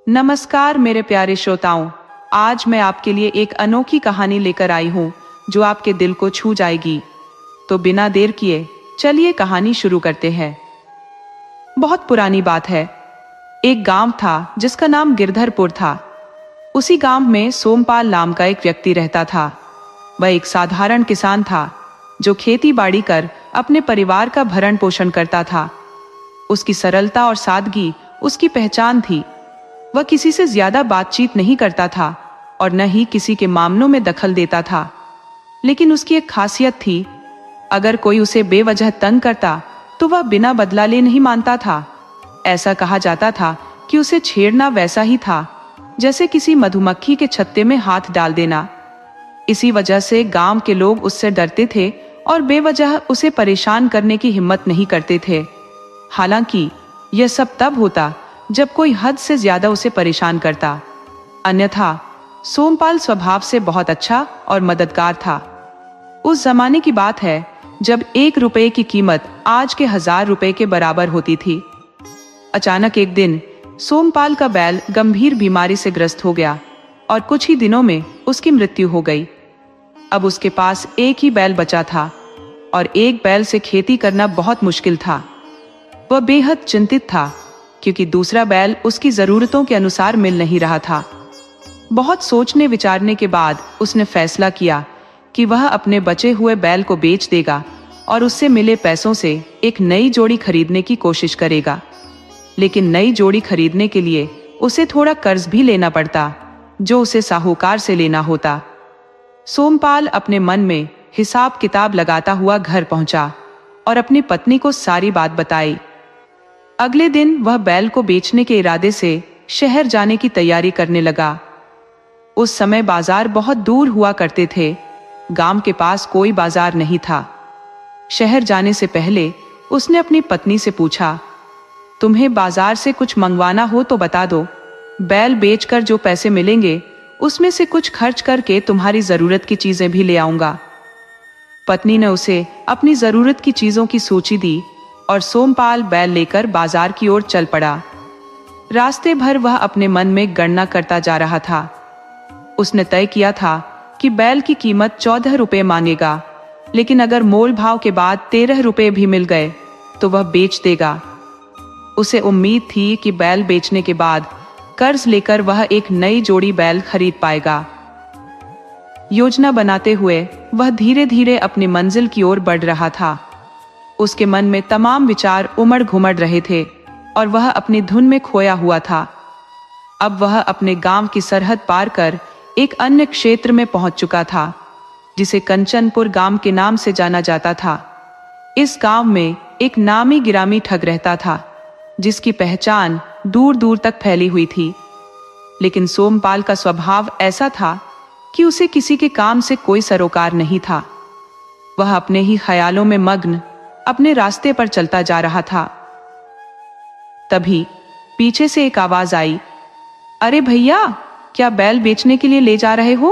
नमस्कार मेरे प्यारे श्रोताओं, आज मैं आपके लिए एक अनोखी कहानी लेकर आई हूँ जो आपके दिल को छू जाएगी। तो बिना देर किए चलिए कहानी शुरू करते हैं। बहुत पुरानी बात है। एक गांव था जिसका नाम गिरधरपुर था। उसी गांव में सोमपाल नाम का एक व्यक्ति रहता था। वह एक साधारण किसान था जो खेती बाड़ी कर अपने परिवार का भरण पोषण करता था। उसकी सरलता और सादगी उसकी पहचान थी। वह किसी से ज्यादा बातचीत नहीं करता था और न ही किसी के मामलों में दखल देता था। लेकिन उसकी एक खासियत थी, अगर कोई उसे बेवजह तंग करता तो वह बिना बदला नहीं मानता था। ऐसा कहा जाता था कि उसे छेड़ना वैसा ही था जैसे किसी मधुमक्खी के छत्ते में हाथ डाल देना। इसी वजह से गांव के लोग उससे डरते थे और बेवजह उसे परेशान करने की हिम्मत नहीं करते थे। हालांकि यह सब तब होता जब कोई हद से ज्यादा उसे परेशान करता, अन्यथा सोमपाल स्वभाव से बहुत अच्छा और मददगार था। उस जमाने की बात है जब 1 रुपए की कीमत आज के 1000 रुपए के बराबर होती थी। अचानक एक दिन सोमपाल का बैल गंभीर बीमारी से ग्रस्त हो गया और कुछ ही दिनों में उसकी मृत्यु हो गई। अब उसके पास एक ही बैल बचा था और एक बैल से खेती करना बहुत मुश्किल था। वह बेहद चिंतित था क्योंकि दूसरा बैल उसकी जरूरतों के अनुसार मिल नहीं रहा था। बहुत सोचने विचारने के बाद उसने फैसला किया कि वह अपने बचे हुए बैल को बेच देगा और उससे मिले पैसों से एक नई जोड़ी खरीदने की कोशिश करेगा। लेकिन नई जोड़ी खरीदने के लिए उसे थोड़ा कर्ज भी लेना पड़ता, जो उसे साहूकार से लेना होता। सोमपाल अपने मन में हिसाब किताब लगाता हुआ घर पहुंचा और अपनी पत्नी को सारी बात बताई। अगले दिन वह बैल को बेचने के इरादे से शहर जाने की तैयारी करने लगा। उस समय बाजार बहुत दूर हुआ करते थे। गांव के पास कोई बाजार नहीं था। शहर जाने से पहले उसने अपनी पत्नी से पूछा, तुम्हें बाजार से कुछ मंगवाना हो तो बता दो। बैल बेचकर जो पैसे मिलेंगे उसमें से कुछ खर्च करके तुम्हारी जरूरत की चीजें भी ले आऊंगा। पत्नी ने उसे अपनी जरूरत की चीजों की सूची दी और सोमपाल बैल लेकर बाजार की ओर चल पड़ा। रास्ते भर वह अपने मन में गणना करता जा रहा था। उसने तय किया था कि बैल की कीमत 14 रुपए मांगेगा, लेकिन अगर मोल भाव के बाद 13 रुपए भी मिल गए तो वह बेच देगा। उसे उम्मीद थी कि बैल बेचने के बाद कर्ज लेकर वह एक नई जोड़ी बैल खरीद पाएगा। योजना बनाते हुए वह धीरे धीरे अपनी मंजिल की ओर बढ़ रहा था। उसके मन में तमाम विचार उमड़ घुमड़ रहे थे और वह अपनी धुन में खोया हुआ था। अब वह अपने गांव की सरहद पार कर एक अन्य क्षेत्र में पहुंच चुका था, जिसे कंचनपुर गांव के नाम से जाना जाता था। इस गांव में एक नामी गिरामी ठग रहता था, जिसकी पहचान दूर दूर तक फैली हुई थी। लेकिन सोमपाल का स्वभाव ऐसा था कि उसे किसी के काम से कोई सरोकार नहीं था। वह अपने ही ख्यालों में मग्न अपने रास्ते पर चलता जा रहा था। तभी पीछे से एक आवाज आई, अरे भैया, क्या बैल बेचने के लिए ले जा रहे हो?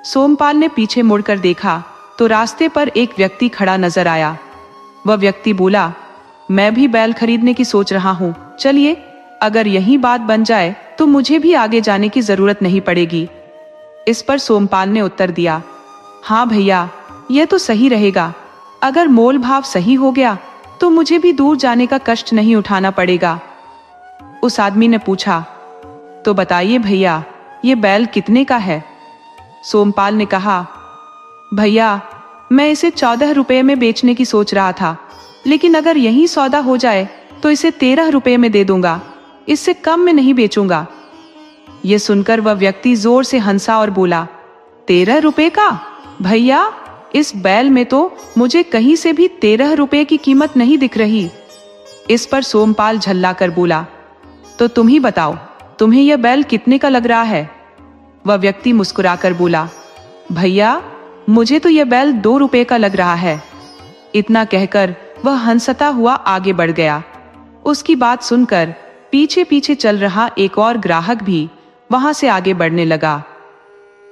सोमपाल ने पीछे मुड़कर देखा तो रास्ते पर एक व्यक्ति खड़ा नजर आया। वह व्यक्ति बोला, मैं भी बैल खरीदने की सोच रहा हूं, चलिए, अगर यही बात बन जाए तो मुझे भी आगे जाने की जरूरत नहीं पड़ेगी। इस पर सोमपाल ने उत्तर दिया, हाँ भैया, यह तो सही रहेगा। अगर मोल भाव सही हो गया तो मुझे भी दूर जाने का कष्ट नहीं उठाना पड़ेगा। उस आदमी ने पूछा, तो बताइए भैया, ये बैल कितने का है? सोमपाल ने कहा, भैया, मैं इसे 14 रुपए में बेचने की सोच रहा था, लेकिन अगर यही सौदा हो जाए तो इसे 13 रुपए में दे दूंगा, इससे कम में नहीं बेचूंगा। यह सुनकर वह व्यक्ति जोर से हंसा और बोला, 13 रुपए का? भैया, इस बैल में तो मुझे कहीं से भी 13 रुपए की कीमत नहीं दिख रही। इस पर सोमपाल झल्लाकर बोला, तो तुम ही बताओ, तुम्हें यह बैल कितने का लग रहा है? वह व्यक्ति मुस्कुराकर बोला, भैया, मुझे तो यह बैल 2 रुपए का लग रहा है। इतना कहकर वह हंसता हुआ आगे बढ़ गया। उसकी बात सुनकर पीछे पीछे चल रहा एक और ग्राहक भी वहां से आगे बढ़ने लगा।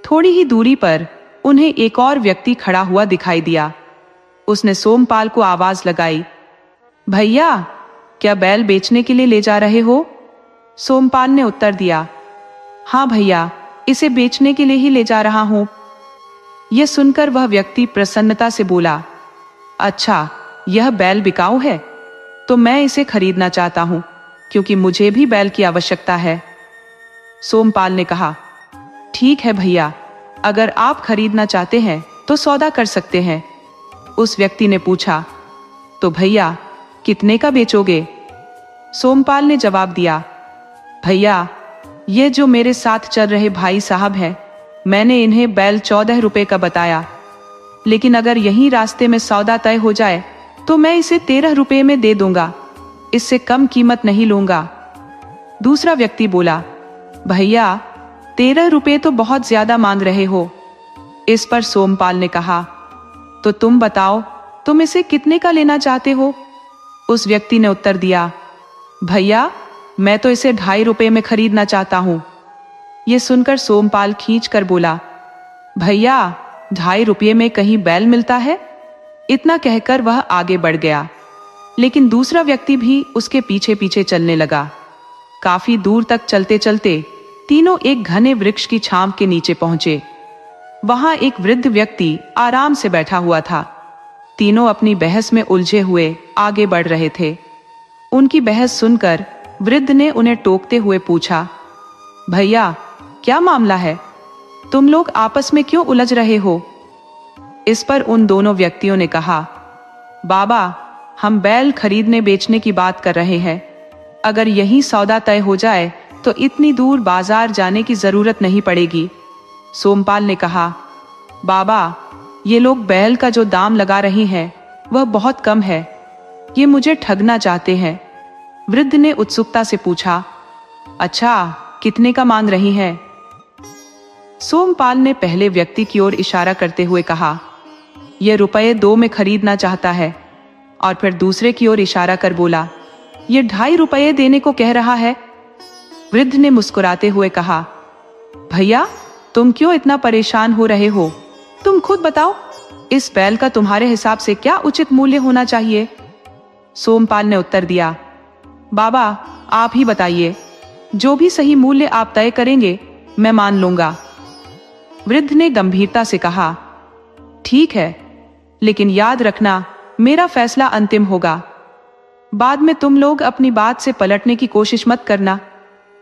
थोड़ी ही दूरी पर उन्हें एक और व्यक्ति खड़ा हुआ दिखाई दिया। उसने सोमपाल को आवाज लगाई, भैया, क्या बैल बेचने के लिए ले जा रहे हो? सोमपाल ने उत्तर दिया, हाँ भैया, इसे बेचने के लिए ही ले जा रहा हूं। यह सुनकर वह व्यक्ति प्रसन्नता से बोला, अच्छा, यह बैल बिकाऊ है, तो मैं इसे खरीदना चाहता हूं, क्योंकि मुझे भी बैल की आवश्यकता है। सोमपाल ने कहा, ठीक है भैया, अगर आप खरीदना चाहते हैं तो सौदा कर सकते हैं। उस व्यक्ति ने पूछा, तो भैया कितने का बेचोगे? सोमपाल ने जवाब दिया, भैया, ये जो मेरे साथ चल रहे भाई साहब हैं, मैंने इन्हें बैल 14 रुपए का बताया, लेकिन अगर यहीं रास्ते में सौदा तय हो जाए तो मैं इसे 13 रुपए में दे दूंगा, इससे कम कीमत नहीं लूंगा। दूसरा व्यक्ति बोला, भैया 13 रुपए तो बहुत ज्यादा मांग रहे हो। इस पर सोमपाल ने कहा, तो तुम बताओ, तुम इसे कितने का लेना चाहते हो? उस व्यक्ति ने उत्तर दिया, भैया मैं तो इसे 2.5 रुपए में खरीदना चाहता हूं। यह सुनकर सोमपाल खींच कर बोला, भैया 2.5 रुपये में कहीं बैल मिलता है? इतना कहकर वह आगे बढ़ गया, लेकिन दूसरा व्यक्ति भी उसके पीछे पीछे चलने लगा। काफी दूर तक चलते चलते तीनों एक घने वृक्ष की छांव के नीचे पहुंचे। वहां एक वृद्ध व्यक्ति आराम से बैठा हुआ था। तीनों अपनी बहस में उलझे हुए आगे बढ़ रहे थे। उनकी बहस सुनकर वृद्ध ने उन्हें टोकते हुए पूछा, भैया क्या मामला है? तुम लोग आपस में क्यों उलझ रहे हो? इस पर उन दोनों व्यक्तियों ने कहा, बाबा हम बैल खरीदने बेचने की बात कर रहे हैं। अगर यही सौदा तय हो जाए तो इतनी दूर बाजार जाने की जरूरत नहीं पड़ेगी। सोमपाल ने कहा, बाबा ये लोग बैल का जो दाम लगा रहे हैं वह बहुत कम है, ये मुझे ठगना चाहते हैं। वृद्ध ने उत्सुकता से पूछा, अच्छा कितने का मांग रही है? सोमपाल ने पहले व्यक्ति की ओर इशारा करते हुए कहा, यह रुपये 2 में खरीदना चाहता है, और फिर दूसरे की ओर इशारा कर बोला, यह 2.5 रुपये देने को कह रहा है। वृद्ध ने मुस्कुराते हुए कहा, भैया तुम क्यों इतना परेशान हो रहे हो? तुम खुद बताओ, इस बैल का तुम्हारे हिसाब से क्या उचित मूल्य होना चाहिए? सोमपाल ने उत्तर दिया, बाबा आप ही बताइए, जो भी सही मूल्य आप तय करेंगे मैं मान लूंगा। वृद्ध ने गंभीरता से कहा, ठीक है, लेकिन याद रखना मेरा फैसला अंतिम होगा। बाद में तुम लोग अपनी बात से पलटने की कोशिश मत करना।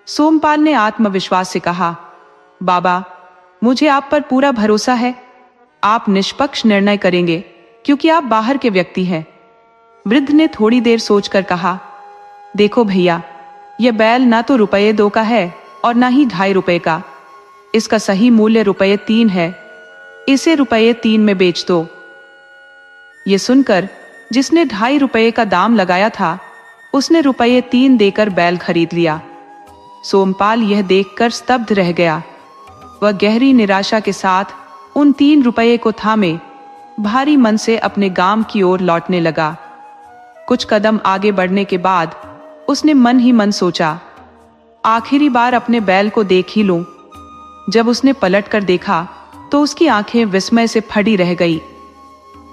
सोमपाल ने आत्मविश्वास से कहा, बाबा मुझे आप पर पूरा भरोसा है, आप निष्पक्ष निर्णय करेंगे क्योंकि आप बाहर के व्यक्ति हैं। वृद्ध ने थोड़ी देर सोचकर कहा, देखो भैया, यह बैल ना तो रुपये 2 का है और ना ही 2.5 रुपये का। इसका सही मूल्य रुपये 3 है, इसे रुपये 3 में बेच दो। ये सुनकर जिसने 2.5 रुपये का दाम लगाया था उसने रुपये 3 देकर बैल खरीद लिया। सोमपाल यह देखकर स्तब्ध रह गया। वह गहरी निराशा के साथ उन 3 रुपये को थामे भारी मन से अपने गांव की ओर लौटने लगा। कुछ कदम आगे बढ़ने के बाद उसने मन ही मन सोचा, आखिरी बार अपने बैल को देख ही लूं। जब उसने पलटकर देखा तो उसकी आंखें विस्मय से फटी रह गई।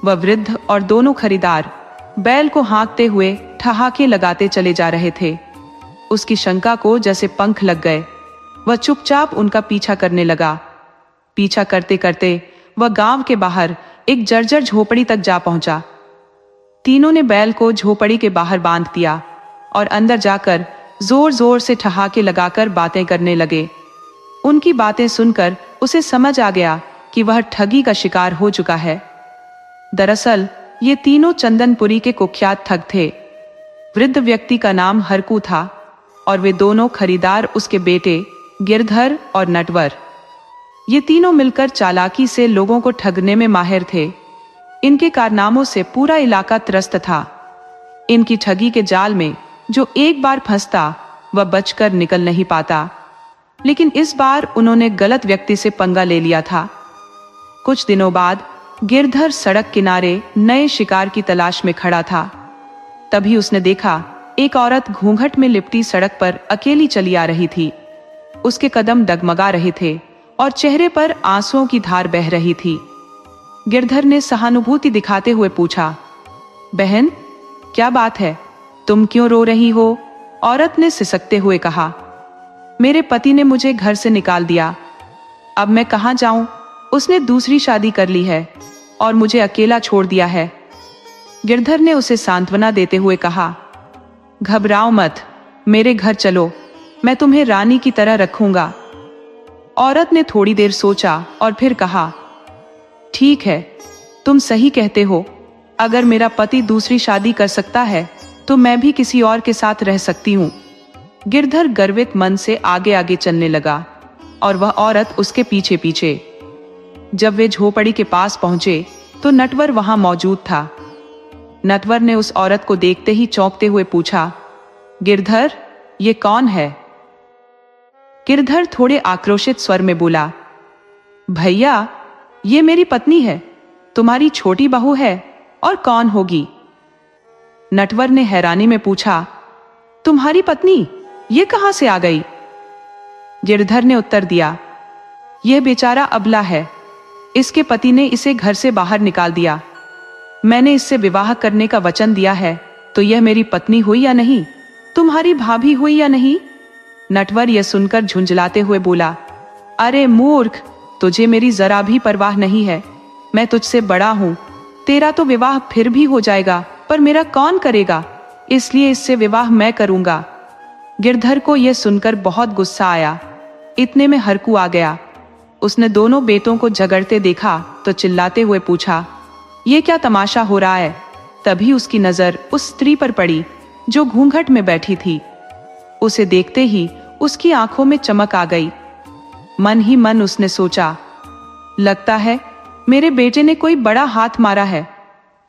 वह वृद्ध और दोनों खरीदार बैल को हाँकते हुए ठहाके लगाते चले जा रहे थे। उसकी शंका को जैसे पंख लग गए। वह चुपचाप उनका पीछा करने लगा। पीछा करते करते वह गांव के बाहर एक जर्जर झोपड़ी तक जा पहुंचा। तीनों ने बैल को झोपड़ी के बाहर बांध दिया और अंदर जाकर जोर जोर से ठहाके लगाकर बातें करने लगे। उनकी बातें सुनकर उसे समझ आ गया कि वह ठगी का शिकार हो चुका है। दरअसल ये तीनों चंदनपुरी के कुख्यात ठग थे। वृद्ध व्यक्ति का नाम हरकू था और वे दोनों खरीदार उसके बेटे गिरधर और नटवर। ये तीनों मिलकर चालाकी से लोगों को ठगने में माहिर थे। इनके कारनामों से पूरा इलाका त्रस्त था। इनकी ठगी के जाल में जो एक बार फंसता वह बचकर निकल नहीं पाता। लेकिन इस बार उन्होंने गलत व्यक्ति से पंगा ले लिया था। कुछ दिनों बाद गिरधर सड़क किनारे नए शिकार की तलाश में खड़ा था। तभी उसने देखा एक औरत घूंघट में लिपटी सड़क पर अकेली चली आ रही थी। उसके कदम डगमगा रहे थे और चेहरे पर आंसुओं की धार बह रही थी। गिरधर ने सहानुभूति दिखाते हुए पूछा, बहन क्या बात है, तुम क्यों रो रही हो? औरत ने सिसकते हुए कहा, मेरे पति ने मुझे घर से निकाल दिया। अब मैं कहाँ जाऊं? उसने दूसरी शादी कर ली है और मुझे अकेला छोड़ दिया है। गिरधर ने उसे सांत्वना देते हुए कहा, घबराओ मत, मेरे घर चलो, मैं तुम्हें रानी की तरह रखूंगा। औरत ने थोड़ी देर सोचा और फिर कहा, ठीक है, तुम सही कहते हो। अगर मेरा पति दूसरी शादी कर सकता है तो मैं भी किसी और के साथ रह सकती हूँ। गिरधर गर्वित मन से आगे आगे चलने लगा और वह औरत उसके पीछे पीछे। जब वे झोपड़ी के पास पहुंचे तो नटवर वहां मौजूद था। नटवर ने उस औरत को देखते ही चौंकते हुए पूछा, गिरधर, ये कौन है? गिरधर थोड़े आक्रोशित स्वर में बोला, भैया, ये मेरी पत्नी है, तुम्हारी छोटी बहू है, और कौन होगी? नटवर ने हैरानी में पूछा, तुम्हारी पत्नी ये कहां से आ गई? गिरधर ने उत्तर दिया, यह बेचारा अबला है, इसके पति ने इसे घर से बाहर निकाल दिया। मैंने इससे विवाह करने का वचन दिया है, तो यह मेरी पत्नी हुई या नहीं? तुम्हारी भाभी हुई या नहीं? नटवर यह सुनकर झुंझलाते हुए बोला, अरे मूर्ख, तुझे मेरी जरा भी परवाह नहीं है। मैं तुझसे बड़ा हूं, तेरा तो विवाह फिर भी हो जाएगा, पर मेरा कौन करेगा? इसलिए इससे विवाह मैं करूंगा। गिरधर को यह सुनकर बहुत गुस्सा आया। इतने में हरकू आ गया। उसने दोनों बेटों को झगड़ते देखा तो चिल्लाते हुए पूछा, ये क्या तमाशा हो रहा है? तभी उसकी नजर उस स्त्री पर पड़ी जो घूंघट में बैठी थी। उसे देखते ही उसकी आंखों में चमक आ गई। मन ही मन उसने सोचा, लगता है मेरे बेटे ने कोई बड़ा हाथ मारा है।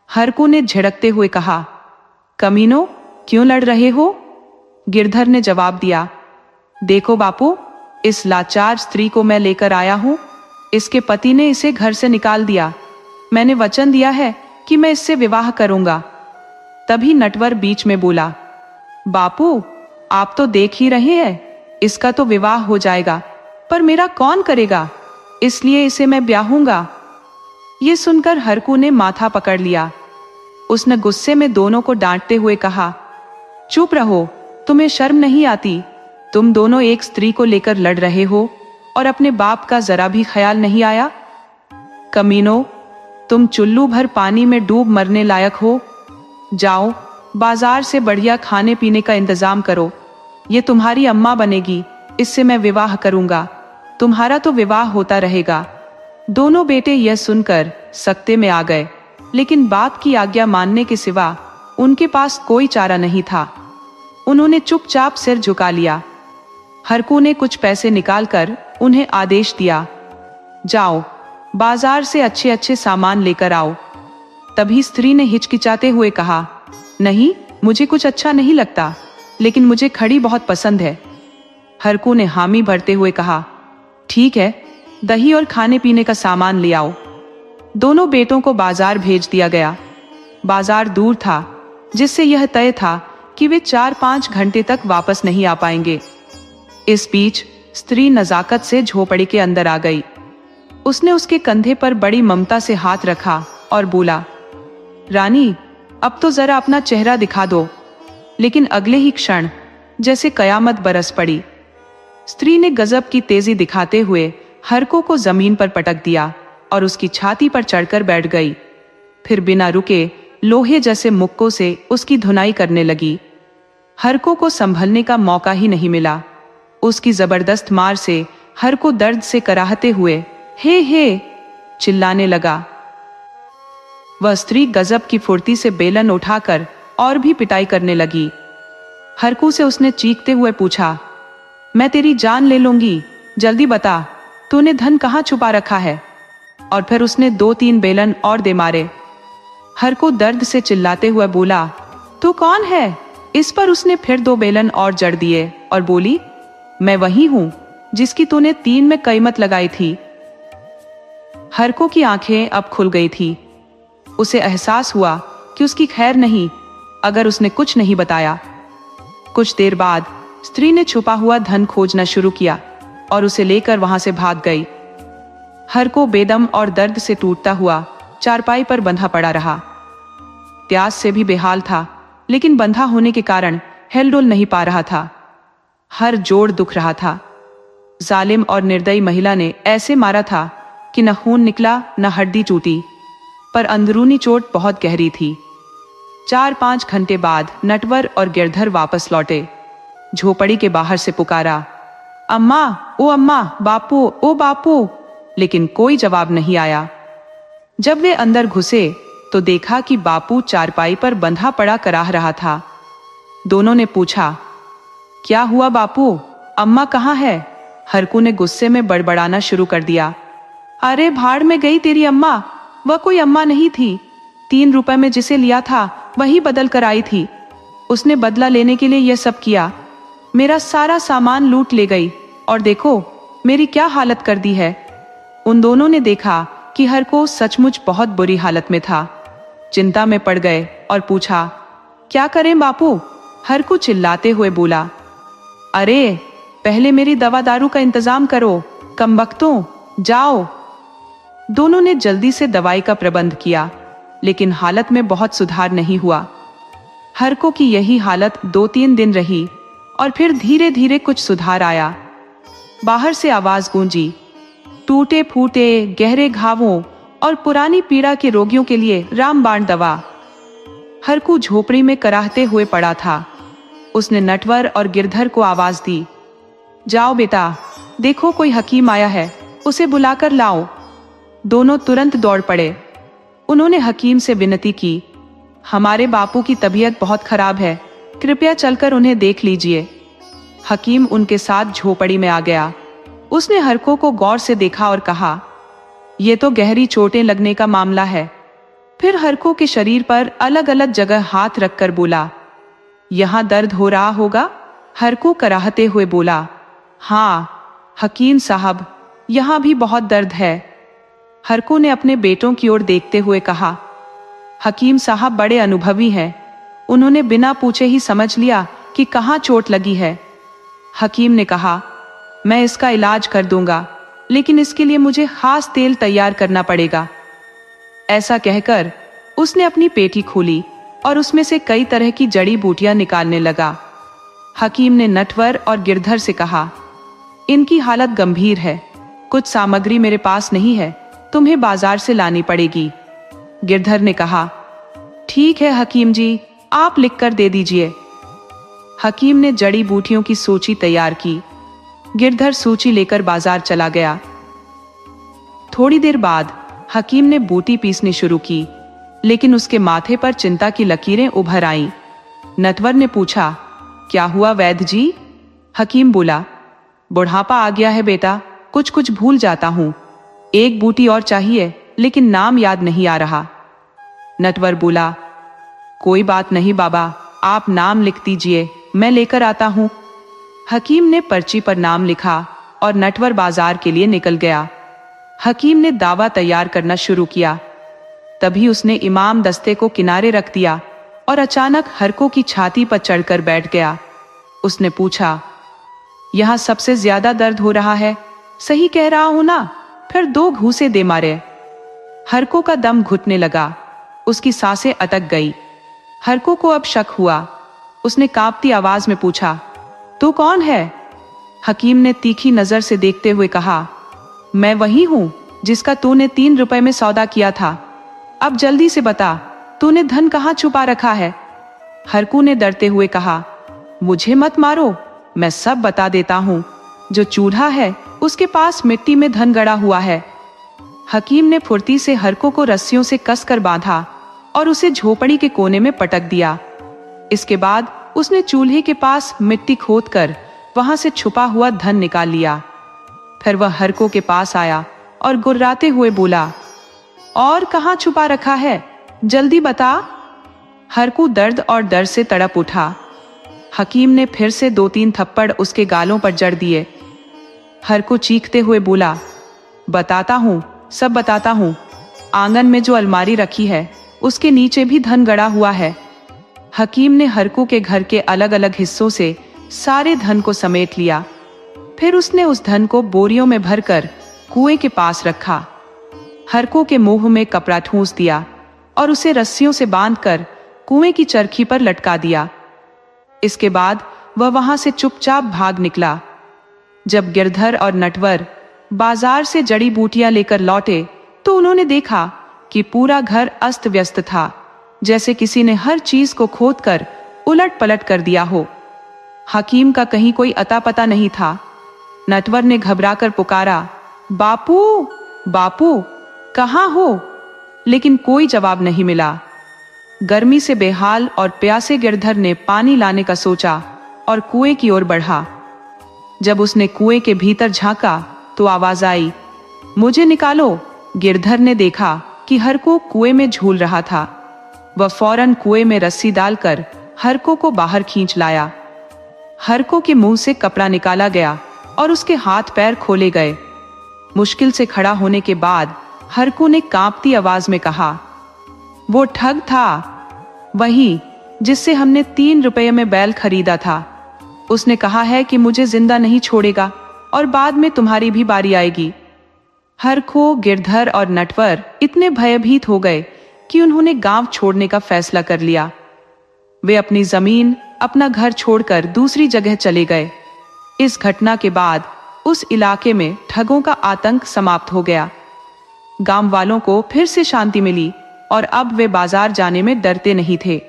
हरकू ने झिड़कते हुए कहा, कमीनो, क्यों लड़ रहे हो? गिरधर ने जवाब दिया, देखो बापू, इस लाचार स्त्री को मैं लेकर आया हूं। इसके पति ने इसे घर से निकाल दिया। मैंने वचन दिया है कि मैं इससे विवाह करूंगा। तभी नटवर बीच में बोला, बापू, आप तो देख ही रहे हैं, इसका तो विवाह हो जाएगा, पर मेरा कौन करेगा? इसलिए इसे मैं ब्याहूंगा। ये सुनकर हरकू ने माथा पकड़ लिया। उसने गुस्से में दोनों को डांटते हुए कहा, चुप रहो, तुम्हें शर्म नहीं आती? तुम दोनों एक स्त्री को लेकर लड़ रहे हो और अपने बाप का जरा भी ख्याल नहीं आया? कमीनो, तुम चुल्लू भर पानी में डूब मरने लायक हो। जाओ, बाजार से बढ़िया खाने पीने का इंतजाम करो। ये तुम्हारी अम्मा बनेगी, इससे मैं विवाह करूंगा। तुम्हारा तो विवाह होता रहेगा। दोनों बेटे यह सुनकर सख्ते में आ गए, लेकिन बाप की आज्ञा मानने के सिवा उनके पास कोई चारा नहीं था। उन्होंने चुपचाप सिर झुका लिया। हरकू ने कुछ पैसे निकालकर उन्हें आदेश दिया, जाओ, बाजार से अच्छे अच्छे सामान लेकर आओ। तभी स्त्री ने हिचकिचाते हुए कहा, नहीं, मुझे कुछ अच्छा नहीं लगता, लेकिन मुझे खड़ी बहुत पसंद है। हरकू ने हामी भरते हुए कहा, ठीक है, दही और खाने पीने का सामान ले आओ। दोनों बेटों को बाजार भेज दिया गया। बाजार दूर था, जिससे यह तय था कि वे 4-5 घंटे तक वापस नहीं आ पाएंगे। इस बीच स्त्री नजाकत से झोपड़ी के अंदर आ गई। उसने उसके कंधे पर बड़ी ममता से हाथ रखा और बोला, रानी, अब तो जरा अपना चेहरा दिखा दो। लेकिन अगले ही क्षण जैसे कयामत बरस पड़ी। स्त्री ने गजब की तेजी दिखाते हुए हरकू को जमीन पर पटक दिया और उसकी छाती पर चढ़कर बैठ गई। फिर बिना रुके लोहे जैसे मुक्कों से उसकी धुनाई करने लगी। हरकू को संभलने का मौका ही नहीं मिला। उसकी जबरदस्त मार से हरकू दर्द से कराहते हुए हे चिल्लाने लगा। वह स्त्री गजब की फुर्ती से बेलन उठाकर और भी पिटाई करने लगी। हरकू से उसने चीखते हुए पूछा, मैं तेरी जान ले लूंगी, जल्दी बता, तूने धन कहाँ छुपा रखा है? और फिर उसने 2-3 बेलन और दे मारे। हरकू दर्द से चिल्लाते हुए बोला, तू कौन है? इस पर उसने फिर 2 बेलन और जड़ दिए और बोली, मैं वही हूं जिसकी तूने 3 में कीमत लगाई थी। हरकू की आंखें अब खुल गई थी। उसे एहसास हुआ कि उसकी खैर नहीं अगर उसने कुछ नहीं बताया। कुछ देर बाद स्त्री ने छुपा हुआ धन खोजना शुरू किया और उसे लेकर वहां से भाग गई। हरकू बेदम और दर्द से टूटता हुआ चारपाई पर बंधा पड़ा रहा। प्यास से भी बेहाल था, लेकिन बंधा होने के कारण हिलडुल नहीं पा रहा था। हर जोड़ दुख रहा था। जालिम और निर्दयी महिला ने ऐसे मारा था कि न खून निकला न हड्डी टूटी, पर अंदरूनी चोट बहुत गहरी थी। 4-5 घंटे बाद नटवर और गिरधर वापस लौटे। झोपड़ी के बाहर से पुकारा, अम्मा, ओ अम्मा, बापू, ओ बापू, लेकिन कोई जवाब नहीं आया। जब वे अंदर घुसे तो देखा कि बापू चारपाई पर बंधा पड़ा कराह रहा था। दोनों ने पूछा, क्या हुआ बापू, अम्मा कहाँ है? हरकू ने गुस्से में बड़बड़ाना शुरू कर दिया। अरे भाड़ में गई तेरी अम्मा, वह कोई अम्मा नहीं थी। 3 रुपए में जिसे लिया था वही बदल कर आई थी। उसने बदला लेने के लिए यह सब किया। मेरा सारा सामान लूट ले गई और देखो मेरी क्या हालत कर दी है। उन दोनों ने देखा कि हरको सचमुच बहुत बुरी हालत में था। चिंता में पड़ गए और पूछा, क्या करें बापू? हरको चिल्लाते हुए बोला, अरे पहले मेरी दवा दारू का इंतजाम करो, कमबख्तों, जाओ। दोनों ने जल्दी से दवाई का प्रबंध किया, लेकिन हालत में बहुत सुधार नहीं हुआ। हरको की यही हालत 2-3 दिन रही और फिर धीरे धीरे कुछ सुधार आया। बाहर से आवाज गूंजी, टूटे फूटे गहरे घावों और पुरानी पीड़ा के रोगियों के लिए रामबाण दवा। हरकू झोपड़ी में कराहते हुए पड़ा था। उसने नटवर और गिरधर को आवाज दी, जाओ बेटा, देखो कोई हकीम आया है, उसे बुलाकर लाओ। दोनों तुरंत दौड़ पड़े। उन्होंने हकीम से विनती की, हमारे बापू की तबीयत बहुत खराब है, कृपया चलकर उन्हें देख लीजिए। हकीम उनके साथ झोपड़ी में आ गया। उसने हरको को गौर से देखा और कहा, यह तो गहरी चोटें लगने का मामला है। फिर हरको के शरीर पर अलग अलग जगह हाथ रखकर बोला, यहां दर्द हो रहा होगा? हरको कराहते हुए बोला, हाँ हकीम साहब, यहां भी बहुत दर्द है। हरको ने अपने बेटों की ओर देखते हुए कहा, हकीम साहब बड़े अनुभवी हैं, उन्होंने बिना पूछे ही समझ लिया कि कहाँ चोट लगी है। हकीम ने कहा, मैं इसका इलाज कर दूंगा, लेकिन इसके लिए मुझे खास तेल तैयार करना पड़ेगा। ऐसा कहकर उसने अपनी पेटी खोली और उसमें से कई तरह की जड़ी बूटियां निकालने लगा। हकीम ने नटवर और गिरधर से कहा, इनकी हालत गंभीर है, कुछ सामग्री मेरे पास नहीं है, तुम्हें बाजार से लानी पड़ेगी। गिरधर ने कहा, ठीक है हकीम जी, आप लिखकर दे दीजिए। हकीम ने जड़ी बूटियों की सूची तैयार की। गिरधर सूची लेकर बाजार चला गया। थोड़ी देर बाद हकीम ने बूटी पीसनी शुरू की, लेकिन उसके माथे पर चिंता की लकीरें उभर आईं। नटवर ने पूछा, क्या हुआ वैद्य जी? हकीम बोला, बुढ़ापा आ गया है बेटा, कुछ कुछ भूल जाता हूं। एक बूटी और चाहिए, लेकिन नाम याद नहीं आ रहा। नटवर बोला, कोई बात नहीं बाबा, आप नाम लिख दीजिए, मैं लेकर आता हूं। हकीम ने पर्ची पर नाम लिखा और नटवर बाजार के लिए निकल गया। हकीम ने दावा तैयार करना शुरू किया। तभी उसने इमाम दस्ते को किनारे रख दिया और अचानक हरको की छाती पर चढ़कर बैठ गया। उसने पूछा, यहां सबसे ज्यादा दर्द हो रहा है, सही कह रहा हूं ना? फिर 2 घूंसे दे मारे। हरको का दम घुटने लगा, उसकी सांसें अटक गई। हरको को अब शक हुआ। उसने कांपती आवाज में पूछा, तू कौन है? हकीम ने तीखी नजर से देखते हुए कहा, मैं वही हूं जिसका तूने 3 रुपए में सौदा किया था। अब जल्दी से बता, तूने धन कहाँ छुपा रखा है? हरकू ने डरते हुए कहा, मुझे मत मारो, मैं सब बता देता हूं। जो चूल्हा है उसके पास मिट्टी में धन गड़ा हुआ है। हकीम ने फुर्ती से हरको को रस्सियों से कसकर बांधा और उसे झोपड़ी के कोने में पटक दिया। इसके बाद उसने चूल्हे के पास मिट्टी खोदकर वहां से छुपा हुआ धन निकाल लिया। फिर वह हरको के पास आया और गुर्राते हुए बोला, और कहां छुपा रखा है, जल्दी बता। हरकू दर्द और डर से तड़प उठा। हकीम ने फिर से 2-3 थप्पड़ उसके गालों पर जड़ दिए। हरकू चीखते हुए बोला, बताता हूं, सब बताता हूं। आंगन में जो अलमारी रखी है उसके नीचे भी धन गड़ा हुआ है। हकीम ने हरकू के घर के अलग अलग हिस्सों से सारे धन को समेट लिया। फिर उसने उस धन को बोरियों में भरकर कुएं के पास रखा। हरकू के मुंह में कपड़ा ठूंस दिया और उसे रस्सियों से बांधकर कुएं की चरखी पर लटका दिया। इसके बाद वह वहां से चुपचाप भाग निकला। जब गिरधर और नटवर बाजार से जड़ी बूटियां लेकर लौटे तो उन्होंने देखा कि पूरा घर अस्त व्यस्त था, जैसे किसी ने हर चीज को खोदकर उलट पलट कर दिया हो। हकीम का कहीं कोई अता पता नहीं था। नटवर ने घबराकर पुकारा, बापू बापू कहाँ हो? लेकिन कोई जवाब नहीं मिला। गर्मी से बेहाल और प्यासे गिरधर ने पानी लाने का सोचा और कुएं की ओर बढ़ा। जब उसने कुएं के भीतर झांका तो आवाज आई, मुझे निकालो। गिरधर ने देखा कि हरको कुएं में झूल रहा था। वह फौरन कुएं में रस्सी डालकर हरको को बाहर खींच लाया। हरको के मुंह से कपड़ा निकाला गया और उसके हाथ पैर खोले गए। मुश्किल से खड़ा होने के बाद हरको ने कांपती आवाज में कहा, वो ठग था, वही जिससे हमने 3 रुपये में बैल खरीदा था। उसने कहा है कि मुझे जिंदा नहीं छोड़ेगा और बाद में तुम्हारी भी बारी आएगी। हरको, गिरधर और नटवर इतने भयभीत हो गए कि उन्होंने गांव छोड़ने का फैसला कर लिया। वे अपनी जमीन, अपना घर छोड़कर दूसरी जगह चले गए। इस घटना के बाद उस इलाके में ठगों का आतंक समाप्त हो गया। गांव वालों को फिर से शांति मिली और अब वे बाजार जाने में डरते नहीं थे।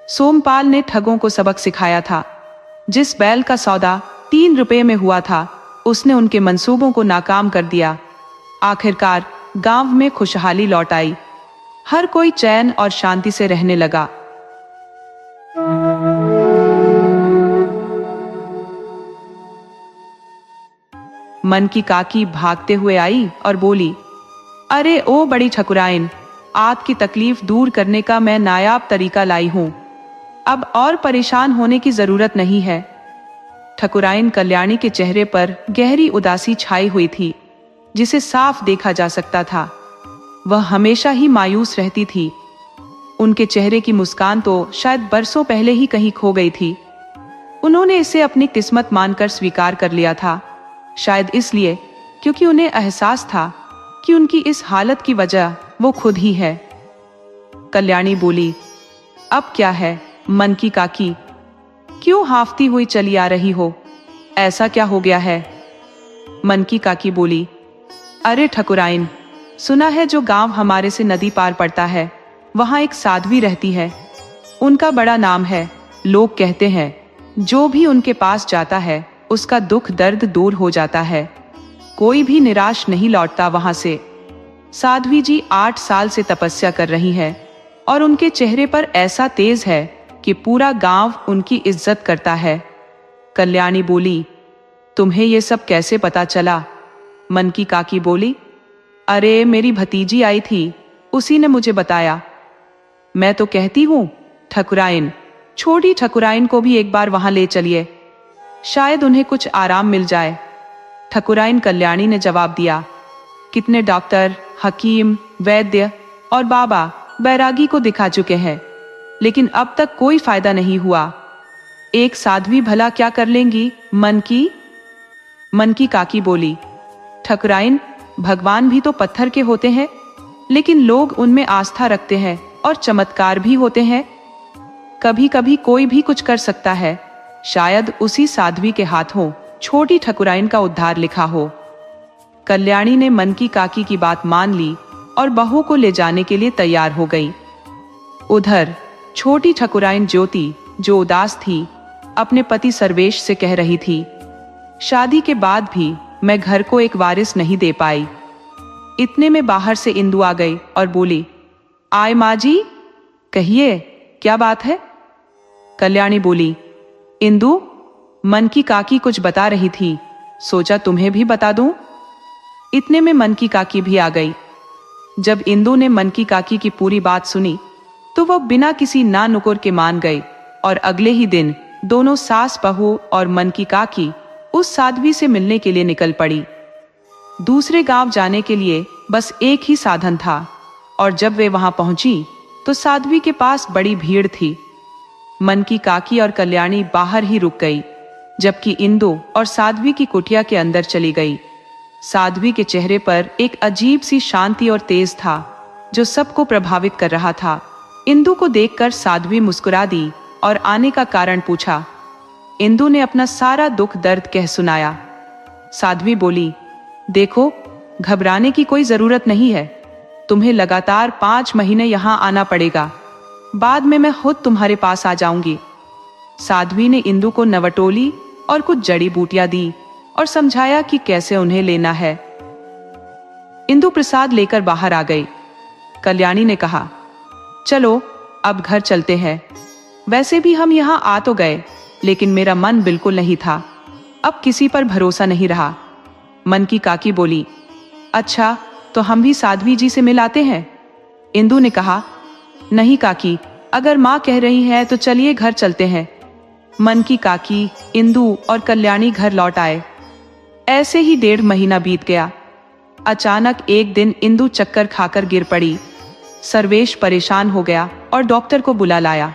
सोमपाल ने ठगों को सबक सिखाया था। जिस बैल का सौदा 3 रुपये में हुआ था, उसने उनके मंसूबों को नाकाम कर दिया। आखिरकार गांव में खुशहाली लौट आई। हर कोई चैन और शांति से रहने लगा। मन की काकी भागते हुए आई और बोली, अरे ओ बड़ी ठकुराइन, आपकी तकलीफ दूर करने का मैं नायाब तरीका लाई हूं। अब और परेशान होने की जरूरत नहीं है। ठकुराइन कल्याणी के चेहरे पर गहरी उदासी छाई हुई थी, जिसे साफ देखा जा सकता था। वह हमेशा ही मायूस रहती थी। उनके चेहरे की मुस्कान तो शायद बरसों पहले ही कहीं खो गई थी। उन्होंने इसे अपनी किस्मत मानकर स्वीकार कर लिया था, शायद इसलिए क्योंकि उन्हें एहसास था कि उनकी इस हालत की वजह वो खुद ही है। कल्याणी बोली, अब क्या है मन की काकी, क्यों हाफती हुई चली आ रही हो? ऐसा क्या हो गया है? मन की काकी बोली, अरे ठकुराइन, सुना है जो गांव हमारे से नदी पार पड़ता है, वहां एक साध्वी रहती है। उनका बड़ा नाम है। लोग कहते हैं जो भी उनके पास जाता है उसका दुख दर्द दूर हो जाता है। कोई भी निराश नहीं लौटता वहां से। साध्वी जी 8 साल से तपस्या कर रही है और उनके चेहरे पर ऐसा तेज है कि पूरा गांव उनकी इज्जत करता है। कल्याणी बोली, तुम्हें ये सब कैसे पता चला? मन की काकी बोली, अरे मेरी भतीजी आई थी, उसी ने मुझे बताया। मैं तो कहती हूँ ठकुराइन, छोटी ठकुराइन को भी एक बार वहां ले चलिए, शायद उन्हें कुछ आराम मिल जाए। ठकुराइन कल्याणी ने जवाब दिया, कितने डॉक्टर, हकीम, वैद्य और बाबा बैरागी को दिखा चुके हैं, लेकिन अब तक कोई फायदा नहीं हुआ। एक साध्वी भला क्या कर लेंगी? मन की काकी बोली, ठकुराइन, भगवान भी तो पत्थर के होते हैं, लेकिन लोग उनमें आस्था रखते हैं और चमत्कार भी होते हैं। कभी कभी कोई भी कुछ कर सकता है। शायद उसी साध्वी के हाथों छोटी ठकुराइन का उद्धार लिखा हो। कल्याणी ने मन की काकी की बात मान ली और बहू को ले जाने के लिए तैयार हो गई। उधर छोटी ठकुराइन ज्योति, जो उदास थी, अपने पति सर्वेश से कह रही थी, शादी के बाद भी मैं घर को एक वारिस नहीं दे पाई। इतने में बाहर से इंदु आ गई और बोली, आए माँ जी, कहिए क्या बात है? कल्याणी बोली, इंदु, मन की काकी कुछ बता रही थी, सोचा तुम्हें भी बता दूं। इतने में मन की काकी भी आ गई। जब इंदु ने मन की काकी की पूरी बात सुनी तो वह बिना किसी ना नुकुर के मान गई और अगले ही दिन दोनों सास बहू और मन की काकी उस साध्वी से मिलने के लिए निकल पड़ी। दूसरे गांव जाने के लिए बस एक ही साधन था और जब वे वहां पहुंची तो साध्वी के पास बड़ी भीड़ थी। मन की काकी और कल्याणी बाहर ही रुक गई, जबकि इंदु और साध्वी की कुटिया के अंदर चली गई। साध्वी के चेहरे पर एक अजीब सी शांति और तेज था जो सबको प्रभावित कर रहा था। इंदु को देखकर साध्वी मुस्कुरा दी और आने का कारण पूछा। इंदु ने अपना सारा दुख दर्द कह सुनाया। साध्वी बोली, देखो, घबराने की कोई जरूरत नहीं है। तुम्हें लगातार 5 महीने यहाँ आना पड़ेगा। बाद में मैं खुद तुम्हारे पास आ जाऊंगी। साध्वी ने इंदु को नवटोली और कुछ जड़ी बूटियां दी और समझाया कि कैसे उन्हें लेना है। इंदु प्रसाद लेकर बाहर आ गई। कल्याणी ने कहा, चलो अब घर चलते हैं। वैसे भी हम यहाँ आ तो गए, लेकिन मेरा मन बिल्कुल नहीं था। अब किसी पर भरोसा नहीं रहा। मन की काकी बोली, अच्छा तो हम भी साध्वी जी से मिलाते हैं। इंदु ने कहा, नहीं काकी, अगर माँ कह रही है तो चलिए घर चलते हैं। मन की काकी, इंदु और कल्याणी घर लौट आए। ऐसे ही 1.5 महीना बीत गया। अचानक एक दिन इंदु चक्कर खाकर गिर पड़ी। सर्वेश परेशान हो गया और डॉक्टर को बुला लाया।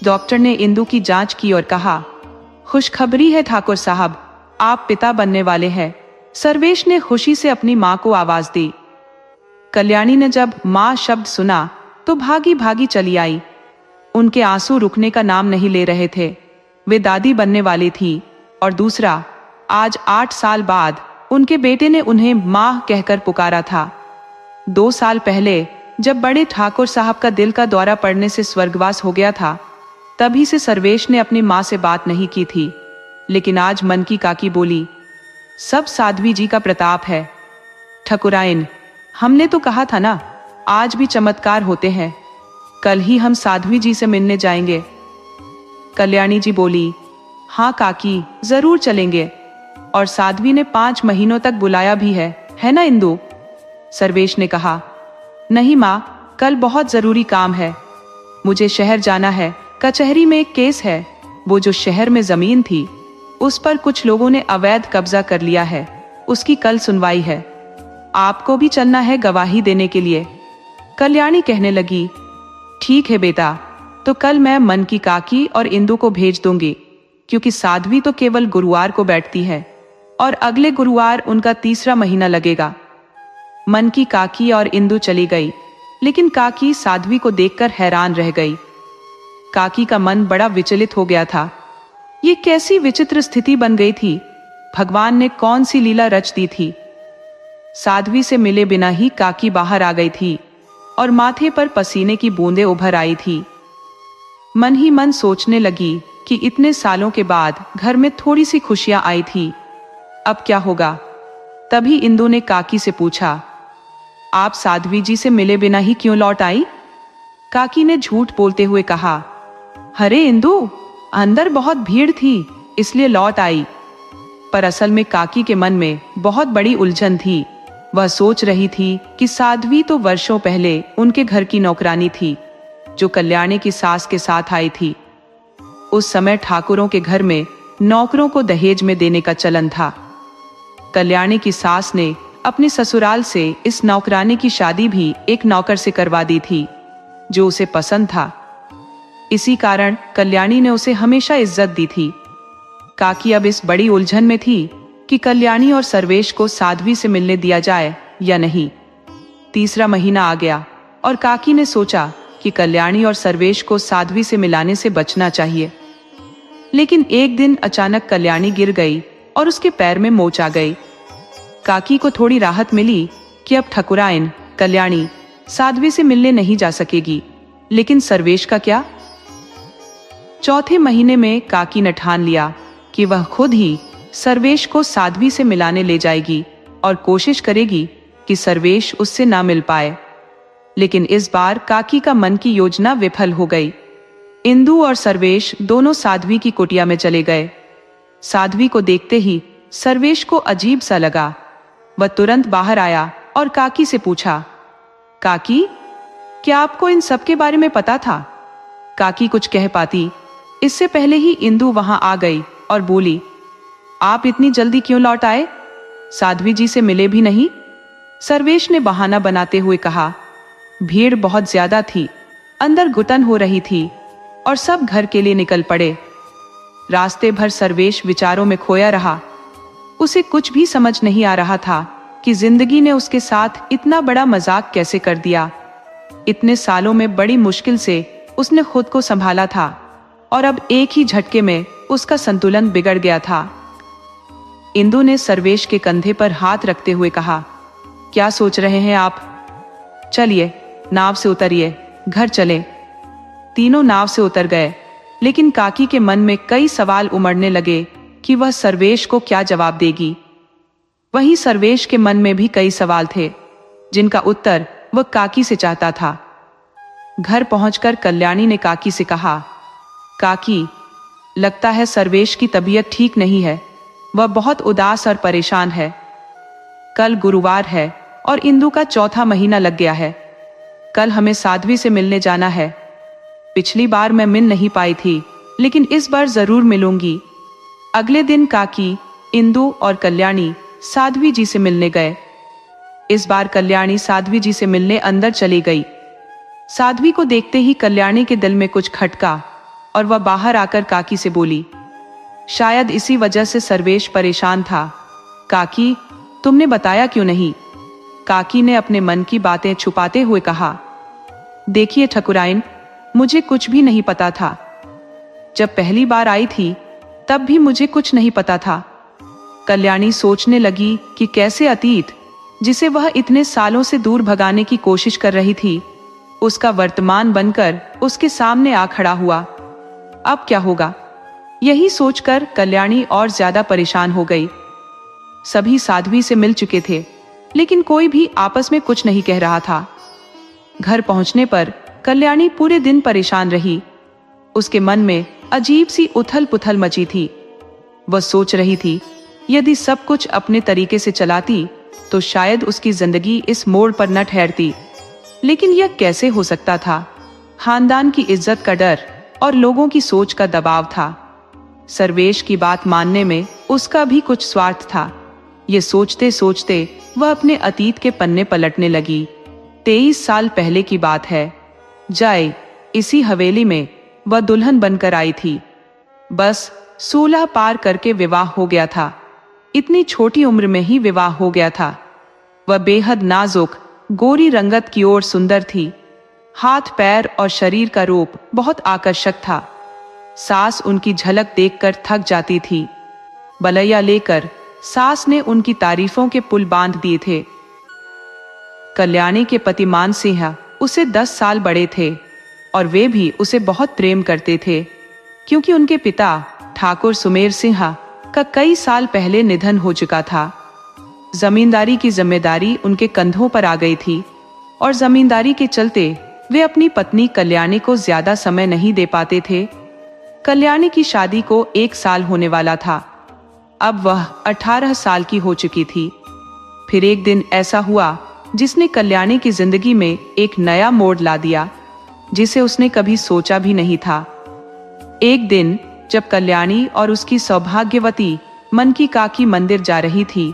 डॉक्टर ने इंदु की जांच की और कहा, खुशखबरी है ठाकुर साहब, आप पिता बनने वाले हैं। सर्वेश ने खुशी से अपनी माँ को आवाज दी। कल्याणी ने जब माँ शब्द सुना तो भागी भागी चली आई। उनके आंसू रुकने का नाम नहीं ले रहे थे। वे दादी बनने वाली थी। और दूसरा, आज 8 साल बाद उनके बेटे ने उन्हें माँ कहकर पुकारा था। 2 साल पहले जब बड़े ठाकुर साहब का दिल का दौरा पड़ने से स्वर्गवास हो गया था, तभी से सर्वेश ने अपनी माँ से बात नहीं की थी। लेकिन आज मन की काकी बोली, सब साध्वी जी का प्रताप है। ठकुराइन, हमने तो कहा था ना, आज भी चमत्कार होते हैं। कल ही हम साध्वी जी से मिलने जाएंगे। कल्याणी जी बोली, हाँ काकी, जरूर चलेंगे। और साध्वी ने 5 महीनों तक बुलाया भी है ना इंदु? सर्वेश ने कहा, नहीं माँ, कल बहुत जरूरी काम है। मुझे शहर जाना है। कचहरी में एक केस है। वो जो शहर में जमीन थी, उस पर कुछ लोगों ने अवैध कब्जा कर लिया है। उसकी कल सुनवाई है। आपको भी चलना है गवाही देने के लिए। कल्याणी कहने लगी, ठीक है बेटा, तो कल मैं मन की काकी और इंदु को भेज दूंगी, क्योंकि साध्वी तो केवल गुरुवार को बैठती है और अगले गुरुवार उनका 3रा महीना लगेगा। मन की काकी और इंदु चली गई, लेकिन काकी साध्वी को देखकर हैरान रह गई। काकी का मन बड़ा विचलित हो गया था। ये कैसी विचित्र स्थिति बन गई थी? भगवान ने कौन सी लीला रच दी थी? साध्वी से मिले बिना ही काकी बाहर आ गई थी और माथे पर पसीने की बूंदें उभर आई थी। मन ही मन सोचने लगी कि इतने सालों के बाद घर में थोड़ी सी खुशियां आई थी, अब क्या होगा? तभी इंदु ने काकी से पूछा, आप साध्वी जी से मिले बिना ही क्यों लौट आई? काकी ने झूठ बोलते हुए कहा, अरे इंदु, अंदर बहुत भीड़ थी, इसलिए लौट आई। पर असल में काकी के मन में बहुत बड़ी उलझन थी। वह सोच रही थी कि साध्वी तो वर्षों पहले उनके घर की नौकरानी थी, जो कल्याणी की सास के साथ आई थी। उस समय ठाकुरों के घर में नौकरों को दहेज में देने का चलन था। कल्याणी की सास ने अपने ससुराल से इस नौकरानी की शादी भी एक नौकर से करवा दी थी, जो उसे पसंद था। इसी कारण कल्याणी ने उसे हमेशा इज्जत दी थी। काकी अब इस बड़ी उलझन में थी कि कल्याणी और सर्वेश को साध्वी से मिलने दिया जाए या नहीं। 3रा महीना आ गया और काकी ने सोचा कि कल्याणी और सर्वेश को साध्वी से मिलाने से बचना चाहिए। लेकिन एक दिन अचानक कल्याणी गिर गई और उसके पैर में मोच आ गई। काकी को थोड़ी राहत मिली कि अब ठकुराइन कल्याणी साध्वी से मिलने नहीं जा सकेगी। लेकिन सर्वेश का क्या? 4थे महीने में काकी ने ठान लिया कि वह खुद ही सर्वेश को साध्वी से मिलाने ले जाएगी और कोशिश करेगी कि सर्वेश उससे ना मिल पाए। लेकिन इस बार काकी का मन की योजना विफल हो गई। इंदु और सर्वेश दोनों साध्वी की कुटिया में चले गए। साध्वी को देखते ही सर्वेश को अजीब सा लगा। वह तुरंत बाहर आया और काकी से पूछा, काकी, क्या आपको इन सब के बारे में पता था? काकी कुछ कह पाती, इससे पहले ही इंदु वहां आ गई और बोली, आप इतनी जल्दी क्यों लौट आए? साध्वी जी से मिले भी नहीं? सर्वेश ने बहाना बनाते हुए कहा, भीड़ बहुत ज्यादा थी, अंदर घुटन हो रही थी और सब घर के लिए निकल पड़े। रास्ते भर सर्वेश विचारों में खोया रहा। उसे कुछ भी समझ नहीं आ रहा था कि जिंदगी ने उसके साथ इतना बड़ा मजाक कैसे कर दिया। इतने सालों में बड़ी मुश्किल से उसने खुद को संभाला था और अब एक ही झटके में उसका संतुलन बिगड़ गया था। इंदु ने सर्वेश के कंधे पर हाथ रखते हुए कहा, क्या सोच रहे हैं आप? चलिए नाव से उतरिए, घर चले। तीनों नाव से उतर गए, लेकिन काकी के मन में कई सवाल उमड़ने लगे कि वह सर्वेश को क्या जवाब देगी। वहीं सर्वेश के मन में भी कई सवाल थे जिनका उत्तर वह काकी से चाहता था। घर पहुंचकर कल्याणी ने काकी से कहा, काकी, लगता है सर्वेश की तबीयत ठीक नहीं है, वह बहुत उदास और परेशान है। कल गुरुवार है और इंदु का चौथा महीना लग गया है। कल हमें साध्वी से मिलने जाना है। पिछली बार मैं मिल नहीं पाई थी, लेकिन इस बार जरूर मिलूंगी। अगले दिन काकी, इंदु और कल्याणी साध्वी जी से मिलने गए। इस बार कल्याणी साध्वी जी से मिलने अंदर चली गई। साध्वी को देखते ही कल्याणी के दिल में कुछ खटका और वह बाहर आकर काकी से बोली, शायद इसी वजह से सर्वेश परेशान था। काकी, तुमने बताया क्यों नहीं? काकी ने अपने मन की बातें छुपाते हुए कहा, देखिए ठकुराइन, मुझे कुछ भी नहीं पता था। जब पहली बार आई थी तब भी मुझे कुछ नहीं पता था। कल्याणी सोचने लगी कि कैसे अतीत, जिसे वह इतने सालों से दूर भगाने की कोशिश कर रही थी, उसका वर्तमान बनकर उसके सामने आ खड़ा हुआ। अब क्या होगा? यही सोचकर कल्याणी और ज्यादा परेशान हो गई। सभी साध्वी से मिल चुके थे, लेकिन कोई भी आपस में कुछ नहीं कह रहा था। घर पहुंचने पर कल्याणी पूरे दिन परेशान रही। उसके मन में अजीब सी उथल पुथल मची थी। वह सोच रही थी, यदि सब कुछ अपने तरीके से चलाती तो शायद उसकी जिंदगी इस मोड़ पर न ठहरती। लेकिन यह कैसे हो सकता था? खानदान की इज्जत का डर और लोगों की सोच का दबाव था। सर्वेश की बात मानने में उसका भी कुछ स्वार्थ था। ये सोचते सोचते वह अपने अतीत के पन्ने पलटने लगी। 23 साल पहले की बात है। जाए इसी हवेली में वह दुल्हन बनकर आई थी। बस 16 पार करके विवाह हो गया था। इतनी छोटी उम्र में ही विवाह हो गया था। वह बेहद नाजुक, गोरी रंगत की ओर सुंदर थी। हाथ पैर और शरीर का रूप बहुत आकर्षक था। सास उनकी झलक देखकर थक जाती थी। बलैया लेकर सास ने उनकी तारीफों के पुल बांध दिए थे। कल्याणी के पति मान सिंह उसे 10 साल बड़े थे और वे भी उसे बहुत प्रेम करते थे, क्योंकि उनके पिता ठाकुर सुमेर सिंह का कई साल पहले निधन हो चुका था। जमींदारी की जिम्मेदारी उनके कंधों पर आ गई थी और जमींदारी के चलते वे अपनी पत्नी कल्याणी को ज्यादा समय नहीं दे पाते थे। कल्याणी की शादी को 1 साल होने वाला था। अब वह 18 साल की हो चुकी थी। फिर एक दिन ऐसा हुआ जिसने कल्याणी की जिंदगी में एक नया मोड़ ला दिया, जिसे उसने कभी सोचा भी नहीं था। एक दिन जब कल्याणी और उसकी सौभाग्यवती मन की काकी मंदिर जा रही थी,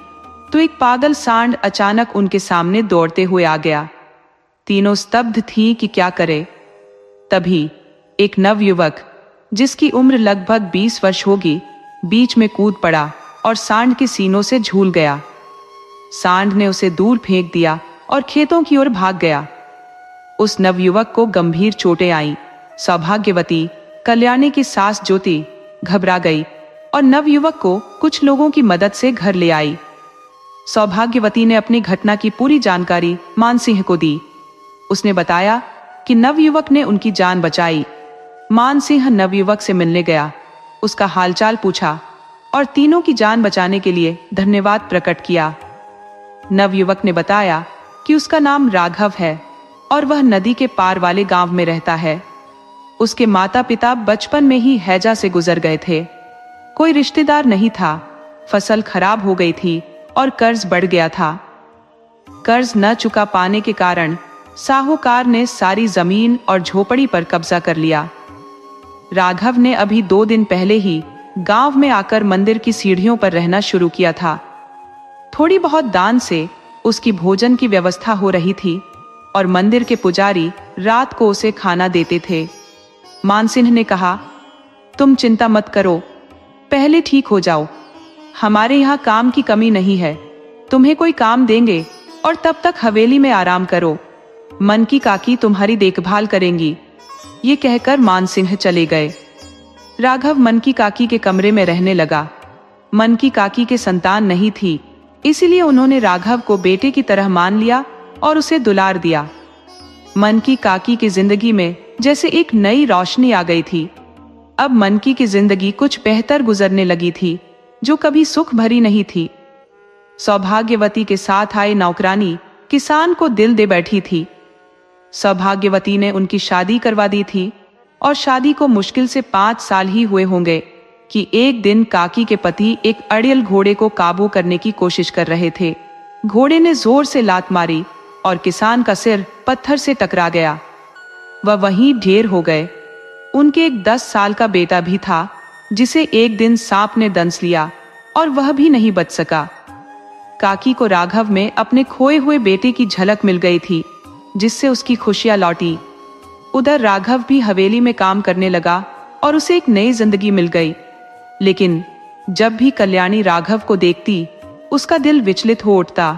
तो एक पागल सांड अचानक उनके सामने दौड़ते हुए आ गया। तीनों स्तब्ध थी कि क्या करे। तभी एक नवयुवक, जिसकी उम्र लगभग 20 वर्ष होगी, बीच में कूद पड़ा और सांड के सीनों से झूल गया। सांड ने उसे दूर फेंक दिया और खेतों की ओर भाग गया। उस नवयुवक को गंभीर चोटें आईं। सौभाग्यवती कल्याणी की सास ज्योति घबरा गई और नवयुवक को कुछ लोगों की मदद से घर ले आई। सौभाग्यवती ने अपनी घटना की पूरी जानकारी मानसिंह को दी। उसने बताया कि नवयुवक ने उनकी जान बचाई। मानसिंह नवयुवक से मिलने गया, उसका हालचाल पूछा और तीनों की जान बचाने के लिए धन्यवाद प्रकट किया। नवयुवक ने बताया कि उसका नाम राघव है और वह नदी के पार वाले गांव में रहता है। उसके माता पिता बचपन में ही हैजा से गुजर गए थे। कोई रिश्तेदार नहीं था। फसल खराब हो गई थी और कर्ज बढ़ गया था। कर्ज न चुका पाने के कारण साहूकार ने सारी जमीन और झोपड़ी पर कब्जा कर लिया। राघव ने अभी 2 दिन पहले ही गांव में आकर मंदिर की सीढ़ियों पर रहना शुरू किया था। थोड़ी बहुत दान से उसकी भोजन की व्यवस्था हो रही थी और मंदिर के पुजारी रात को उसे खाना देते थे। मानसिंह ने कहा, तुम चिंता मत करो, पहले ठीक हो जाओ। हमारे यहाँ काम की कमी नहीं है। तुम्हें कोई काम देंगे और तब तक हवेली में आराम करो। मन की काकी तुम्हारी देखभाल करेंगी। ये कहकर मानसिंह चले गए। राघव मनकी काकी के कमरे में रहने लगा। मनकी काकी के संतान नहीं थी, इसीलिए उन्होंने राघव को बेटे की तरह मान लिया और उसे दुलार दिया। मनकी काकी की जिंदगी में जैसे एक नई रोशनी आ गई थी। अब मनकी की जिंदगी कुछ बेहतर गुजरने लगी थी, जो कभी सुख भरी नहीं थी। सौभाग्यवती के साथ आए नौकरानी किसान को दिल दे बैठी थी। सौभाग्यवती ने उनकी शादी करवा दी थी और शादी को मुश्किल से 5 साल ही हुए होंगे कि एक दिन काकी के पति एक अड़ियल घोड़े को काबू करने की कोशिश कर रहे थे। घोड़े ने जोर से लात मारी और किसान का सिर पत्थर से टकरा गया। वह वहीं ढेर हो गए। उनके एक 10 साल का बेटा भी था, जिसे एक दिन सांप ने दंस लिया और वह भी नहीं बच सका। काकी को राघव में अपने खोए हुए बेटे की झलक मिल गई थी, जिससे उसकी खुशियां लौटी। उधर राघव भी हवेली में काम करने लगा और उसे एक नई जिंदगी मिल गई। लेकिन जब भी कल्याणी राघव को देखती, उसका दिल विचलित हो उठता।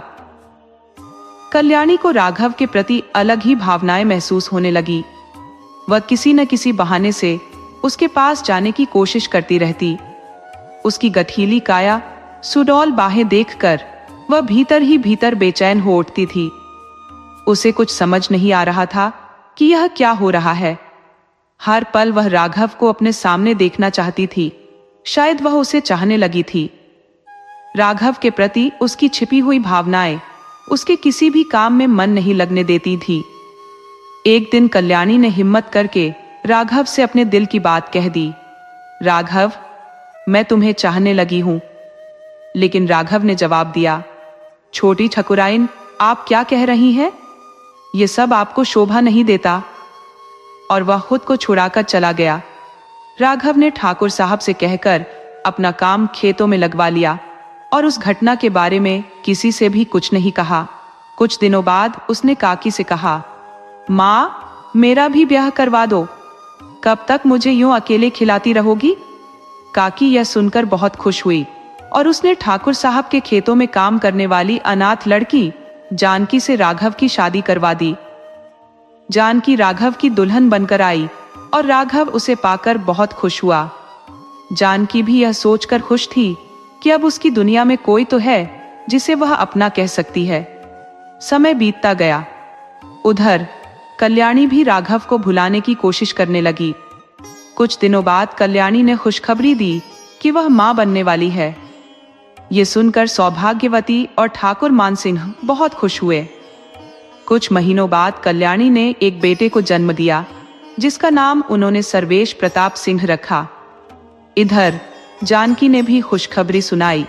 कल्याणी को राघव के प्रति अलग ही भावनाएं महसूस होने लगी। वह किसी न किसी बहाने से उसके पास जाने की कोशिश करती रहती। उसकी गठीली काया, सुडौल बाहें देखकर वह भीतर ही भीतर बेचैन हो उठती थी। उसे कुछ समझ नहीं आ रहा था कि यह क्या हो रहा है। हर पल वह राघव को अपने सामने देखना चाहती थी। शायद वह उसे चाहने लगी थी। राघव के प्रति उसकी छिपी हुई भावनाएं उसके किसी भी काम में मन नहीं लगने देती थी। एक दिन कल्याणी ने हिम्मत करके राघव से अपने दिल की बात कह दी। राघव, मैं तुम्हें चाहने लगी हूं। लेकिन राघव ने जवाब दिया, छोटी ठकुराइन, आप क्या कह रही हैं? ये सब आपको शोभा नहीं देता। और वह खुद को छुड़ाकर चला गया। राघव ने ठाकुर साहब से कहकर अपना काम खेतों में लगवा लिया और उस घटना के बारे में किसी से भी कुछ नहीं कहा। कुछ दिनों बाद उसने काकी से कहा, माँ, मेरा भी ब्याह करवा दो। कब तक मुझे यूं अकेले खिलाती रहोगी? काकी यह सुनकर बहुत खुश हुई और उसने ठाकुर साहब के खेतों में काम करने वाली अनाथ लड़की जानकी से राघव की शादी करवा दी। जानकी राघव की दुल्हन बनकर आई और राघव उसे पाकर बहुत खुश हुआ। जानकी भी यह सोचकर खुश थी कि अब उसकी दुनिया में कोई तो है जिसे वह अपना कह सकती है। समय बीतता गया। उधर कल्याणी भी राघव को भुलाने की कोशिश करने लगी। कुछ दिनों बाद कल्याणी ने खुशखबरी दी कि वह मां बनने वाली है। ये सुनकर सौभाग्यवती और ठाकुर मानसिंह बहुत खुश हुए। कुछ महीनों बाद कल्याणी ने एक बेटे को जन्म दिया, जिसका नाम उन्होंने सर्वेश प्रताप सिंह रखा। इधर जानकी ने भी खुशखबरी सुनाई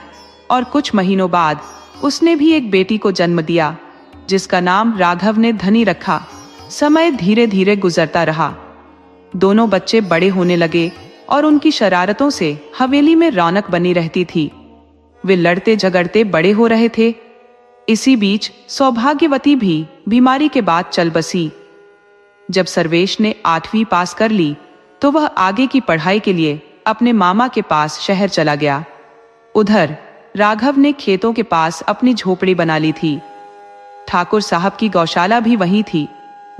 और कुछ महीनों बाद उसने भी एक बेटी को जन्म दिया, जिसका नाम राघव ने धनी रखा। समय धीरे धीरे गुजरता रहा। दोनों बच्चे बड़े होने लगे और उनकी शरारतों से हवेली में रौनक बनी रहती थी। वे लड़ते झगड़ते बड़े हो रहे थे। इसी बीच सौभाग्यवती भी बीमारी के बाद चल बसी। जब सर्वेश ने 8वीं पास कर ली तो वह आगे की पढ़ाई के लिए अपने मामा के पास शहर चला गया। उधर राघव ने खेतों के पास अपनी झोपड़ी बना ली थी। ठाकुर साहब की गौशाला भी वहीं थी,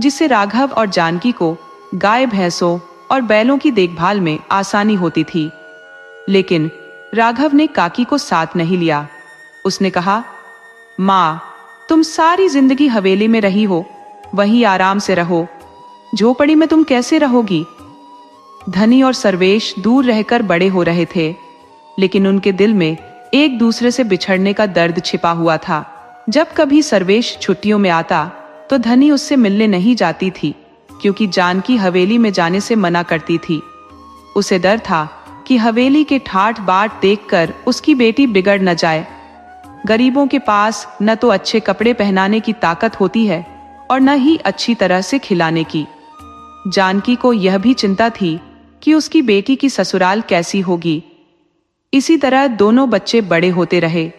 जिससे राघव और जानकी को गाय भैंसों और बैलों की देखभाल में आसानी होती थी। लेकिन राघव ने काकी को साथ नहीं लिया। उसने कहा, माँ, तुम सारी जिंदगी हवेली में रही हो, वहीं आराम से रहो। झोपड़ी में तुम कैसे रहोगी? धनी और सर्वेश दूर रहकर बड़े हो रहे थे, लेकिन उनके दिल में एक दूसरे से बिछड़ने का दर्द छिपा हुआ था। जब कभी सर्वेश छुट्टियों में आता तो धनी उससे मिलने नहीं जाती थी, क्योंकि जानकी हवेली में जाने से मना करती थी। उसे डर था कि हवेली के ठाठ बाट देखकर उसकी बेटी बिगड़ न जाए। गरीबों के पास न तो अच्छे कपड़े पहनाने की ताकत होती है और न ही अच्छी तरह से खिलाने की। जानकी को यह भी चिंता थी कि उसकी बेटी की ससुराल कैसी होगी। इसी तरह दोनों बच्चे बड़े होते रहे।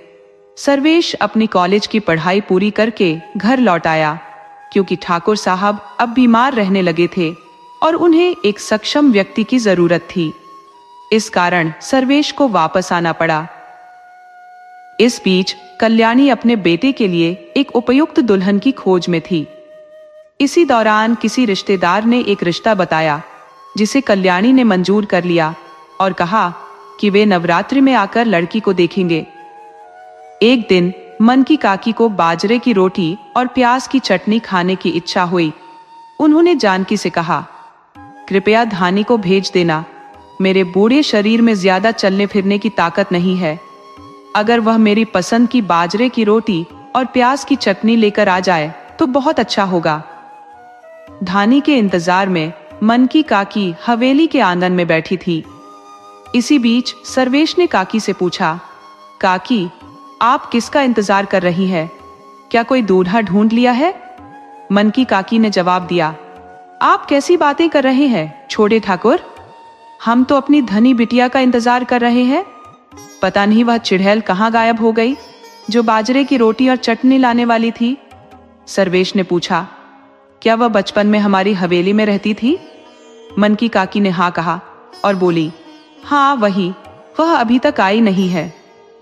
सर्वेश अपनी कॉलेज की पढ़ाई पूरी करके घर लौट आया, क्योंकि ठाकुर साहब अब बीमार रहने लगे थे और उन्हें एक सक्षम व्यक्ति की जरूरत थी। इस कारण सर्वेश को वापस आना पड़ा। इस बीच कल्याणी अपने बेटे के लिए एक उपयुक्त दुल्हन की खोज में थी। इसी दौरान किसी रिश्तेदार ने एक रिश्ता बताया, जिसे कल्याणी ने मंजूर कर लिया। और कहा कि वे नवरात्रि में आकर लड़की को देखेंगे। एक दिन मनकी काकी को बाजरे की रोटी और प्याज की चटनी खाने की इच्छा हुई। उन्होंने जानकी से कहा, कृपया धानी को भेज देना, मेरे बूढ़े शरीर में ज्यादा चलने फिरने की ताकत नहीं है। अगर वह मेरी पसंद की बाजरे की रोटी और प्याज की चटनी लेकर आ जाए तो बहुत अच्छा होगा। धानी के इंतजार में मनकी काकी हवेली के आंगन में बैठी थी। इसी बीच सर्वेश ने काकी से पूछा, काकी, आप किसका इंतजार कर रही है? क्या कोई दूल्हा ढूंढ लिया है? मनकी काकी ने जवाब दिया, आप कैसी बातें कर रहे हैं छोटे ठाकुर? हम तो अपनी धनी बिटिया का इंतजार कर रहे हैं। पता नहीं वह चिड़ैल कहाँ गायब हो गई जो बाजरे की रोटी और चटनी लाने वाली थी। सर्वेश ने पूछा, क्या वह बचपन में हमारी हवेली में रहती थी? मनकी काकी ने हाँ कहा और बोली, हाँ वही, वह अभी तक आई नहीं है,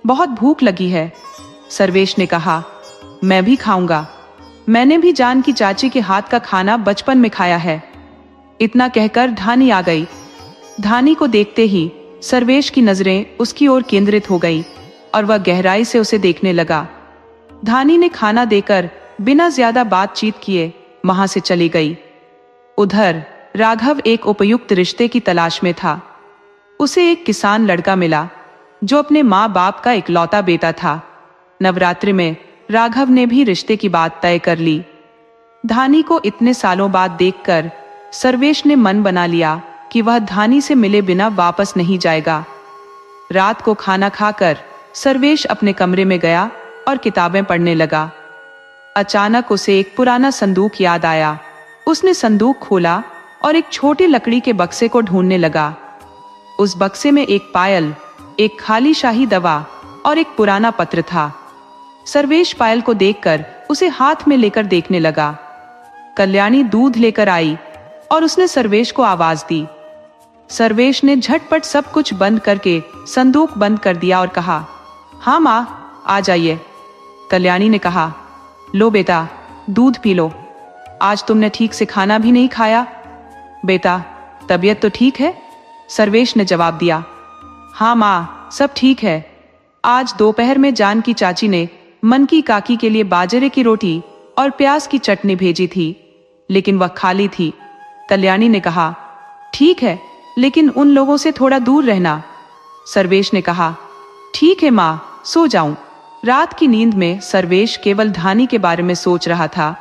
बहुत भूख लगी है। सर्वेश ने कहा, मैं भी खाऊंगा, मैंने भी जान की चाची के हाथ का खाना बचपन में खाया है। इतना कहकर धानी आ गई। धानी को देखते ही सर्वेश की नजरें उसकी ओर केंद्रित हो गई और वह गहराई से उसे देखने लगा। धानी ने खाना देकर बिना ज्यादा बातचीत किए वहां से चली गई। उधर राघव एक उपयुक्त रिश्ते की तलाश में था। उसे एक किसान लड़का मिला जो अपने माँ बाप का इकलौता बेटा था। नवरात्रि में राघव ने भी रिश्ते की बात तय कर ली। धानी को इतने सालों बाद देखकर सर्वेश ने मन बना लिया कि वह धानी से मिले बिना वापस नहीं जाएगा। रात को खाना खाकर सर्वेश अपने कमरे में गया और किताबें पढ़ने लगा। अचानक उसे एक पुराना संदूक याद आया। उसने संदूक खोला और एक छोटी लकड़ी के बक्से को ढूंढने लगा। उस बक्से में एक पायल, एक खाली शाही दवा और एक पुराना पत्र था। सर्वेश पायल को देखकर उसे हाथ में लेकर देखने लगा। कल्याणी दूध लेकर आई और उसने सर्वेश को आवाज दी। सर्वेश ने झटपट सब कुछ बंद करके संदूक बंद कर दिया और कहा, हाँ माँ, आ जाइए। कल्याणी ने कहा, लो बेटा, दूध पी लो, आज तुमने ठीक से खाना भी नहीं खाया। बेटा, तबीयत तो ठीक है? सर्वेश ने जवाब दिया, हाँ माँ, सब ठीक है। आज दोपहर में जान की चाची ने मनकी काकी के लिए बाजरे की रोटी और प्याज की चटनी भेजी थी, लेकिन वह खाली थी। कल्याणी ने कहा, ठीक है, लेकिन उन लोगों से थोड़ा दूर रहना। सर्वेश ने कहा, ठीक है माँ, सो जाऊं। रात की नींद में सर्वेश केवल धानी के बारे में सोच रहा था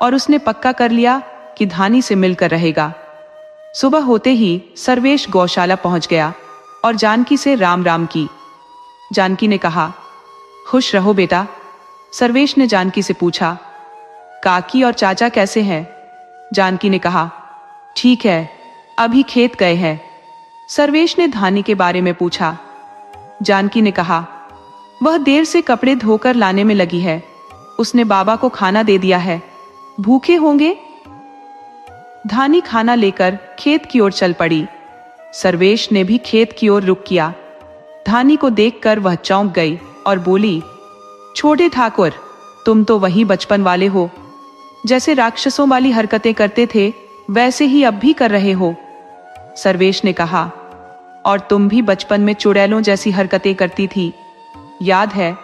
और उसने पक्का कर लिया कि धानी से मिलकर रहेगा। सुबह होते ही सर्वेश गौशाला पहुंच गया और जानकी से राम राम की। जानकी ने कहा, खुश रहो बेटा। सर्वेश ने जानकी से पूछा, काकी और चाचा कैसे हैं? जानकी ने कहा, ठीक है, अभी खेत गए हैं। सर्वेश ने धानी के बारे में पूछा। जानकी ने कहा, वह देर से कपड़े धोकर लाने में लगी है, उसने बाबा को खाना दे दिया है, भूखे होंगे। धानी खाना लेकर खेत की ओर चल पड़ी। सर्वेश ने भी खेत की ओर रुख किया। धानी को देखकर वह चौंक गई और बोली, छोटे ठाकुर, तुम तो वही बचपन वाले हो, जैसे राक्षसों वाली हरकतें करते थे वैसे ही अब भी कर रहे हो। सर्वेश ने कहा, और तुम भी बचपन में चुड़ैलों जैसी हरकतें करती थी, याद है?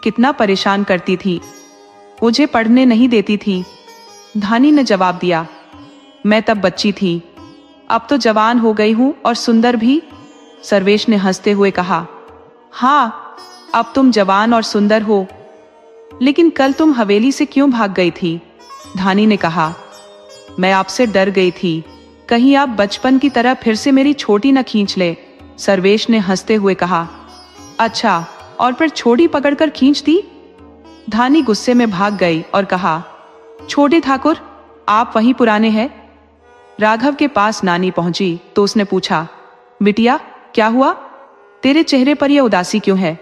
कितना परेशान करती थी, मुझे पढ़ने नहीं देती थी। धानी ने जवाब दिया, मैं तब बच्ची थी, अब तो जवान हो गई हूं और सुंदर भी। सर्वेश ने हंसते हुए कहा, हाँ, अब तुम जवान और सुंदर हो, लेकिन कल तुम हवेली से क्यों भाग गई थी? धानी ने कहा, मैं आपसे डर गई थी, कहीं आप बचपन की तरह फिर से मेरी छोटी न खींच ले। सर्वेश ने हंसते हुए कहा, अच्छा, और फिर छोटी पकड़कर खींच दी? धानी गुस्से में भाग गई और कहा, छोटे ठाकुर, आप वहीं पुराने हैं। राघव के पास नानी पहुंची तो उसने पूछा, बिटिया, क्या हुआ? तेरे चेहरे पर यह उदासी क्यों है?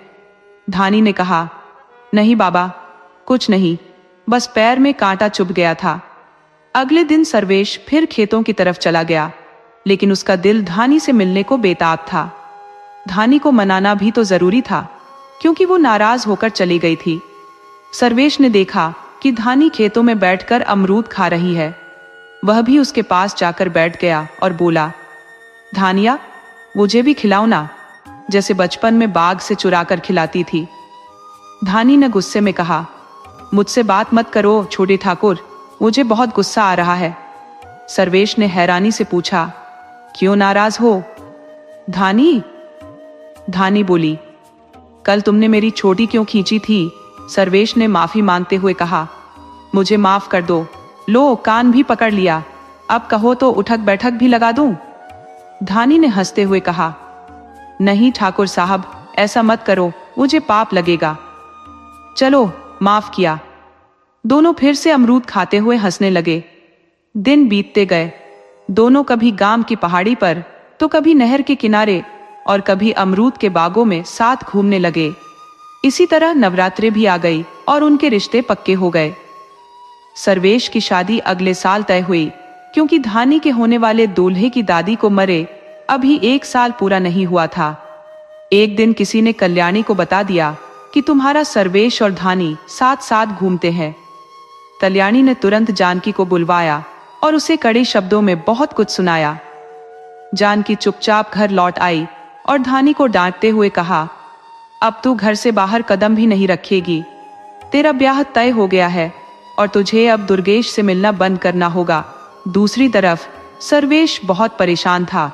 धानी ने कहा, नहीं बाबा, कुछ नहीं, बस पैर में कांटा चुभ गया था। अगले दिन सर्वेश फिर खेतों की तरफ चला गया, लेकिन उसका दिल धानी से मिलने को बेताब था। धानी को मनाना भी तो जरूरी था, क्योंकि वो नाराज होकर चली गई थी। सर्वेश ने देखा कि धानी खेतों में बैठकर अमरूद खा रही है। वह भी उसके पास जाकर बैठ गया और बोला, धानिया, मुझे भी खिलाओ ना, जैसे बचपन में बाघ से चुरा कर खिलाती थी। धानी ने गुस्से में कहा, मुझसे बात मत करो छोटे ठाकुर, मुझे बहुत गुस्सा आ रहा है। सर्वेश ने हैरानी से पूछा, क्यों नाराज हो? धानी बोली, कल तुमने मेरी छोटी क्यों खींची थी? सर्वेश ने माफी मांगते हुए कहा, मुझे माफ कर दो। लो, कान भी पकड़ लिया, अब कहो तो उठक बैठक भी लगा दूं? धानी ने हंसते हुए कहा, नहीं ठाकुर साहब, ऐसा मत करो, मुझे पाप लगेगा। चलो, माफ किया। दोनों फिर से अमरूद खाते हुए हंसने लगे। दिन बीतते गए। दोनों कभी गांव की पहाड़ी पर तो कभी नहर के किनारे और कभी अमरूद के बागों में साथ घूमने लगे। इसी तरह नवरात्रि भी आ गई और उनके रिश्ते पक्के हो गए। सर्वेश की शादी अगले साल तय हुई, क्योंकि धानी के होने वाले दूल्हे की दादी को मरे अभी 1 साल पूरा नहीं हुआ था। एक दिन किसी ने कल्याणी को बता दिया कि तुम्हारा सर्वेश और धानी साथ साथ घूमते हैं। कल्याणी ने तुरंत जानकी को बुलवाया और उसे कड़े शब्दों में बहुत कुछ सुनाया। जानकी चुपचाप घर लौट आई और धानी को डांटते हुए कहा, अब तू घर से बाहर कदम भी नहीं रखेगी। तेरा ब्याह तय हो गया है और तुझे अब दुर्गेश से मिलना बंद करना होगा। दूसरी तरफ सर्वेश बहुत परेशान था,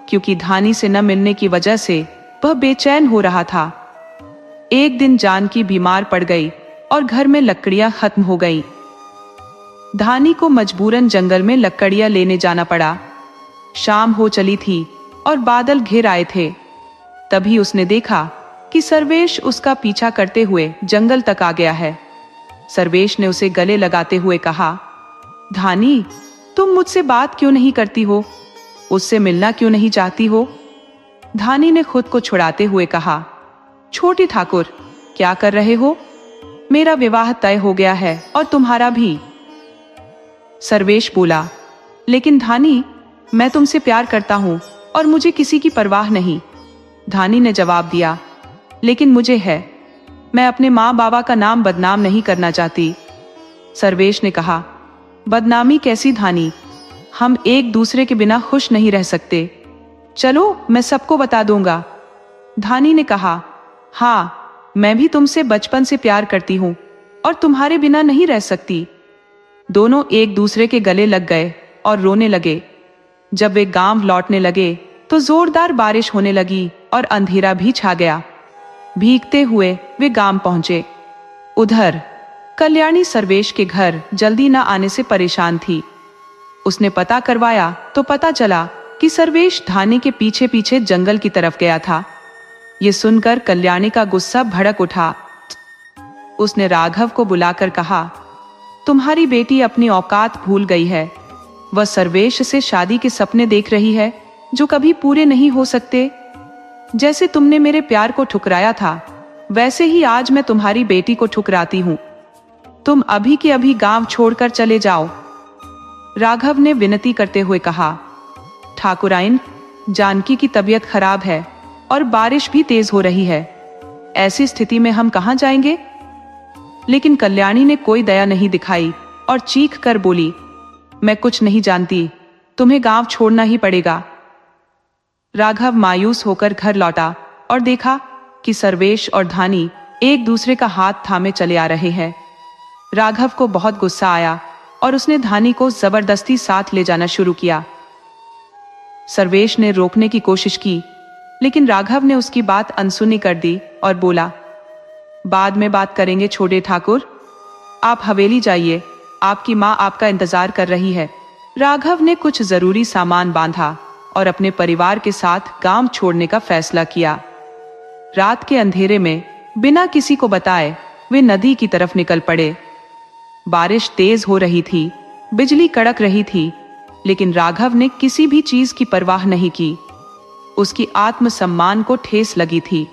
क्योंकि धानी से न मिलने की वजह से वह बेचैन हो रहा था। एक दिन जानकी बीमार पड़ गई और घर में लकड़ियां खत्म हो गईं। धानी को मजबूरन जंगल में लकड़ियां लेने जाना पड़ा। शाम हो चली थी और बादल घिर आए थे। तभी उसने देखा कि सर्वेश उसका पीछा करते हुए जंगल तक आ गया है। सर्वेश ने उसे गले लगाते हुए कहा, धानी, तुम मुझसे बात क्यों नहीं करती हो? उससे मिलना क्यों नहीं चाहती हो? धानी ने खुद को छुड़ाते हुए कहा, छोटे ठाकुर, क्या कर रहे हो? मेरा विवाह तय हो गया है और तुम्हारा भी। सर्वेश बोला, लेकिन धानी, मैं तुमसे प्यार करता हूं और मुझे किसी की परवाह नहीं। धानी ने जवाब दिया, लेकिन मुझे है। मैं अपने माँ बाबा का नाम बदनाम नहीं करना चाहती। सर्वेश ने कहा, बदनामी कैसी धानी? हम एक दूसरे के बिना खुश नहीं रह सकते। चलो, मैं सबको बता दूंगा। धानी ने कहा, हाँ, मैं भी तुमसे बचपन से प्यार करती हूँ और तुम्हारे बिना नहीं रह सकती। दोनों एक दूसरे के गले लग गए और रोने लगे। जब वे गांव लौटने लगे तो जोरदार बारिश होने लगी और अंधेरा भी छा गया। भीगते हुए वे गांव पहुंचे। उधर कल्याणी सर्वेश के घर जल्दी न आने से परेशान थी। उसने पता करवाया तो पता चला कि सर्वेश धानी के पीछे पीछे जंगल की तरफ गया था। ये सुनकर कल्याणी का गुस्सा भड़क उठा। उसने राघव को बुलाकर कहा, तुम्हारी बेटी अपनी औकात भूल गई है। वह सर्वेश से शादी के सपने देख रही है जो कभी पूरे नहीं हो सकते। जैसे तुमने मेरे प्यार को ठुकराया था, वैसे ही आज मैं तुम्हारी बेटी को ठुकराती हूं। तुम अभी के अभी गांव छोड़कर चले जाओ। राघव ने विनती करते हुए कहा, ठाकुराइन, जानकी की तबीयत खराब है और बारिश भी तेज हो रही है। ऐसी स्थिति में हम कहां जाएंगे? लेकिन कल्याणी ने कोई दया नहीं दिखाई और चीख कर बोली, मैं कुछ नहीं जानती, तुम्हें गांव छोड़ना ही पड़ेगा। राघव मायूस होकर घर लौटा और देखा कि सर्वेश और धानी एक दूसरे का हाथ थामे चले आ रहे हैं। राघव को बहुत गुस्सा आया और उसने धानी को जबरदस्ती साथ ले जाना शुरू किया। सर्वेश ने रोकने की कोशिश की, लेकिन राघव ने उसकी बात अनसुनी कर दी और बोला, बाद में बात करेंगे छोटे ठाकुर, आप हवेली जाइए, आपकी माँ आपका इंतजार कर रही है। राघव ने कुछ जरूरी सामान बांधा और अपने परिवार के साथ गांव छोड़ने का फैसला किया। रात के अंधेरे में बिना किसी को बताए वे नदी की तरफ निकल पड़े। बारिश तेज हो रही थी, बिजली कड़क रही थी, लेकिन राघव ने किसी भी चीज की परवाह नहीं की। उसकी आत्मसम्मान को ठेस लगी थी।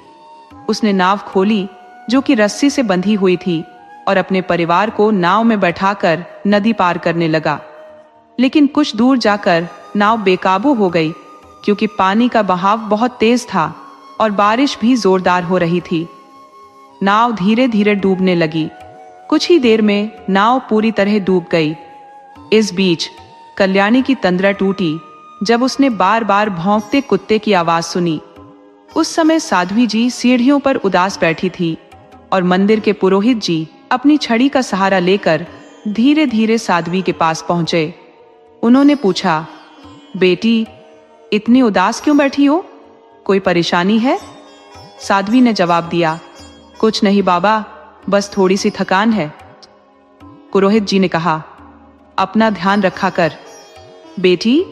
उसने नाव खोली जो कि रस्सी से बंधी हुई थी और अपने परिवार को नाव में बैठाकर नदी पार करने लगा। लेकिन कुछ दूर जाकर नाव बेकाबू हो गई, क्योंकि पानी का बहाव बहुत तेज था और बारिश भी जोरदार हो रही थी। नाव धीरे धीरे डूबने लगी। कुछ ही देर में नाव पूरी तरह डूब गई। इस बीच कल्याणी की तंद्रा टूटी जब उसने बार बार भौंकते कुत्ते की आवाज सुनी। उस समय साध्वी जी सीढ़ियों पर उदास बैठी थी और मंदिर के पुरोहित जी अपनी छड़ी का सहारा लेकर धीरे धीरे साध्वी के पास पहुंचे। उन्होंने पूछा, बेटी, इतनी उदास क्यों बैठी हो? कोई परेशानी है? साध्वी ने जवाब दिया, कुछ नहीं बाबा, बस थोड़ी सी थकान है। पुरोहित जी ने कहा, अपना ध्यान रखा कर। बेटी,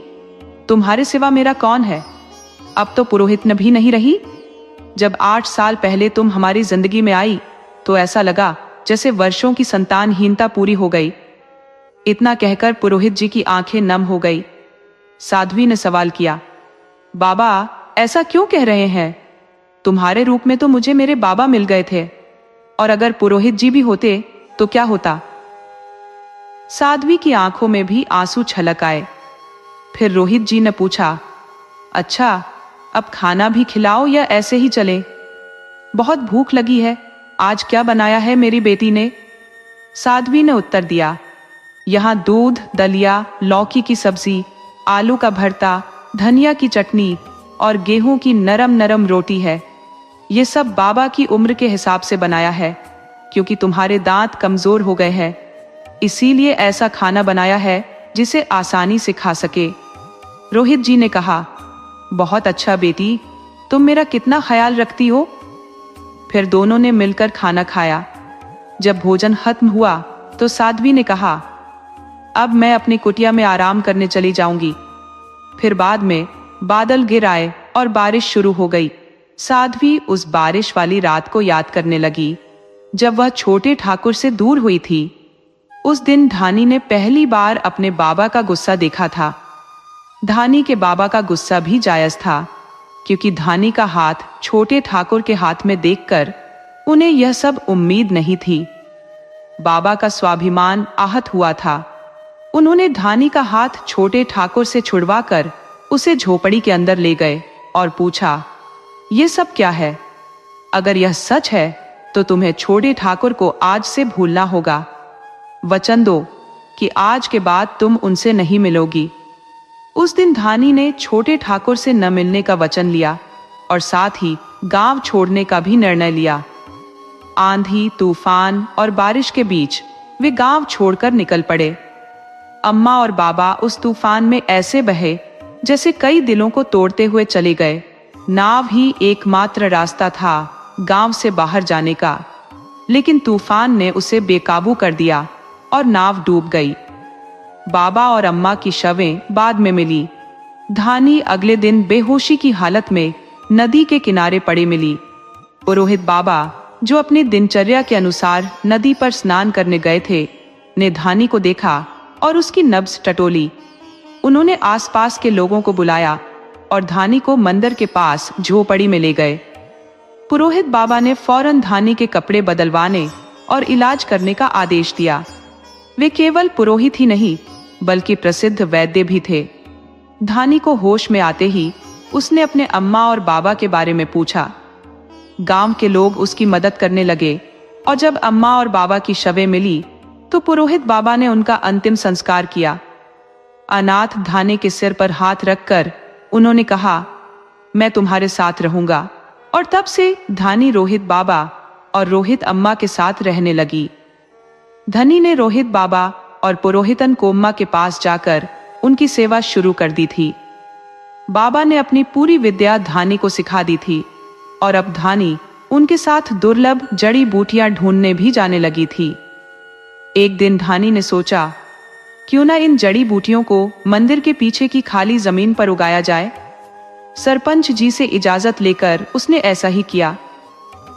तुम्हारे सिवा मेरा कौन है? अब तो पुरोहित न भी नहीं रही। जब 8 साल पहले तुम हमारी जिंदगी में आई तो ऐसा लगा जैसे वर्षों की संतानहीनता पूरी हो गई। इतना कहकर पुरोहित जी की आंखें नम हो गई। साध्वी ने सवाल किया, बाबा, ऐसा क्यों कह रहे हैं? तुम्हारे रूप में तो मुझे मेरे बाबा मिल गए थे, और अगर पुरोहित जी भी होते तो क्या होता? साध्वी की आंखों में भी आंसू छलक आए। फिर रोहित जी ने पूछा, अच्छा, अब खाना भी खिलाओ या ऐसे ही चले? बहुत भूख लगी है, आज क्या बनाया है मेरी बेटी ने? साध्वी ने उत्तर दिया, यहाँ दूध, दलिया, लौकी की सब्जी, आलू का भरता, धनिया की चटनी और गेहूं की नरम नरम रोटी है। ये सब बाबा की उम्र के हिसाब से बनाया है, क्योंकि तुम्हारे दांत कमजोर हो गए हैं, इसीलिए ऐसा खाना बनाया है जिसे आसानी से खा सके। रोहित जी ने कहा, बहुत अच्छा बेटी, तुम मेरा कितना ख्याल रखती हो। फिर दोनों ने मिलकर खाना खाया। जब भोजन खत्म हुआ तो साध्वी ने कहा, अब मैं अपनी कुटिया में आराम करने चली जाऊंगी। फिर बाद में बादल गिर आए और बारिश शुरू हो गई। साध्वी उस बारिश वाली रात को याद करने लगी जब वह छोटे ठाकुर से दूर हुई थी। उस दिन धानी ने पहली बार अपने बाबा का गुस्सा देखा था। धानी के बाबा का गुस्सा भी जायज था, क्योंकि धानी का हाथ छोटे ठाकुर के हाथ में देखकर उन्हें यह सब उम्मीद नहीं थी। बाबा का स्वाभिमान आहत हुआ था। उन्होंने धानी का हाथ छोटे ठाकुर से छुड़वाकर उसे झोपड़ी के अंदर ले गए और पूछा, ये सब क्या है? अगर यह सच है तो तुम्हें छोटे ठाकुर को आज से भूलना होगा। वचन दो कि आज के बाद तुम उनसे नहीं मिलोगी। उस दिन धानी ने छोटे ठाकुर से न मिलने का वचन लिया और साथ ही गांव छोड़ने का भी निर्णय लिया। आंधी, तूफान और बारिश के बीच वे गांव छोड़कर निकल पड़े। अम्मा और बाबा उस तूफान में ऐसे बहे जैसे कई दिलों को तोड़ते हुए चले गए। नाव ही एकमात्र रास्ता था गांव से बाहर जाने का, लेकिन तूफान ने उसे बेकाबू कर दिया और नाव डूब गई। बाबा और अम्मा की शवें बाद में मिली। धानी अगले दिन बेहोशी की हालत में नदी के किनारे पड़े मिली। पुरोहित बाबा, जो अपनी दिनचर्या के अनुसार नदी पर स्नान करने गए थे, ने धानी को देखा और उसकी नब्ज टटोली। उन्होंने आसपास के लोगों को बुलाया और धानी को मंदिर के पास झोपड़ी में ले गए। पुरोहित बाबा ने फौरन धानी के कपड़े बदलवाने और इलाज करने का आदेश दिया। वे केवल पुरोहित ही नहीं बल्कि प्रसिद्ध वैद्य भी थे। धानी को होश में आते ही उसने अपने अम्मा और बाबा के बारे में पूछा। गांव के लोग उसकी मदद करने लगे और जब अम्मा और बाबा की शवें मिली तो पुरोहित बाबा ने उनका अंतिम संस्कार किया। अनाथ धानी के सिर पर हाथ रखकर उन्होंने कहा, मैं तुम्हारे साथ रहूंगा। और तब से धानी रोहित बाबा और रोहित अम्मा के साथ रहने लगी। धनी ने रोहित बाबा और पुरोहितन कोम्मा के पास जाकर उनकी सेवा शुरू कर दी थी। बाबा ने अपनी पूरी विद्या धानी को सिखा दी थी और अब धानी उनके साथ दुर्लभ जड़ी बूटियां ढूंढने भी जाने लगी थी। एक दिन धानी ने सोचा, क्यों ना इन जड़ी बूटियों को मंदिर के पीछे की खाली जमीन पर उगाया जाए। सरपंच जी से इजाजत लेकर उसने ऐसा ही किया।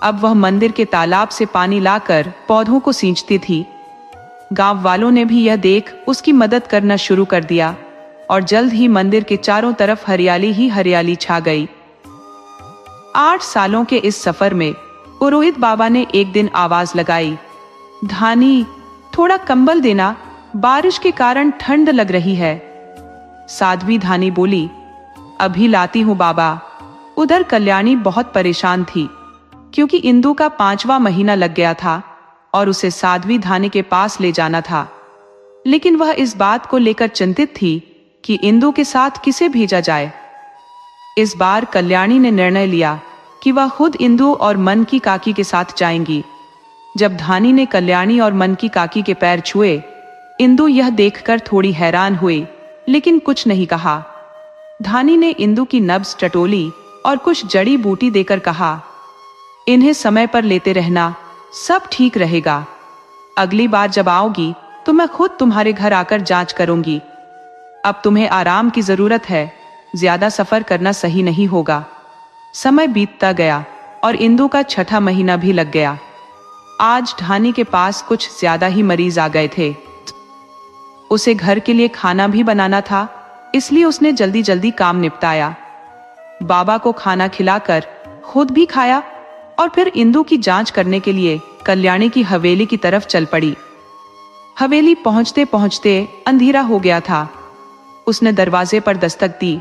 अब वह मंदिर के तालाब से पानी लाकर पौधों को सींचती थी। गांव वालों ने भी यह देख उसकी मदद करना शुरू कर दिया और जल्द ही मंदिर के चारों तरफ हरियाली ही हरियाली छा गई। 8 सालों के इस सफर में पुरोहित बाबा ने एक दिन आवाज लगाई, धानी, थोड़ा कंबल देना, बारिश के कारण ठंड लग रही है। साध्वी धानी बोली, अभी लाती हूं बाबा। उधर कल्याणी बहुत परेशान थी, क्योंकि इंदु का 5वां महीना लग गया था और उसे साध्वी धानी के पास ले जाना था। लेकिन वह इस बात को लेकर चिंतित थी कि इंदु के साथ किसे भेजा जाए। इस बार कल्याणी ने निर्णय लिया कि वह खुद इंदु और मन की काकी के साथ जाएंगी। जब धानी ने कल्याणी और मन की काकी के पैर छुए, इंदु यह देखकर थोड़ी हैरान हुई, लेकिन कुछ नहीं कहा। धानी ने इंदु की नब्ज टटोली और कुछ जड़ी बूटी देकर कहा, इन्हें समय पर लेते रहना, सब ठीक रहेगा। अगली बार जब आओगी तो मैं खुद तुम्हारे घर आकर जांच करूंगी। अब तुम्हें आराम की जरूरत है, ज्यादा सफर करना सही नहीं होगा। समय बीतता गया और इंदु का छठा महीना भी लग गया। आज धानी के पास कुछ ज्यादा ही मरीज आ गए थे। उसे घर के लिए खाना भी बनाना था, इसलिए उसने जल्दी जल्दी काम निपटाया। बाबा को खाना खिलाकर खुद भी खाया और फिर इंदु की जांच करने के लिए कल्याणी की हवेली की तरफ चल पड़ी। हवेली पहुंचते पहुंचते अंधेरा हो गया था। उसने दरवाजे पर दस्तक दी।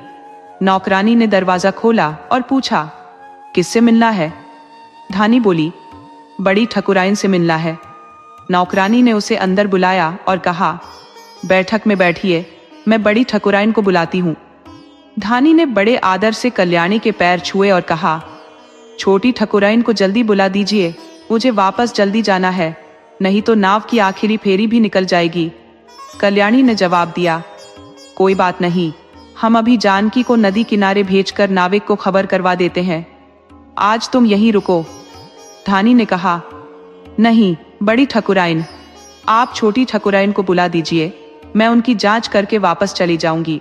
नौकरानी ने दरवाजा खोला और पूछा, किससे मिलना है? धानी बोली, बड़ी ठकुराइन से मिलना है। नौकरानी ने उसे अंदर बुलाया और कहा, बैठक में बैठिए, मैं बड़ी ठकुराइन को बुलाती हूँ। धानी ने बड़े आदर से कल्याणी के पैर छुए और कहा, छोटी ठकुराइन को जल्दी बुला दीजिए, मुझे वापस जल्दी जाना है, नहीं तो नाव की आखिरी फेरी भी निकल जाएगी। कल्याणी ने जवाब दिया, कोई बात नहीं, हम अभी जानकी को नदी किनारे भेजकर नाविक को खबर करवा देते हैं। आज तुम यहीं रुको। धानी ने कहा, नहीं बड़ी ठकुराइन, आप छोटी ठकुराइन को बुला दीजिए, मैं उनकी जांच करके वापस चली जाऊंगी।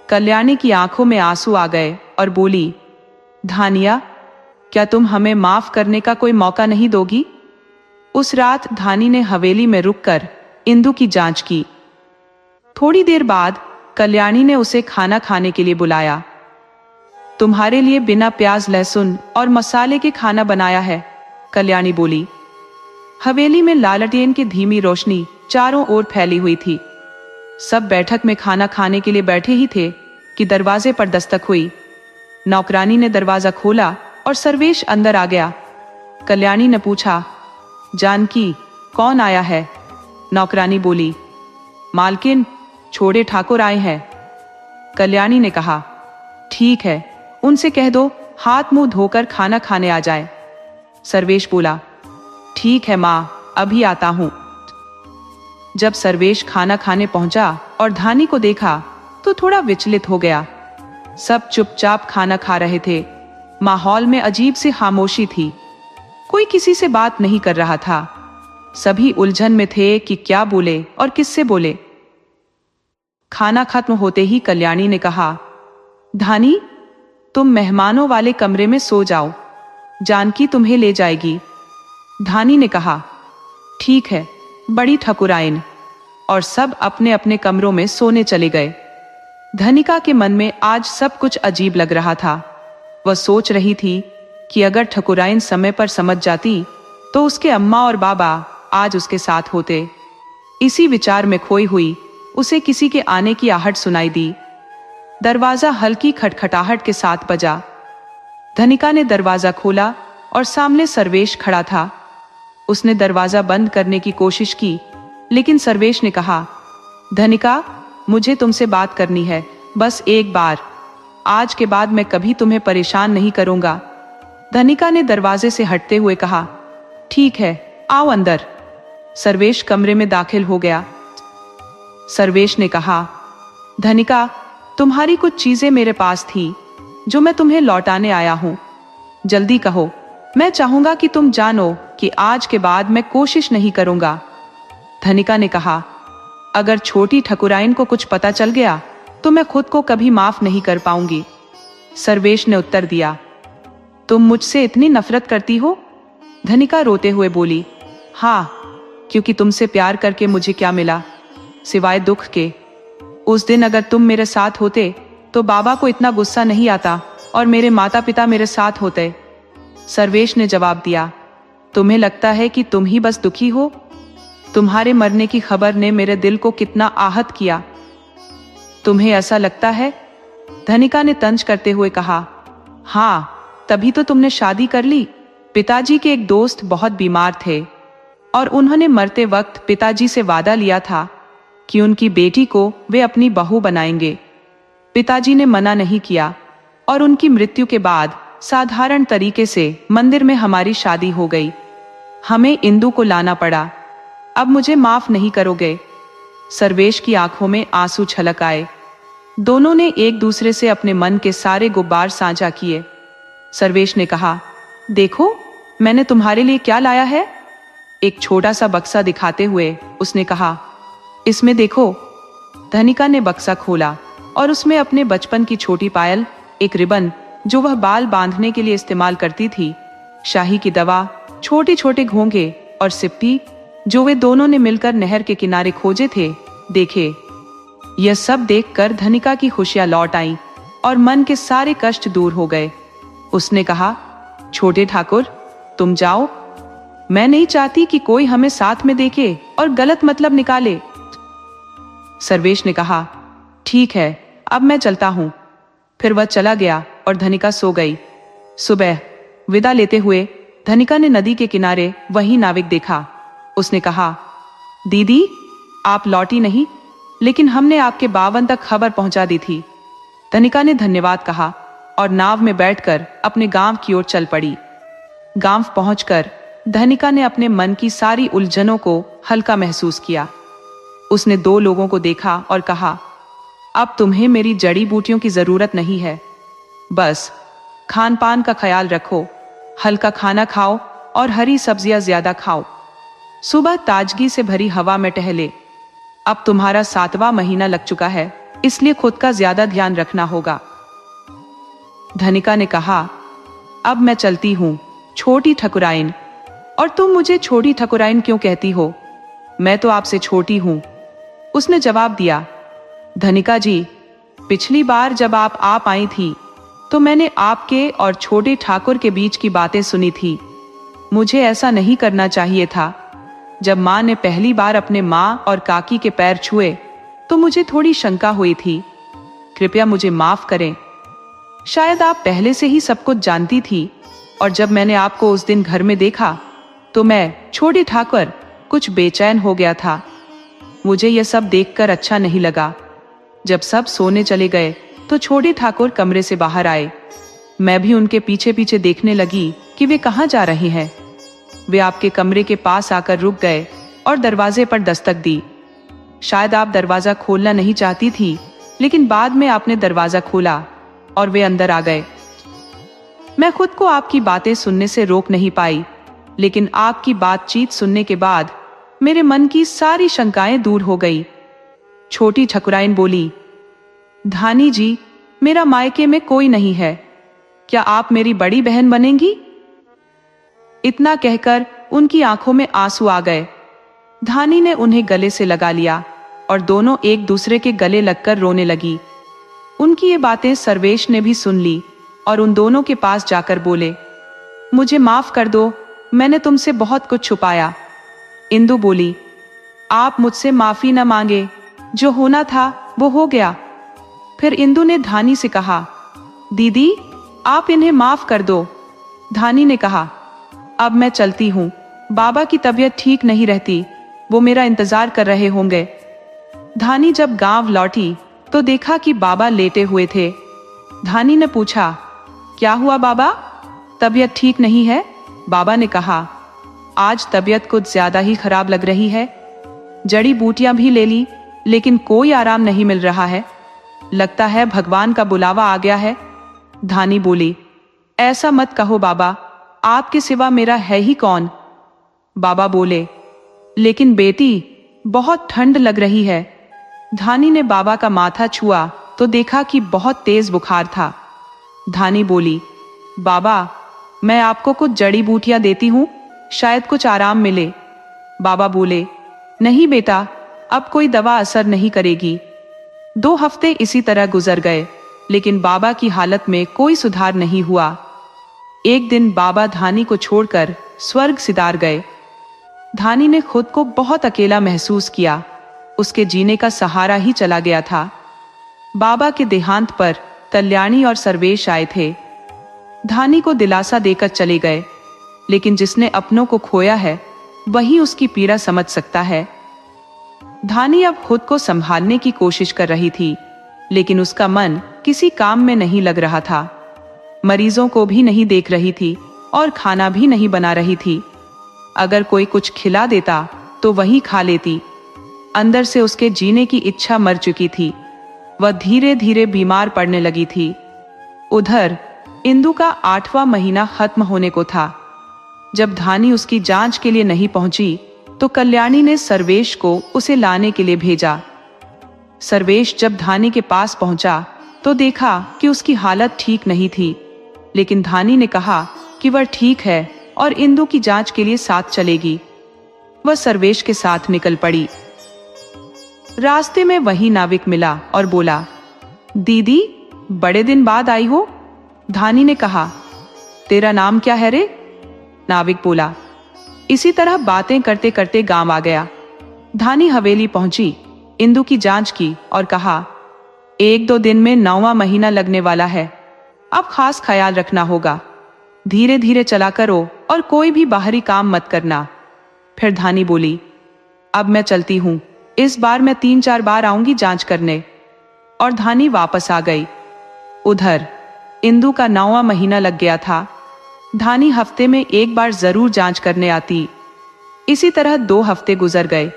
कल्याणी की आंखों में आंसू आ गए और बोली, धानिया, क्या तुम हमें माफ करने का कोई मौका नहीं दोगी? उस रात धानी ने हवेली में रुककर इंदु की जांच की। थोड़ी देर बाद कल्याणी ने उसे खाना खाने के लिए बुलाया। तुम्हारे लिए बिना प्याज लहसुन और मसाले के खाना बनाया है, कल्याणी बोली। हवेली में लालटेन की धीमी रोशनी चारों ओर फैली हुई थी। सब बैठक में खाना खाने के लिए बैठे ही थे कि दरवाजे पर दस्तक हुई। नौकरानी ने दरवाजा खोला और सर्वेश अंदर आ गया। कल्याणी ने पूछा, जानकी, कौन आया है? नौकरानी बोली, मालकिन, छोड़े ठाकुर आए हैं। कल्याणी ने कहा, ठीक है, उनसे कह दो हाथ मुंह धोकर खाना खाने आ जाए। सर्वेश बोला, ठीक है माँ, अभी आता हूं। जब सर्वेश खाना खाने पहुंचा और धानी को देखा तो थोड़ा विचलित हो गया। सब चुपचाप खाना खा रहे थे। माहौल में अजीब सी खामोशी थी। कोई किसी से बात नहीं कर रहा था। सभी उलझन में थे कि क्या बोले और किससे बोले। खाना खत्म होते ही कल्याणी ने कहा, धानी, तुम मेहमानों वाले कमरे में सो जाओ, जानकी तुम्हें ले जाएगी। धानी ने कहा, ठीक है बड़ी ठकुराइन, और सब अपने अपने कमरों में सोने चले गए। धनिका के मन में आज सब कुछ अजीब लग रहा था। वह सोच रही थी कि अगर ठकुराइन समय पर समझ जाती तो उसके अम्मा और बाबा आज उसके साथ होते। इसी विचार में खोई हुई उसे किसी के आने की आहट सुनाई दी। दरवाजा हल्की खटखटाहट के साथ बजा। धनिका ने दरवाजा खोला और सामने सर्वेश खड़ा था। उसने दरवाजा बंद करने की कोशिश की, लेकिन सर्वेश ने कहा, धनिका, मुझे तुमसे बात करनी है, बस एक बार। आज के बाद मैं कभी तुम्हें परेशान नहीं करूंगा। धनिका ने दरवाजे से हटते हुए कहा, ठीक है, आओ अंदर। सर्वेश कमरे में दाखिल हो गया। सर्वेश ने कहा, धनिका, तुम्हारी कुछ चीजें मेरे पास थी जो मैं तुम्हें लौटाने आया हूं। जल्दी कहो, मैं चाहूंगा कि तुम जानो कि आज के बाद मैं कोशिश नहीं करूंगा। धनिका ने कहा, अगर छोटी ठकुराइन को कुछ पता चल गया तो मैं खुद को कभी माफ नहीं कर पाऊंगी। सर्वेश ने उत्तर दिया, तुम मुझसे इतनी नफरत करती हो? धनिका रोते हुए बोली, हाँ, क्योंकि तुमसे प्यार करके मुझे क्या मिला सिवाय दुख के। उस दिन अगर तुम मेरे साथ होते तो बाबा को इतना गुस्सा नहीं आता और मेरे माता पिता मेरे साथ होते। सर्वेश ने जवाब दिया, तुम्हें लगता है कि तुम ही बस दुखी हो? तुम्हारे मरने की खबर ने मेरे दिल को कितना आहत किया। तुम्हें ऐसा लगता है? धनिका ने तंज करते हुए कहा, हाँ, तभी तो तुमने शादी कर ली। पिताजी के एक दोस्त बहुत बीमार थे और उन्होंने मरते वक्त पिताजी से वादा लिया था कि उनकी बेटी को वे अपनी बहू बनाएंगे। पिताजी ने मना नहीं किया और उनकी मृत्यु के बाद साधारण तरीके से मंदिर में हमारी शादी हो गई। हमें इंदु को लाना पड़ा। अब मुझे माफ नहीं करोगे? सर्वेश की आंखों में आंसू छलक आए। दोनों ने एक दूसरे से अपने मन के सारे गुब्बार साझा किए। सर्वेश ने कहा, देखो मैंने तुम्हारे लिए क्या लाया है। एक छोटा सा बक्सा दिखाते हुए उसने कहा, इसमें देखो। धनिका ने बक्सा खोला और उसमें अपने बचपन की छोटी पायल, एक रिबन जो वह बाल बांधने के लिए इस्तेमाल करती थी, शाही की दवा, छोटे छोटे घोंघे और सिप्पी जो वे दोनों ने मिलकर नहर के किनारे खोजे थे, देखे। यह सब देखकर धनिका की खुशियां लौट आईं और मन के सारे कष्ट दूर हो गए। उसने कहा, छोटे ठाकुर तुम जाओ, मैं नहीं चाहती कि कोई हमें साथ में देखे और गलत मतलब निकाले। सर्वेश ने कहा, ठीक है अब मैं चलता हूं। फिर वह चला गया और धनिका सो गई। सुबह विदा लेते हुए धनिका ने नदी के किनारे वही नाविक देखा। उसने कहा, दीदी आप लौटी नहीं, लेकिन हमने आपके बावन तक खबर पहुंचा दी थी। धनिका ने धन्यवाद कहा और नाव में बैठकर अपने गांव की ओर चल पड़ी। गांव पहुंचकर धनिका ने अपने मन की सारी उलझनों को हल्का महसूस किया। उसने दो लोगों को देखा और कहा, अब तुम्हें मेरी जड़ी बूटियों की जरूरत नहीं है। बस खान पान का ख्याल रखो, हल्का खाना खाओ और हरी सब्जियां ज्यादा खाओ। सुबह ताजगी से भरी हवा में टहले। अब तुम्हारा 7वां महीना लग चुका है, इसलिए खुद का ज्यादा ध्यान रखना होगा। धनिका ने कहा, अब मैं चलती हूं छोटी ठकुराइन। और तुम मुझे छोटी ठकुराइन क्यों कहती हो? मैं तो आपसे छोटी हूं। उसने जवाब दिया, धनिका जी पिछली बार जब आप आई थी तो मैंने आपके और छोटे ठाकुर के बीच की बातें सुनी थी। मुझे ऐसा नहीं करना चाहिए था। जब माँ ने पहली बार अपने माँ और काकी के पैर छुए तो मुझे थोड़ी शंका हुई थी। कृपया मुझे माफ करें। शायद आप पहले से ही सब कुछ जानती थी और जब मैंने आपको उस दिन घर में देखा तो मैं, छोटे ठाकुर, कुछ बेचैन हो गया था। मुझे यह सब देखकर अच्छा नहीं लगा। जब सब सोने चले गए तो छोटे ठाकुर कमरे से बाहर आए। मैं भी उनके पीछे पीछे देखने लगी कि वे कहाँ जा रहे हैं। वे आपके कमरे के पास आकर रुक गए और दरवाजे पर दस्तक दी। शायद आप दरवाजा खोलना नहीं चाहती थी, लेकिन बाद में आपने दरवाजा खोला और वे अंदर आ गए। मैं खुद को आपकी बातें सुनने से रोक नहीं पाई, लेकिन आपकी बातचीत सुनने के बाद मेरे मन की सारी शंकाएं दूर हो गई। छोटी ठकुराइन बोली, धानी जी मेरा मायके में कोई नहीं है, क्या आप मेरी बड़ी बहन बनेंगी? इतना कहकर उनकी आंखों में आंसू आ गए। धानी ने उन्हें गले से लगा लिया और दोनों एक दूसरे के गले लगकर रोने लगी। उनकी ये बातें सर्वेश ने भी सुन ली और उन दोनों के पास जाकर बोले, मुझे माफ कर दो, मैंने तुमसे बहुत कुछ छुपाया। इंदु बोली, आप मुझसे माफी न मांगे, जो होना था वो हो गया। फिर इंदु ने धानी से कहा, दीदी आप इन्हें माफ कर दो। धानी ने कहा, अब मैं चलती हूँ, बाबा की तबीयत ठीक नहीं रहती, वो मेरा इंतजार कर रहे होंगे। धानी जब गांव लौटी तो देखा कि बाबा लेटे हुए थे। धानी ने पूछा, क्या हुआ बाबा, तबीयत ठीक नहीं है? बाबा ने कहा, आज तबीयत कुछ ज्यादा ही खराब लग रही है। जड़ी बूटियां भी ले ली, लेकिन कोई आराम नहीं मिल रहा है। लगता है भगवान का बुलावा आ गया है। धानी बोली, ऐसा मत कहो बाबा, आपके सिवा मेरा है ही कौन? बाबा बोले, लेकिन बेटी बहुत ठंड लग रही है। धानी ने बाबा का माथा छुआ तो देखा कि बहुत तेज बुखार था। धानी बोली, बाबा मैं आपको कुछ जड़ी बूटियां देती हूं, शायद कुछ आराम मिले। बाबा बोले, नहीं बेटा, अब कोई दवा असर नहीं करेगी। 2 हफ्ते इसी तरह गुजर गए, लेकिन बाबा की हालत में कोई सुधार नहीं हुआ। एक दिन बाबा धानी को छोड़कर स्वर्ग सिधार गए। धानी ने खुद को बहुत अकेला महसूस किया। उसके जीने का सहारा ही चला गया था। बाबा के देहांत पर कल्याणी और सर्वेश आए थे। धानी को दिलासा देकर चले गए, लेकिन जिसने अपनों को खोया है वही उसकी पीड़ा समझ सकता है। धानी अब खुद को संभालने की कोशिश कर रही थी। लेकिन उसका मन किसी काम में नहीं लग रहा था। मरीजों को भी नहीं देख रही थी और खाना भी नहीं बना रही थी। अगर कोई कुछ खिला देता तो वही खा लेती। अंदर से उसके जीने की इच्छा मर चुकी थी। वह धीरे धीरे बीमार पड़ने लगी थी। उधर इंदु का 8वां महीना खत्म होने को था। जब धानी उसकी जांच के लिए नहीं पहुंची तो कल्याणी ने सर्वेश को उसे लाने के लिए भेजा। सर्वेश जब धानी के पास पहुंचा तो देखा कि उसकी हालत ठीक नहीं थी, लेकिन धानी ने कहा कि वह ठीक है और इंदु की जांच के लिए साथ चलेगी। वह सर्वेश के साथ निकल पड़ी। रास्ते में वही नाविक मिला और बोला, दीदी, बड़े दिन बाद आई हो। धानी ने कहा, तेरा नाम क्या है रे? नाविक बोला। इसी तरह बातें करते करते गांव आ गया। धानी हवेली पहुंची, इंदु की जांच की और कहा, 1-2 दिन में 9वां महीना लगने वाला है। अब खास ख्याल रखना होगा। धीरे धीरे चला करो और कोई भी बाहरी काम मत करना। फिर धानी बोली, अब मैं चलती हूं। इस बार मैं 3-4 बार आऊंगी जांच करने। और धानी वापस आ गई। उधर इंदु का 9वां महीना लग गया था। धानी हफ्ते में 1 बार जरूर जांच करने आती। इसी तरह 2 हफ्ते गुजर गए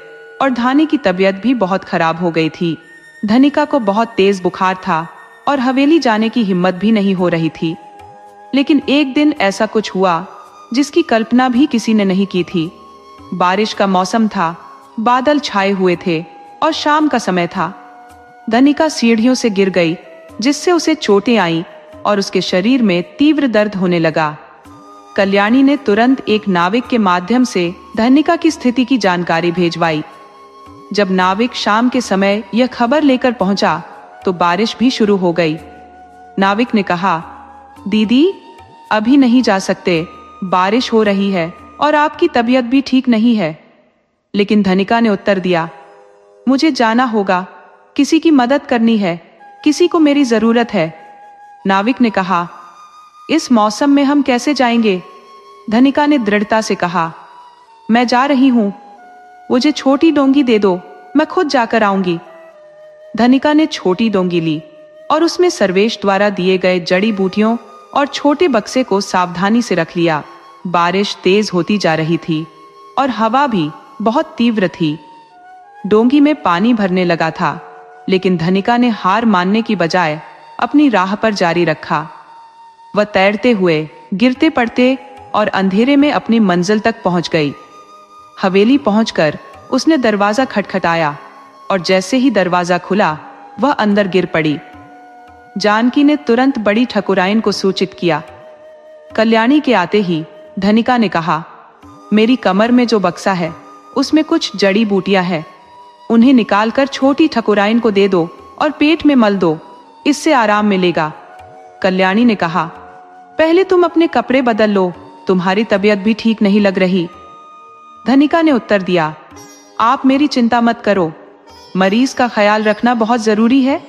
और धानी की तबीयत भी बहुत खराब हो गई थी। धनिका को बहुत तेज बुखार था और हवेली जाने की हिम्मत भी नहीं हो रही थी। लेकिन एक दिन ऐसा कुछ हुआ जिसकी कल्पना भी किसी ने नहीं की थी। बारिश का मौसम था, बादल छाए हुए थे और शाम का समय था। धनिका सीढ़ियों से गिर गई, जिससे उसे चोटें आईं और उसके शरीर में तीव्र दर्द होने लगा। कल्याणी ने तुरंत एक नाविक के माध्यम से धनिका की स्थिति की जानकारी भेजवाई। जब नाविक शाम के समय यह खबर लेकर पहुंचा तो बारिश भी शुरू हो गई। नाविक ने कहा, दीदी, अभी नहीं जा सकते, बारिश हो रही है और आपकी तबीयत भी ठीक नहीं है। लेकिन धनिका ने उत्तर दिया, मुझे जाना होगा, किसी की मदद करनी है, किसी को मेरी जरूरत है। नाविक ने कहा, इस मौसम में हम कैसे जाएंगे? धनिका ने दृढ़ता से कहा, मैं जा रही हूं, मुझे छोटी डोंगी दे दो, मैं खुद जाकर आऊंगी। धनिका ने छोटी डोंगी ली और उसमें सर्वेश द्वारा दिए गए जड़ी बूटियों और छोटे बक्से को सावधानी से रख लिया। बारिश तेज होती जा रही थी और हवा भी बहुत तीव्र थी। डोंगी में पानी भरने लगा था, लेकिन धनिका ने हार मानने की बजाय अपनी राह पर जारी रखा। वह तैरते हुए, गिरते पड़ते और अंधेरे में अपनी मंजिल तक पहुंच गई। हवेली पहुंचकर उसने दरवाजा खटखटाया और जैसे ही दरवाजा खुला वह अंदर गिर पड़ी। जानकी ने तुरंत बड़ी ठकुराइन को सूचित किया। कल्याणी के आते ही धनिका ने कहा, मेरी कमर में जो बक्सा है उसमें कुछ जड़ी बूटियां हैं, उन्हें निकालकर छोटी ठकुराइन को दे दो और पेट में मल दो, इससे आराम मिलेगा। कल्याणी ने कहा, पहले तुम अपने कपड़े बदल लो, तुम्हारी तबीयत भी ठीक नहीं लग रही। धनिका ने उत्तर दिया, आप मेरी चिंता मत करो, मरीज का ख्याल रखना बहुत जरूरी है।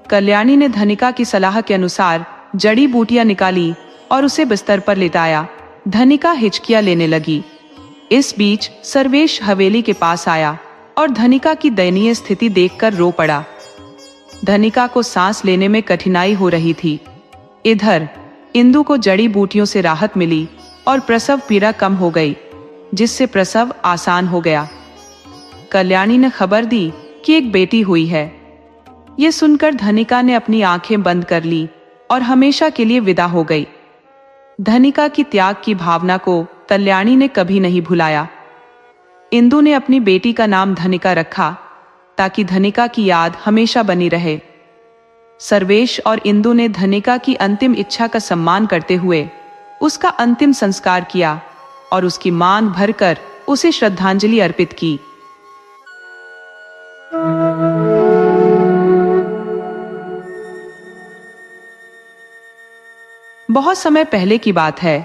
कल्याणी ने धनिका की सलाह के अनुसार जड़ी बूटियां निकाली और उसे बिस्तर पर लेटाया। धनिका हिचकियां लेने लगी। इस बीच सर्वेश हवेली के पास आया और धनिका की दयनीय स्थिति देखकर रो पड़ा। धनिका को सांस लेने में कठिनाई हो रही थी। इधर इंदु को जड़ी बूटियों से राहत मिली और प्रसव पीड़ा कम हो गई, जिससे प्रसव आसान हो गया। कल्याणी ने खबर दी कि एक बेटी हुई है। ये सुनकर धनिका ने अपनी आंखें बंद कर ली और हमेशा के लिए विदा हो गई। धनिका की त्याग की भावना को कल्याणी ने कभी नहीं भुलाया। इंदु ने अपनी बेटी का नाम धनिका रखा ताकि धनिका की याद हमेशा बनी रहे। सर्वेश और इंदु ने धनिका की अंतिम इच्छा का सम्मान करते हुए उसका अंतिम संस्कार किया और उसकी मांग भरकर उसे श्रद्धांजलि अर्पित की। बहुत समय पहले की बात है।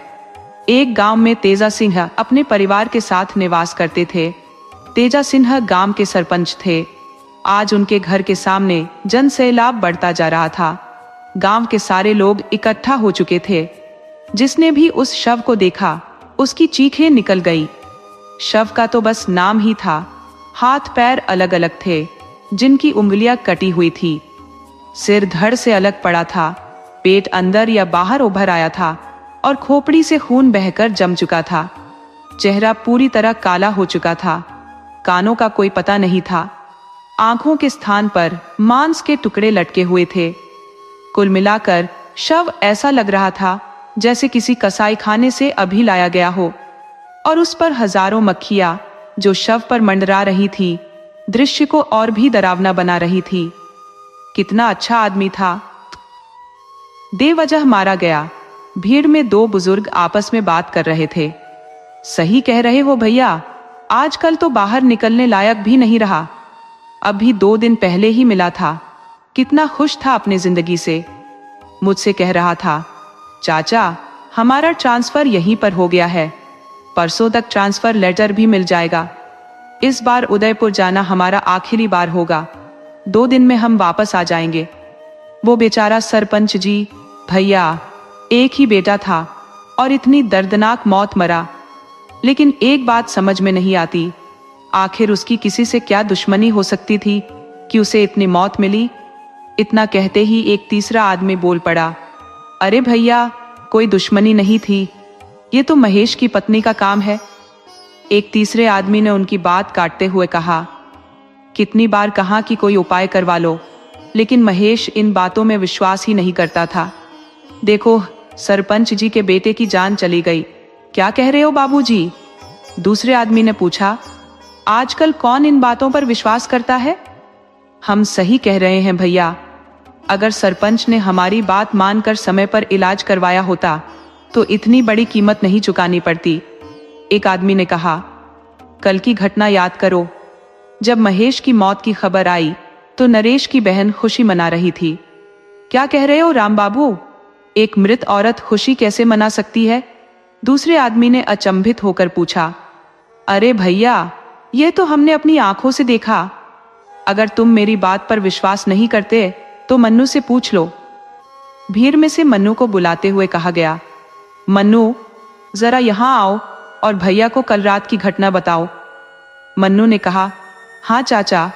एक गांव में तेजा सिंह अपने परिवार के साथ निवास करते थे। तेजा सिंह गांव के सरपंच थे। आज उनके घर के सामने जन सैलाब बढ़ता जा रहा था। गांव के सारे लोग इकट्ठा हो चुके थे। जिसने भी उस शव को देखा उसकी चीखें निकल गई। शव का तो बस नाम ही था। हाथ पैर अलग अलग थे, जिनकी उंगलियां कटी हुई थी सिर धड़ से अलग पड़ा था, पेट अंदर या बाहर उभर आया था और खोपड़ी से खून बहकर जम चुका था। चेहरा पूरी तरह काला हो चुका था, कानों का कोई पता नहीं था, आंखों के स्थान पर मांस के टुकड़े लटके हुए थे। कुल मिलाकर शव ऐसा लग रहा था जैसे किसी कसाई खाने से अभी लाया गया हो, और उस पर हजारों मक्खियां जो शव पर मंडरा रही थी, दृश्य को और भी डरावना बना रही थी। कितना अच्छा आदमी था। बेवजह मारा गया। भीड़ में दो बुजुर्ग आपस में बात कर रहे थे। सही कह रहे हो भैया, आजकल तो बाहर निकलने लायक भी नहीं रहा। अभी 2 दिन पहले ही मिला था, कितना खुश था अपने जिंदगी से। मुझसे कह रहा था, चाचा हमारा ट्रांसफर यहीं पर हो गया है, परसों तक ट्रांसफर लेटर भी मिल जाएगा। इस बार उदयपुर जाना हमारा आखिरी बार होगा, 2 दिन में हम वापस आ जाएंगे। वो बेचारा सरपंच जी, भैया एक ही बेटा था और इतनी दर्दनाक मौत मरा। लेकिन एक बात समझ में नहीं आती, आखिर उसकी किसी से क्या दुश्मनी हो सकती थी कि उसे इतनी मौत मिली। इतना कहते ही एक तीसरा आदमी बोल पड़ा, अरे भैया कोई दुश्मनी नहीं थी, ये तो महेश की पत्नी का काम है। एक तीसरे आदमी ने उनकी बात काटते हुए कहा, कितनी बार कहा कि कोई उपाय करवा लो, लेकिन महेश इन बातों में विश्वास ही नहीं करता था। देखो सरपंच जी के बेटे की जान चली गई, क्या कह रहे हो बाबूजी? दूसरे आदमी ने पूछा, आजकल कौन इन बातों पर विश्वास करता है? हम सही कह रहे हैं भैया, अगर सरपंच ने हमारी बात मानकर समय पर इलाज करवाया होता तो इतनी बड़ी कीमत नहीं चुकानी पड़ती। एक आदमी ने कहा, कल की घटना याद करो, जब महेश की मौत की खबर आई तो नरेश की बहन खुशी मना रही थी। क्या कह रहे हो राम बाबू, एक मृत औरत खुशी कैसे मना सकती है? दूसरे आदमी ने अचंभित होकर पूछा, अरे भैया ये तो हमने अपनी आंखों से देखा। अगर तुम मेरी बात पर विश्वास नहीं करते तो मन्नू से पूछ लो। भीड़ में से मन्नू को बुलाते हुए कहा गया, मन्नू जरा यहां आओ और भैया को कल रात की घटना बताओ। मन्नू ने कहा, हाँ चाचा,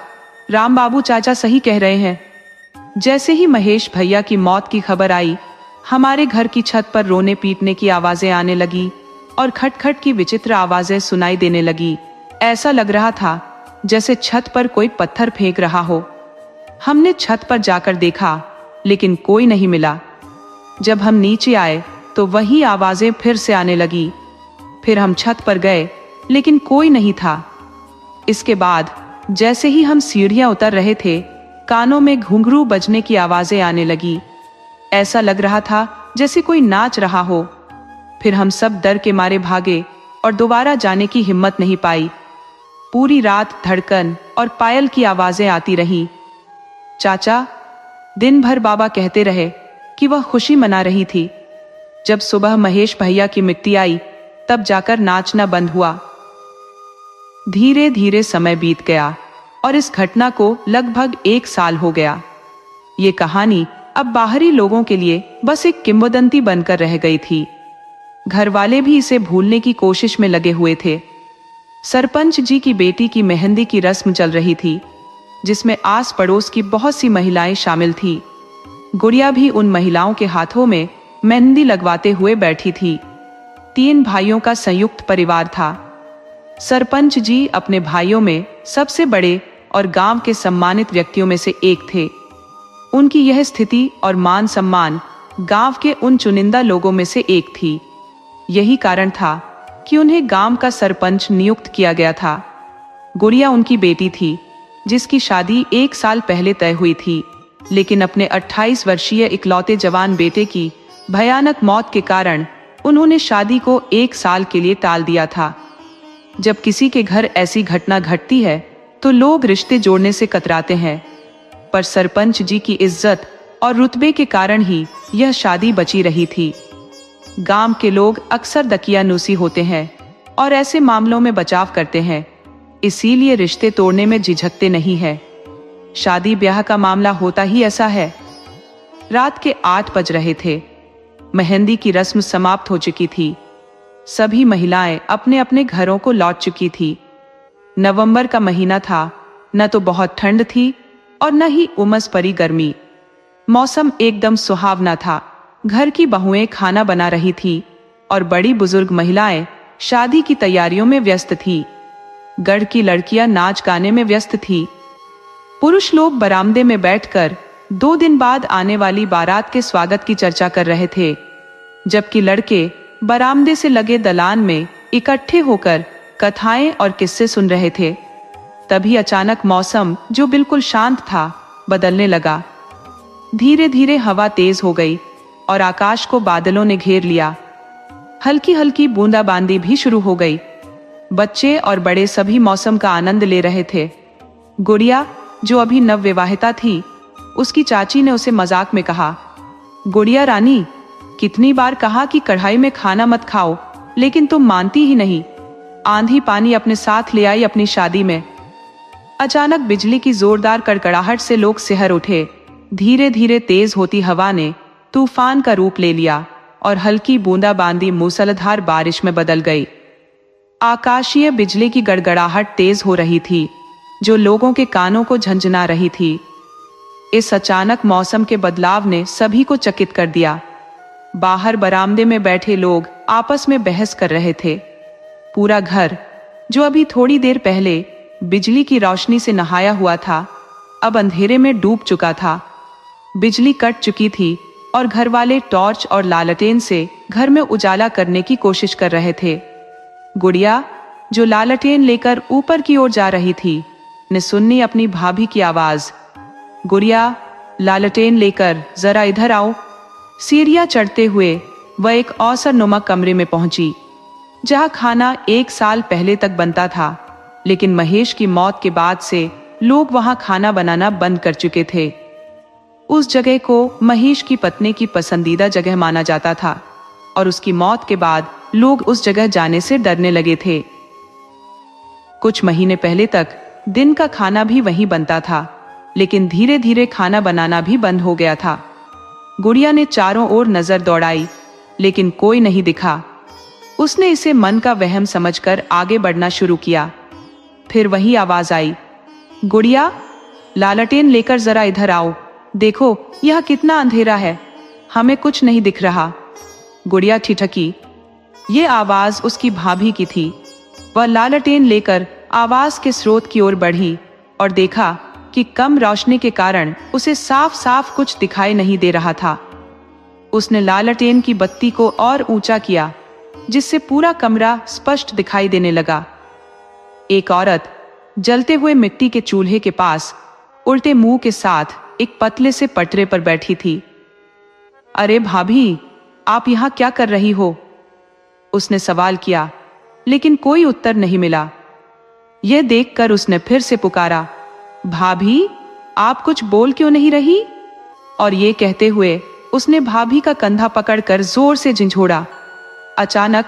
राम बाबू चाचा सही कह रहे हैं। जैसे ही महेश भैया की मौत की खबर आई, हमारे घर की छत पर रोने पीटने की आवाजें आने लगी और खटखट की विचित्र आवाजें सुनाई देने लगी। ऐसा लग रहा था जैसे छत पर कोई पत्थर फेंक रहा हो। हमने छत पर जाकर देखा, लेकिन कोई नहीं मिला। जब हम नीचे आए तो वही आवाजें फिर से आने लगी। फिर हम छत पर गए, लेकिन कोई नहीं था। इसके बाद जैसे ही हम सीढ़ियां उतर रहे थे, कानों में घुंघरू बजने की आवाजें आने लगी। ऐसा लग रहा था जैसे कोई नाच रहा हो। फिर हम सब डर के मारे भागे और दोबारा जाने की हिम्मत नहीं पाई। पूरी रात धड़कन और पायल की आवाजें आती रहीं। चाचा दिन भर बाबा कहते रहे कि वह खुशी मना रही थी। जब सुबह महेश भैया की मिट्टी आई, तब जाकर नाचना बंद हुआ। धीरे धीरे समय बीत गया और इस घटना को लगभग 1 साल हो गया। ये कहानी अब बाहरी लोगों के लिए बस एक किंवदंती बनकर रह गई थी। घर वाले भी इसे भूलने की कोशिश में लगे हुए थे। सरपंच जी की बेटी की मेहंदी की रस्म चल रही थी, जिसमें आस पड़ोस की बहुत सी महिलाएं शामिल थी। गुड़िया भी उन महिलाओं के हाथों में मेहंदी लगवाते हुए बैठी थी। 3 भाइयों का संयुक्त परिवार था। सरपंच जी अपने भाइयों में सबसे बड़े और गांव के सम्मानित व्यक्तियों में से एक थे। उनकी यह स्थिति और मान सम्मान गांव के उन चुनिंदा लोगों में से एक थी। यही कारण था कि उन्हें गांव का सरपंच नियुक्त किया गया था। गुड़िया उनकी बेटी थी, जिसकी शादी 1 साल पहले तय हुई थी, लेकिन अपने 28 वर्षीय इकलौते जवान बेटे की भयानक मौत के कारण उन्होंने शादी को 1 साल के लिए टाल दिया था। जब किसी के घर ऐसी घटना घटती है तो लोग रिश्ते जोड़ने से कतराते हैं, पर सरपंच जी की इज्जत और रुतबे के कारण ही यह शादी बची रही थी। गांव के लोग अक्सर दकियानूसी होते हैं और ऐसे मामलों में बचाव करते हैं, इसीलिए रिश्ते तोड़ने में झिझकते नहीं है। शादी ब्याह का मामला होता ही ऐसा है। रात के 8 बज रहे थे। मेहंदी की रस्म समाप्त हो चुकी थी। सभी महिलाएं अपने अपने घरों को लौट चुकी थी। नवंबर का महीना था, न तो बहुत ठंड थी और न ही उमस भरी गर्मी। मौसम एकदम सुहावना था। घर की बहुएं खाना बना रही थी और बड़ी बुजुर्ग महिलाएं शादी की तैयारियों में व्यस्त थी। गढ़ की लड़कियां नाच गाने में व्यस्त थी। पुरुष लोग बरामदे में बैठकर 2 दिन बाद आने वाली बारात के स्वागत की चर्चा कर रहे थे, जबकि लड़के बरामदे से लगे दलान में इकट्ठे होकर कथाएं और किस्से सुन रहे थे। तभी अचानक मौसम, जो बिल्कुल शांत था, बदलने लगा। धीरे धीरे हवा तेज हो गई और आकाश को बादलों ने घेर लिया। हल्की हल्की बूंदाबांदी भी शुरू हो गई। बच्चे और बड़े सभी मौसम का आनंद ले रहे थे। गुड़िया, जो अभी नवविवाहिता थी, उसकी चाची ने उसे मजाक में कहा, गुड़िया रानी, कितनी बार कहा कि कढ़ाई में खाना मत खाओ, लेकिन तुम मानती ही नहीं। आंधी पानी अपने साथ ले आई अपनी शादी में। अचानक बिजली की जोरदार कड़कड़ाहट से लोग सिहर उठे। धीरे धीरे तेज होती हवा ने तूफान का रूप ले लिया और हल्की बूंदाबांदी मूसलाधार बारिश में बदल गई। आकाशीय बिजली की गड़गड़ाहट तेज हो रही थी, जो लोगों के कानों को झंझना रही थी। इस अचानक मौसम के बदलाव ने सभी को चकित कर दिया। बाहर बरामदे में बैठे लोग आपस में बहस कर रहे थे। पूरा घर, जो अभी थोड़ी देर पहले बिजली की रोशनी से नहाया हुआ था, अब अंधेरे में डूब चुका था। बिजली कट चुकी थी और घर वाले टॉर्च और लालटेन से घर में उजाला करने की कोशिश कर रहे थे। गुड़िया, जो लालटेन लेकर ऊपर की ओर जा रही थी, ने सुनी अपनी भाभी की आवाज, गुड़िया, लालटेन लेकर जरा इधर आओ। सीढ़ियां चढ़ते हुए वह एक अवसरनुमा कमरे में पहुंची, जहां खाना 1 साल पहले तक बनता था, लेकिन महेश की मौत के बाद से लोग वहां खाना बनाना बंद कर चुके थे। उस जगह को महेश की पत्नी की पसंदीदा जगह माना जाता था और उसकी मौत के बाद लोग उस जगह जाने से डरने लगे थे। कुछ महीने पहले तक दिन का खाना भी वहीं बनता था, लेकिन धीरे धीरे खाना बनाना भी बंद हो गया था। गुड़िया ने चारों ओर नजर दौड़ाई, लेकिन कोई नहीं दिखा। उसने इसे मन का वहम समझकर आगे बढ़ना शुरू किया। फिर वही आवाज आई, गुड़िया, लालटेन लेकर जरा इधर आओ। देखो, यह कितना अंधेरा है, हमें कुछ नहीं दिख रहा। गुड़िया ठिठकी। ये आवाज उसकी भाभी की थी। वह लालटेन लेकर आवाज के स्रोत की ओर बढ़ी और देखा कि कम रोशनी के कारण उसे साफ साफ कुछ दिखाई नहीं दे रहा था। उसने लालटेन की बत्ती को और ऊंचा किया, जिससे पूरा कमरा स्पष्ट दिखाई देने लगा। एक औरत जलते हुए मिट्टी के चूल्हे के पास उल्टे मुंह के साथ एक पतले से पटरे पर बैठी थी। अरे भाभी, आप यहां क्या कर रही हो? उसने सवाल किया, लेकिन कोई उत्तर नहीं मिला। यह देखकर उसने फिर से पुकारा, भाभी, आप कुछ बोल क्यों नहीं रही? और ये कहते हुए उसने भाभी का कंधा पकड़कर जोर से झंझोड़ा। अचानक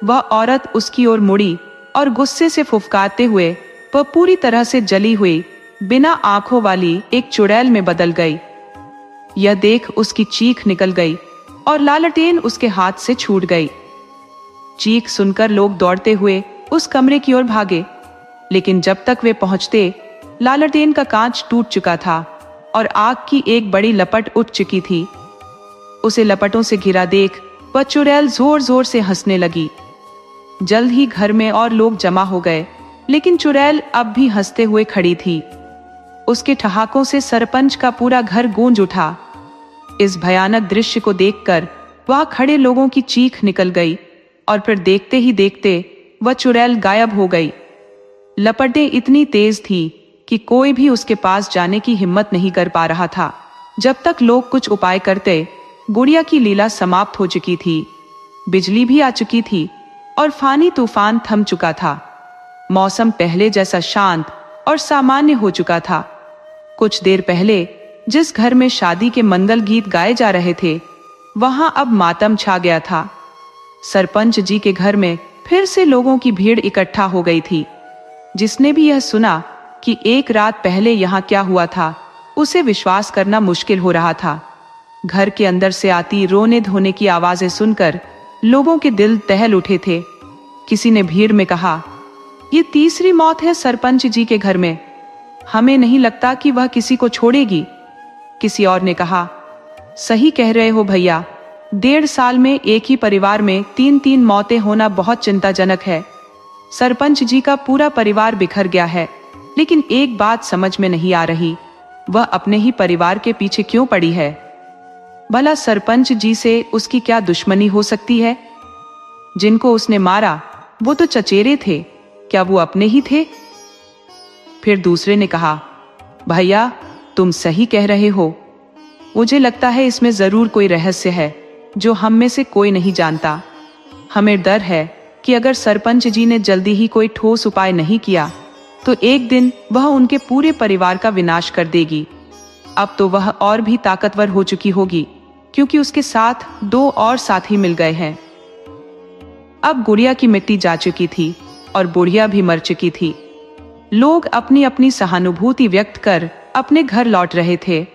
वह औरत उसकी ओर मुड़ी और गुस्से से फुफकारते हुए वह पूरी तरह से जली हुई, बिना आंखों वाली एक चुड़ैल में बदल गई। यह देख उसकी चीख निकल गई और लालटेन उसके हाथ से छूट गई। चीख सुनकर लोग दौड़ते हुए उस कमरे की ओर भागे, लेकिन जब तक वे पहुंचते, लालटेन का कांच टूट चुका था और आग की एक बड़ी लपट उठ चुकी थी। उसे लपटों से घिरा देख वह चुड़ैल जोर जोर से हंसने लगी। जल्द ही घर में और लोग जमा हो गए, लेकिन चुड़ैल अब भी हंसते हुए खड़ी थी। उसके ठहाकों से सरपंच का पूरा घर गूंज उठा। इस भयानक दृश्य को देखकर वहां खड़े लोगों की चीख निकल गई और फिर देखते ही देखते वह चुड़ैल गायब हो गई। लपटें इतनी तेज थी कि कोई भी उसके पास जाने की हिम्मत नहीं कर पा रहा था। जब तक लोग कुछ उपाय करते, गुड़िया की लीला समाप्त हो चुकी थी। बिजली भी आ चुकी थी और फानी तूफान थम चुका था। मौसम पहले जैसा शांत और सामान्य हो चुका था। कुछ देर पहले जिस घर में शादी के मंगल गीत गाए जा रहे थे, वहां अब मातम छा गया था। सरपंच जी के घर में फिर से लोगों की भीड़ इकट्ठा हो गई थी। जिसने भी यह सुना कि एक रात पहले यहाँ क्या हुआ था, उसे विश्वास करना मुश्किल हो रहा था। घर के अंदर से आती रोने धोने की आवाजें सुनकर लोगों के दिल दहल उठे थे। किसी ने भीड़ में कहा, ये तीसरी मौत है सरपंच जी के घर में, हमें नहीं लगता कि वह किसी को छोड़ेगी। किसी और ने कहा, सही कह रहे हो भैया, 1.5 साल में एक ही परिवार में 3 मौतें होना बहुत चिंताजनक है। सरपंच जी का पूरा परिवार बिखर गया है, लेकिन एक बात समझ में नहीं आ रही, वह अपने ही परिवार के पीछे क्यों पड़ी है? भला सरपंच जी से उसकी क्या दुश्मनी हो सकती है? जिनको उसने मारा वो तो चचेरे थे, क्या वो अपने ही थे? फिर दूसरे ने कहा, भैया तुम सही कह रहे हो, मुझे लगता है इसमें जरूर कोई रहस्य है जो हम में से कोई नहीं जानता। हमें डर है कि अगर सरपंच जी ने जल्दी ही कोई ठोस उपाय नहीं किया तो एक दिन वह उनके पूरे परिवार का विनाश कर देगी। अब तो वह और भी ताकतवर हो चुकी होगी, क्योंकि उसके साथ 2 और साथी मिल गए हैं। अब गुड़िया की मिट्टी जा चुकी थी और बुढ़िया भी मर चुकी थी। लोग अपनी अपनी सहानुभूति व्यक्त कर अपने घर लौट रहे थे।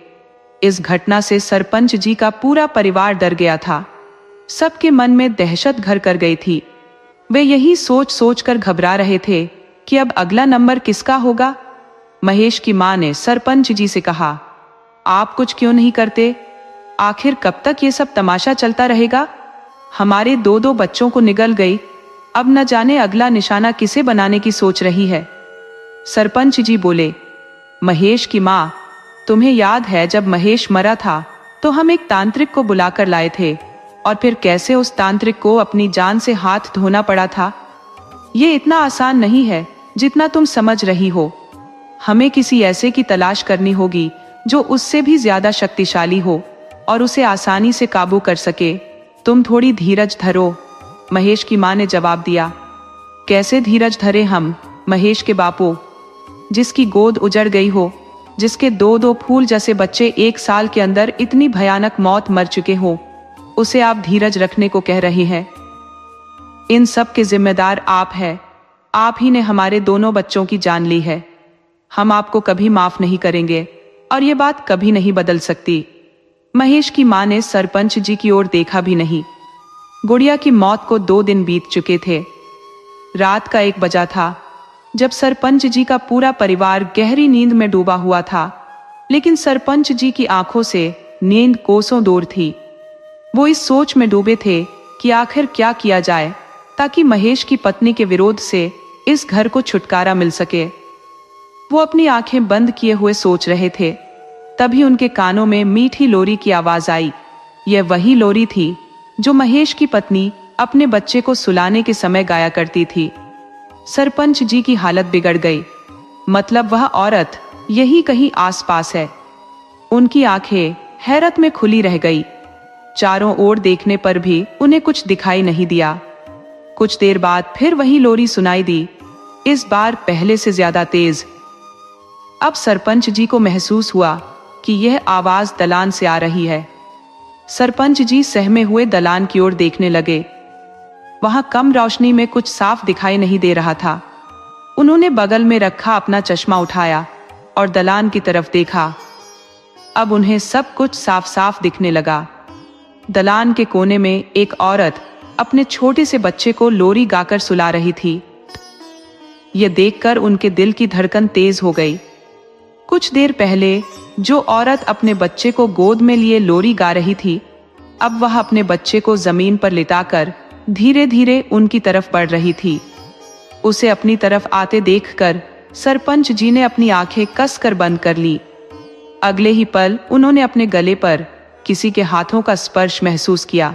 इस घटना से सरपंच जी का पूरा परिवार डर गया था। सबके मन में दहशत घर कर गई थी। वे यही सोच सोच कर घबरा रहे थे कि अब अगला नंबर किसका होगा। महेश की मां ने सरपंच जी से कहा, आप कुछ क्यों नहीं करते? आखिर कब तक ये सब तमाशा चलता रहेगा? हमारे 2 बच्चों को निगल गई, अब न जाने अगला निशाना किसे बनाने की सोच रही है। सरपंच जी बोले, महेश की मां, तुम्हें याद है जब महेश मरा था तो हम एक तांत्रिक को बुलाकर लाए थे और फिर कैसे उस तांत्रिक को अपनी जान से हाथ धोना पड़ा था? ये इतना आसान नहीं है जितना तुम समझ रही हो। हमें किसी ऐसे की तलाश करनी होगी जो उससे भी ज्यादा शक्तिशाली हो और उसे आसानी से काबू कर सके। तुम थोड़ी धीरज धरो, महेश की मां ने जवाब दिया। कैसे धीरज धरे हम, महेश के बापू? जिसकी गोद उजड़ गई हो, जिसके 2 फूल जैसे बच्चे 1 साल के अंदर इतनी भयानक मौत मर चुके हो, उसे आप धीरज रखने को कह रहे हैं? इन सब के जिम्मेदार आप हैं। आप ही ने हमारे 2 बच्चों की जान ली है। हम आपको कभी माफ नहीं करेंगे और ये बात कभी नहीं बदल सकती। महेश की मां ने सरपंच जी की ओर देखा भी नहीं। गुड़िया की मौत को 2 दिन बीत चुके थे। रात का 1 बजा था जब सरपंच जी का पूरा परिवार गहरी नींद में डूबा हुआ था, लेकिन सरपंच जी की आंखों से नींद कोसों दूर थी। वो इस सोच में डूबे थे कि आखिर क्या किया जाए ताकि महेश की पत्नी के विरोध से इस घर को छुटकारा मिल सके। वो अपनी आंखें बंद किए हुए सोच रहे थे, तभी उनके कानों में मीठी लोरी की आवाज आई। यह वही लोरी थी जो महेश की पत्नी अपने बच्चे को सुलाने के समय गाया करती थी। सरपंच जी की हालत बिगड़ गई, मतलब वह औरत यही कहीं आसपास है। उनकी आंखें हैरत में खुली रह गई। चारों ओर देखने पर भी उन्हें कुछ दिखाई नहीं दिया। कुछ देर बाद फिर वही लोरी सुनाई दी, इस बार पहले से ज्यादा तेज। अब सरपंच जी को महसूस हुआ कि यह आवाज दलान से आ रही है। सरपंच जी सहमे हुए दलान की ओर देखने लगे। वहां कम रोशनी में कुछ साफ दिखाई नहीं दे रहा था। उन्होंने बगल में रखा अपना चश्मा उठाया और दलान की तरफ देखा। अब उन्हें सब कुछ साफ साफ दिखने लगा। दलान के कोने में एक औरत अपने छोटे से बच्चे को लोरी गाकर सुला रही थी। यह देखकर उनके दिल की धड़कन तेज हो गई। कुछ देर पहले जो औरत अपने बच्चे को गोद में लिए लोरी गा रही थी, अब वह अपने बच्चे को जमीन पर लिटाकर धीरे धीरे उनकी तरफ बढ़ रही थी। उसे अपनी तरफ आते देखकर सरपंच जी ने अपनी आंखें कसकर बंद कर ली। अगले ही पल उन्होंने अपने गले पर किसी के हाथों का स्पर्श महसूस किया।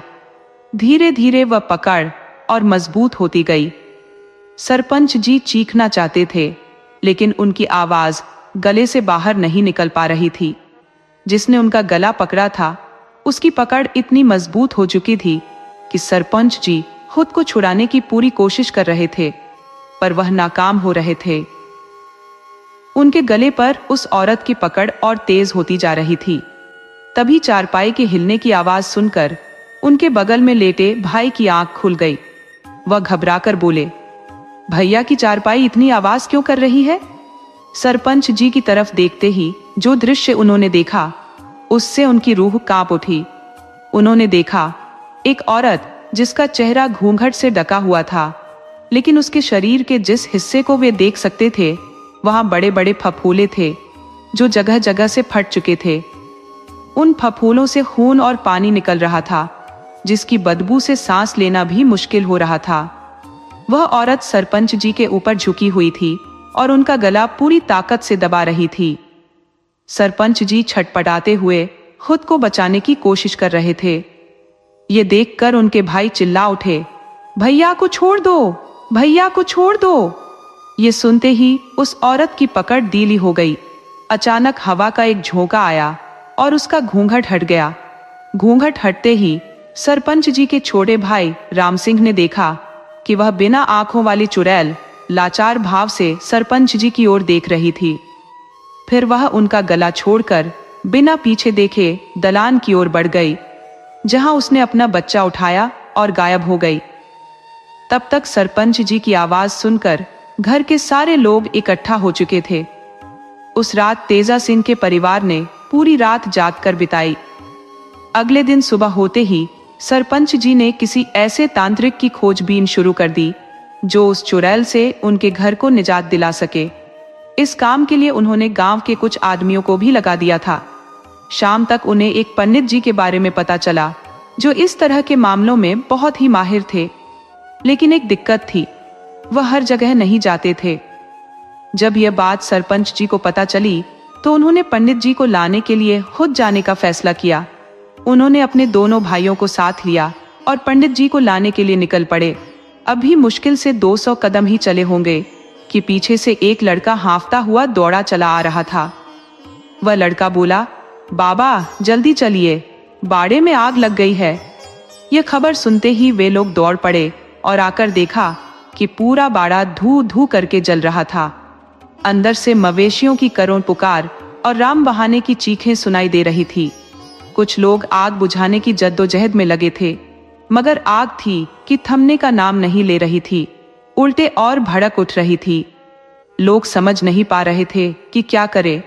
धीरे धीरे वह पकड़ और मजबूत होती गई। सरपंच जी चीखना चाहते थे, लेकिन उनकी आवाज गले से बाहर नहीं निकल पा रही थी। जिसने उनका गला पकड़ा था, उसकी पकड़ इतनी मजबूत हो चुकी थी कि सरपंच जी खुद को छुड़ाने की पूरी कोशिश कर रहे थे, पर वह नाकाम हो रहे थे। उनके गले पर उस औरत की पकड़ और तेज होती जा रही थी। तभी चारपाई के हिलने की आवाज सुनकर उनके बगल में लेटे भाई की आंख खुल गई। वह घबराकर बोले, भैया की चारपाई इतनी आवाज क्यों कर रही है? सरपंच जी की तरफ देखते ही जो दृश्य उन्होंने देखा, उससे उनकी रूह कांप उठी। उन्होंने देखा एक औरत जिसका चेहरा घूंघट से ढका हुआ था, लेकिन उसके शरीर के जिस हिस्से को वे देख सकते थे, वहां बड़े बड़े फफोले थे जो जगह जगह से फट चुके थे। उन फफूलों से खून और पानी निकल रहा था, जिसकी बदबू से सांस लेना भी मुश्किल हो रहा था। वह औरत सरपंच जी के ऊपर झुकी हुई थी और उनका गला पूरी ताकत से दबा रही थी। सरपंच जी छटपटाते हुए खुद को बचाने की कोशिश कर रहे थे। ये देखकर उनके भाई चिल्ला उठे, भैया को छोड़ दो, भैया को छोड़ दो। ये सुनते ही उस औरत की पकड़ ढीली हो गई। अचानक हवा का एक झोंका आया और उसका घूंघट हट गया। घूंघट हटते ही सरपंच जी के छोटे भाई राम सिंह ने देखा कि वह बिना आंखों वाली चुड़ैल लाचार भाव से सरपंच जी की ओर देख रही थी। फिर वह उनका गला छोड़कर बिना पीछे देखे दलान की ओर बढ़ गई, जहां उसने अपना बच्चा उठाया और गायब हो गई। तब तक सरपंच जी की आवाज सुनकर घर के सारे लोग इकट्ठा हो चुके थे। उस रात तेजा सिंह के परिवार ने पूरी रात जागकर बिताई। अगले दिन सुबह होते ही सरपंच जी ने किसी ऐसे तांत्रिक की खोजबीन शुरू कर दी जो उस चुड़ैल से उनके घर को निजात दिला सके। इस काम के लिए उन्होंने गांव के कुछ आदमियों को भी लगा दिया था। शाम तक उन्हें एक पंडित जी के बारे में पता चला, जो इस तरह के मामलों में बहुत ही माहिर थे। लेकिन एक दिक्कत थी, वह हर जगह नहीं जाते थे। जब यह बात सरपंच जी को पता चली तो उन्होंने पंडित जी को लाने के लिए खुद जाने का फैसला किया। उन्होंने अपने दोनों भाइयों को साथ लिया और पंडित जी को लाने के लिए निकल पड़े। अभी मुश्किल से 200 कदम ही चले होंगे कि पीछे से एक लड़का हांफता हुआ दौड़ा चला आ रहा था। वह लड़का बोला, बाबा जल्दी चलिए, बाड़े में आग लग गई है। यह खबर सुनते ही वे लोग दौड़ पड़े और आकर देखा कि पूरा बाड़ा धू धू करके जल रहा था। अंदर से मवेशियों की करुण पुकार और राम बहाने की चीखें सुनाई दे रही थी। कुछ लोग आग बुझाने की जद्दोजहद में लगे थे, मगर आग थी कि थमने का नाम नहीं ले रही थी, उल्टे और भड़क उठ रही थी। लोग समझ नहीं पा रहे थे कि क्या करे।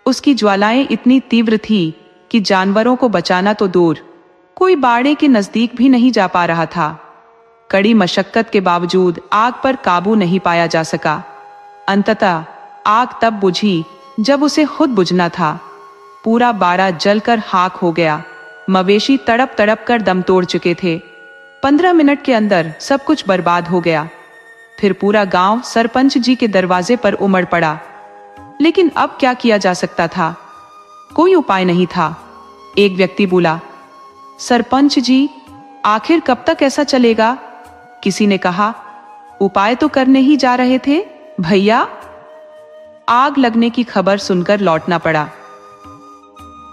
उसकी ज्वालाएं इतनी तीव्र थी कि जानवरों को बचाना तो दूर, कोई बाड़े के नजदीक भी नहीं जा पा रहा था। कड़ी मशक्कत के बावजूद आग पर काबू नहीं पाया जा सका। अंततः आग तब बुझी जब उसे खुद बुझना था। पूरा बाड़ा जलकर खाक हो गया। मवेशी तड़प तड़प कर दम तोड़ चुके थे। 15 मिनट के अंदर सब कुछ बर्बाद हो गया। फिर पूरा गांव सरपंच जी के दरवाजे पर उमड़ पड़ा। लेकिन अब क्या किया जा सकता था? कोई उपाय नहीं था। एक व्यक्ति बोला, सरपंच जी, आखिर कब तक ऐसा चलेगा? किसी ने कहा, उपाय तो करने ही जा रहे थे भैया। आग लगने की खबर सुनकर लौटना पड़ा।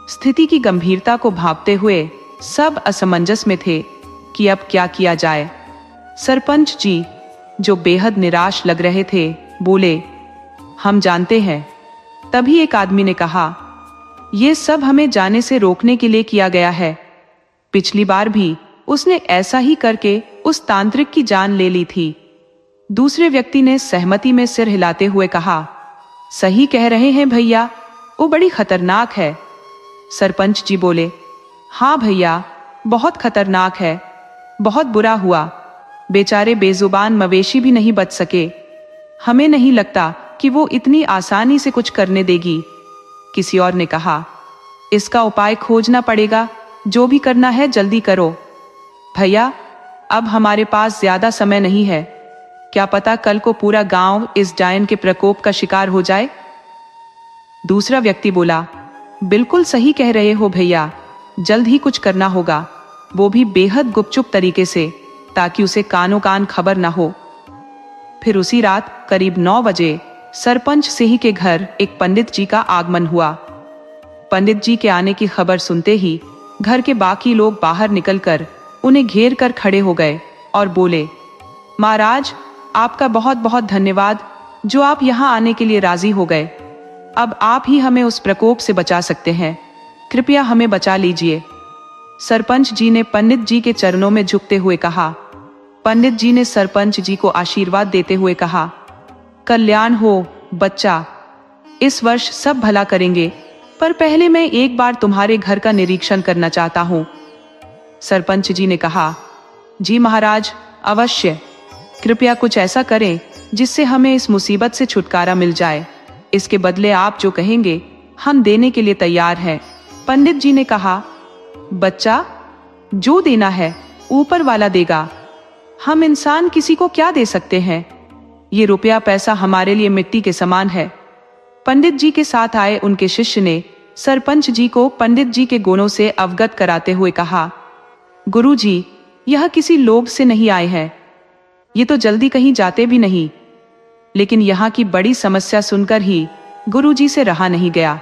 स्थिति की गंभीरता को भांपते हुए सब असमंजस में थे कि अब क्या किया जाए। सरपंच जी, जो बेहद निराश लग रहे थे, बोले, हम जानते हैं। तभी एक आदमी ने कहा, यह सब हमें जाने से रोकने के लिए किया गया है। पिछली बार भी उसने ऐसा ही करके उस तांत्रिक की जान ले ली थी। दूसरे व्यक्ति ने सहमति में सिर हिलाते हुए कहा, सही कह रहे हैं भैया, वो बड़ी खतरनाक है। सरपंच जी बोले, हाँ भैया, बहुत खतरनाक है। बहुत बुरा हुआ, बेचारे बेजुबान मवेशी भी नहीं बच सके। हमें नहीं लगता कि वो इतनी आसानी से कुछ करने देगी। किसी और ने कहा, इसका उपाय खोजना पड़ेगा, जो भी करना है जल्दी करो। भैया, अब हमारे पास ज्यादा समय नहीं है। क्या पता कल को पूरा गांव इस डायन के प्रकोप का शिकार हो जाए। दूसरा व्यक्ति बोला, बिल्कुल सही कह रहे हो भैया, जल्द ही कुछ करना होगा, वो भी बेहद गुपचुप तरीके से, ताकि उसे कानों कान खबर ना हो। फिर उसी रात करीब 9 बजे सरपंच सिंह के घर एक पंडित जी का आगमन हुआ। पंडित जी के आने की खबर सुनते ही घर के बाकी लोग बाहर निकलकर उन्हें घेर कर खड़े हो गए और बोले, महाराज, आपका बहुत बहुत धन्यवाद जो आप यहाँ आने के लिए राजी हो गए। अब आप ही हमें उस प्रकोप से बचा सकते हैं, कृपया हमें बचा लीजिए। सरपंच जी ने पंडित जी के चरणों में झुकते हुए कहा। पंडित जी ने सरपंच जी को आशीर्वाद देते हुए कहा, कल्याण हो बच्चा, इस वर्ष सब भला करेंगे, पर पहले मैं एक बार तुम्हारे घर का निरीक्षण करना चाहता हूँ। सरपंच जी ने कहा, जी महाराज, अवश्य, कृपया कुछ ऐसा करें जिससे हमें इस मुसीबत से छुटकारा मिल जाए। इसके बदले आप जो कहेंगे हम देने के लिए तैयार हैं, पंडित जी ने कहा, बच्चा, जो देना है ऊपर वाला देगा। हम इंसान किसी को क्या दे सकते हैं? ये रुपया पैसा हमारे लिए मिट्टी के समान है। पंडित जी के साथ आए उनके शिष्य ने सरपंच जी को पंडित जी के गुणों से अवगत कराते हुए कहा, गुरुजी, यह किसी लोभ से नहीं आए हैं। ये तो जल्दी कहीं जाते भी नहीं। लेकिन यहाँ की बड़ी समस्या सुनकर ही गुरुजी से रहा नहीं गया।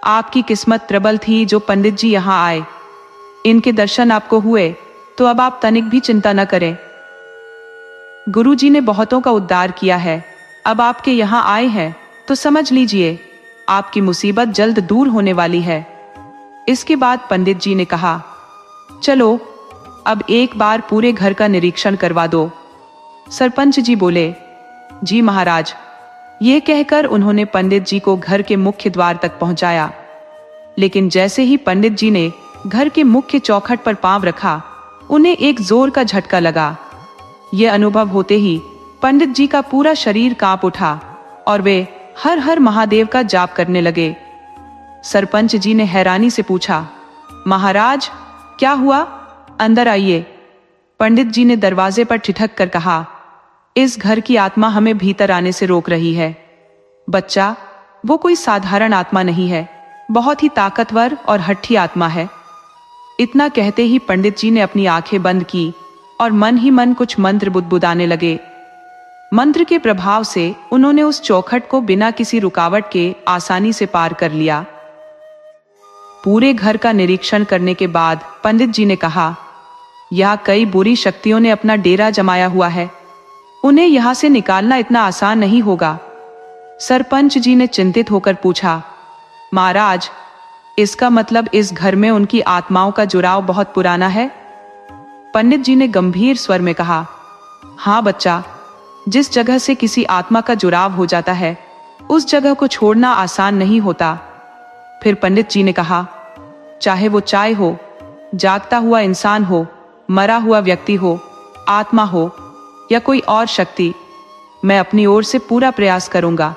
आपकी किस्मत प्रबल थी जो पंडित जी यहाँ आए। इनके दर्शन आपको हुए तो अब आप तनिक भी चिंता न करें। गुरुजी ने बहुतों का उद्धार किया है। अब आपके यहाँ आए हैं तो समझ लीजिए आपकी मुसीबत जल्द दूर होने वाली है। इसके बाद पंडित जी ने कहा, चलो अब एक बार पूरे घर का निरीक्षण करवा दो। सरपंच जी बोले, जी महाराज। ये कहकर उन्होंने पंडित जी को घर के मुख्य द्वार तक पहुंचाया। लेकिन जैसे ही पंडित जी ने घर के मुख्य चौखट पर पांव रखा, उन्हें एक जोर का झटका लगा। यह अनुभव होते ही पंडित जी का पूरा शरीर कांप उठा और वे हर हर महादेव का जाप करने लगे। सरपंच जी ने हैरानी से पूछा, महाराज क्या हुआ? अंदर आइए। पंडित जी ने दरवाजे पर ठिठक कर कहा, इस घर की आत्मा हमें भीतर आने से रोक रही है। बच्चा, वो कोई साधारण आत्मा नहीं है, बहुत ही ताकतवर और हठी आत्मा है। इतना कहते ही पंडित जी ने अपनी आंखें बंद की और मन ही मन कुछ मंत्र बुदबुदाने लगे। मंत्र के प्रभाव से उन्होंने उस चौखट को बिना किसी रुकावट के आसानी से पार कर लिया। पूरे घर का निरीक्षण करने के बाद पंडित जी ने कहा, यहाँ कई बुरी शक्तियों ने अपना डेरा जमाया हुआ है। उन्हें यहाँ से निकालना इतना आसान नहीं होगा। सरपंच जी ने चिंतित होकर पूछा, महाराज, इसका मतलब इस घर में उनकी आत्माओं का जुड़ाव बहुत पुराना है? पंडित जी ने गंभीर स्वर में कहा, हाँ बच्चा, जिस जगह से किसी आत्मा का जुड़ाव हो जाता है उस जगह को छोड़ना आसान नहीं होता। फिर पंडित जी ने कहा, चाहे वो चाय हो, जागता हुआ इंसान हो, मरा हुआ व्यक्ति हो, आत्मा हो या कोई और शक्ति, मैं अपनी ओर से पूरा प्रयास करूंगा।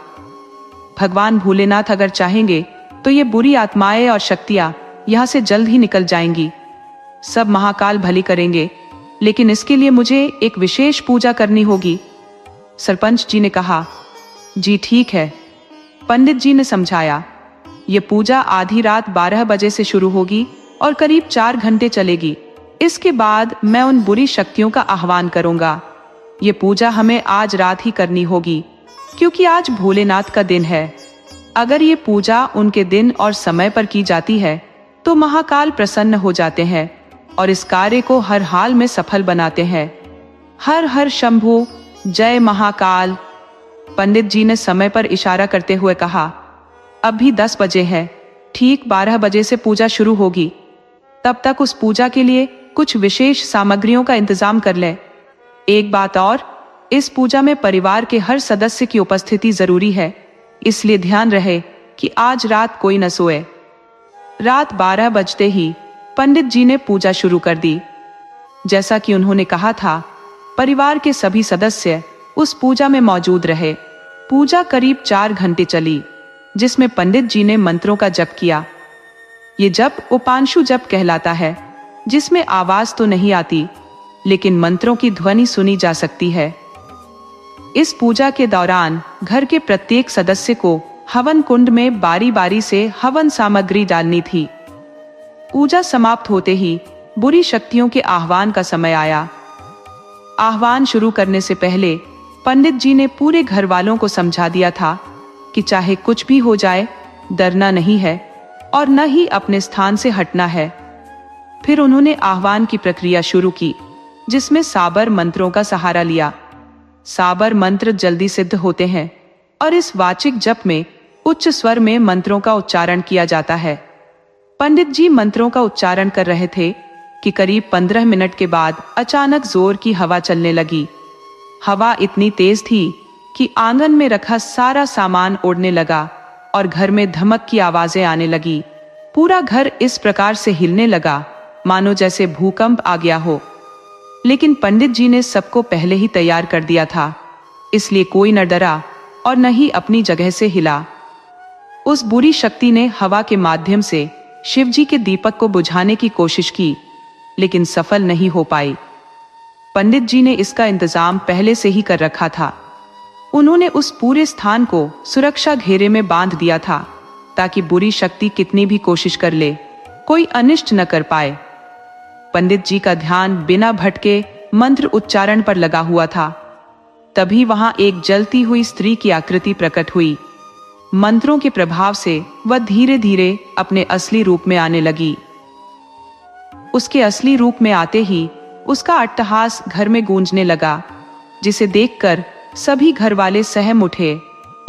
भगवान भोलेनाथ अगर चाहेंगे तो ये बुरी आत्माएं और शक्तियां यहां से जल्द ही निकल जाएंगी। सब महाकाल भली करेंगे, लेकिन इसके लिए मुझे एक विशेष पूजा करनी होगी। सरपंच जी ने कहा, जी ठीक है। पंडित जी ने समझाया, ये पूजा आधी रात 12 बजे से शुरू होगी और करीब 4 घंटे चलेगी। इसके बाद मैं उन बुरी शक्तियों का आह्वान करूंगा। ये पूजा हमें आज रात ही करनी होगी, क्योंकि आज भोलेनाथ का दिन है। अगर ये पूजा उनके दिन और समय पर की जाती है तो महाकाल प्रसन्न हो जाते हैं और इस कार्य को हर हाल में सफल बनाते हैं। हर हर शंभु, जय महाकाल। पंडित जी ने समय पर इशारा करते हुए कहा, अभी 10 बजे है, ठीक 12 बजे से पूजा शुरू होगी। तब तक उस पूजा के लिए कुछ विशेष सामग्रियों का इंतजाम कर लें। एक बात और, इस पूजा में परिवार के हर सदस्य की उपस्थिति जरूरी है, इसलिए ध्यान रहे कि आज रात कोई न सोए। रात 12 बजते ही पंडित जी ने पूजा शुरू कर दी। जैसा कि उन्होंने कहा था, परिवार के सभी सदस्य उस पूजा में मौजूद रहे। पूजा करीब 4 घंटे चली, जिसमें पंडित जी ने मंत्रों का जप किया। ये जप उपांशु जप कहलाता है, जिसमें आवाज तो नहीं आती, लेकिन मंत्रों की ध्वनि सुनी जा सकती है। इस पूजा के दौरान घर के प्रत्येक सदस्य को हवन कुंड में बारी बारी से हवन सामग्री डालनी थी। पूजा समाप्त होते ही बुरी शक्तियों के आह्वान का समय आया। आह्वान शुरू करने से पहले पंडित जी ने पूरे घर वालों को समझा दिया था कि चाहे कुछ भी हो जाए, डरना नहीं है और न ही अपने स्थान से हटना है। फिर उन्होंने आह्वान की प्रक्रिया शुरू की, जिसमें साबर मंत्रों का सहारा लिया। साबर मंत्र जल्दी सिद्ध होते हैं और इस वाचिक जप में उच्च स्वर में मंत्रों का उच्चारण किया जाता है। पंडित जी मंत्रों का उच्चारण कर रहे थे कि करीब 15 मिनट के बाद अचानक जोर की हवा चलने लगी। हवा इतनी तेज थी कि आंगन में रखा सारा सामान उड़ने लगा और घर में धमक की आवाजें आने लगी। पूरा घर इस प्रकार से हिलने लगा मानो जैसे भूकंप आ गया हो। लेकिन पंडित जी ने सबको पहले ही तैयार कर दिया था, इसलिए कोई न डरा और न ही अपनी जगह से हिला। उस बुरी शक्ति ने हवा के माध्यम से शिवजी के दीपक को बुझाने की कोशिश की, लेकिन सफल नहीं हो पाई। पंडित जी ने इसका इंतजाम पहले से ही कर रखा था। उन्होंने उस पूरे स्थान को सुरक्षा घेरे में बांध दिया था, ताकि बुरी शक्ति कितनी भी कोशिश कर ले, कोई अनिष्ट न कर पाए। पंडित जी का ध्यान बिना भटके मंत्र उच्चारण पर लगा हुआ था। तभी वहां एक जलती हुई स्त्री की आकृति प्रकट हुई। मंत्रों के प्रभाव से वह धीरे धीरे अपने असली रूप में आने लगी। उसके असली रूप में आते ही उसका अट्टहास घर में गूंजने लगा, जिसे देखकर सभी घर वाले सहम उठे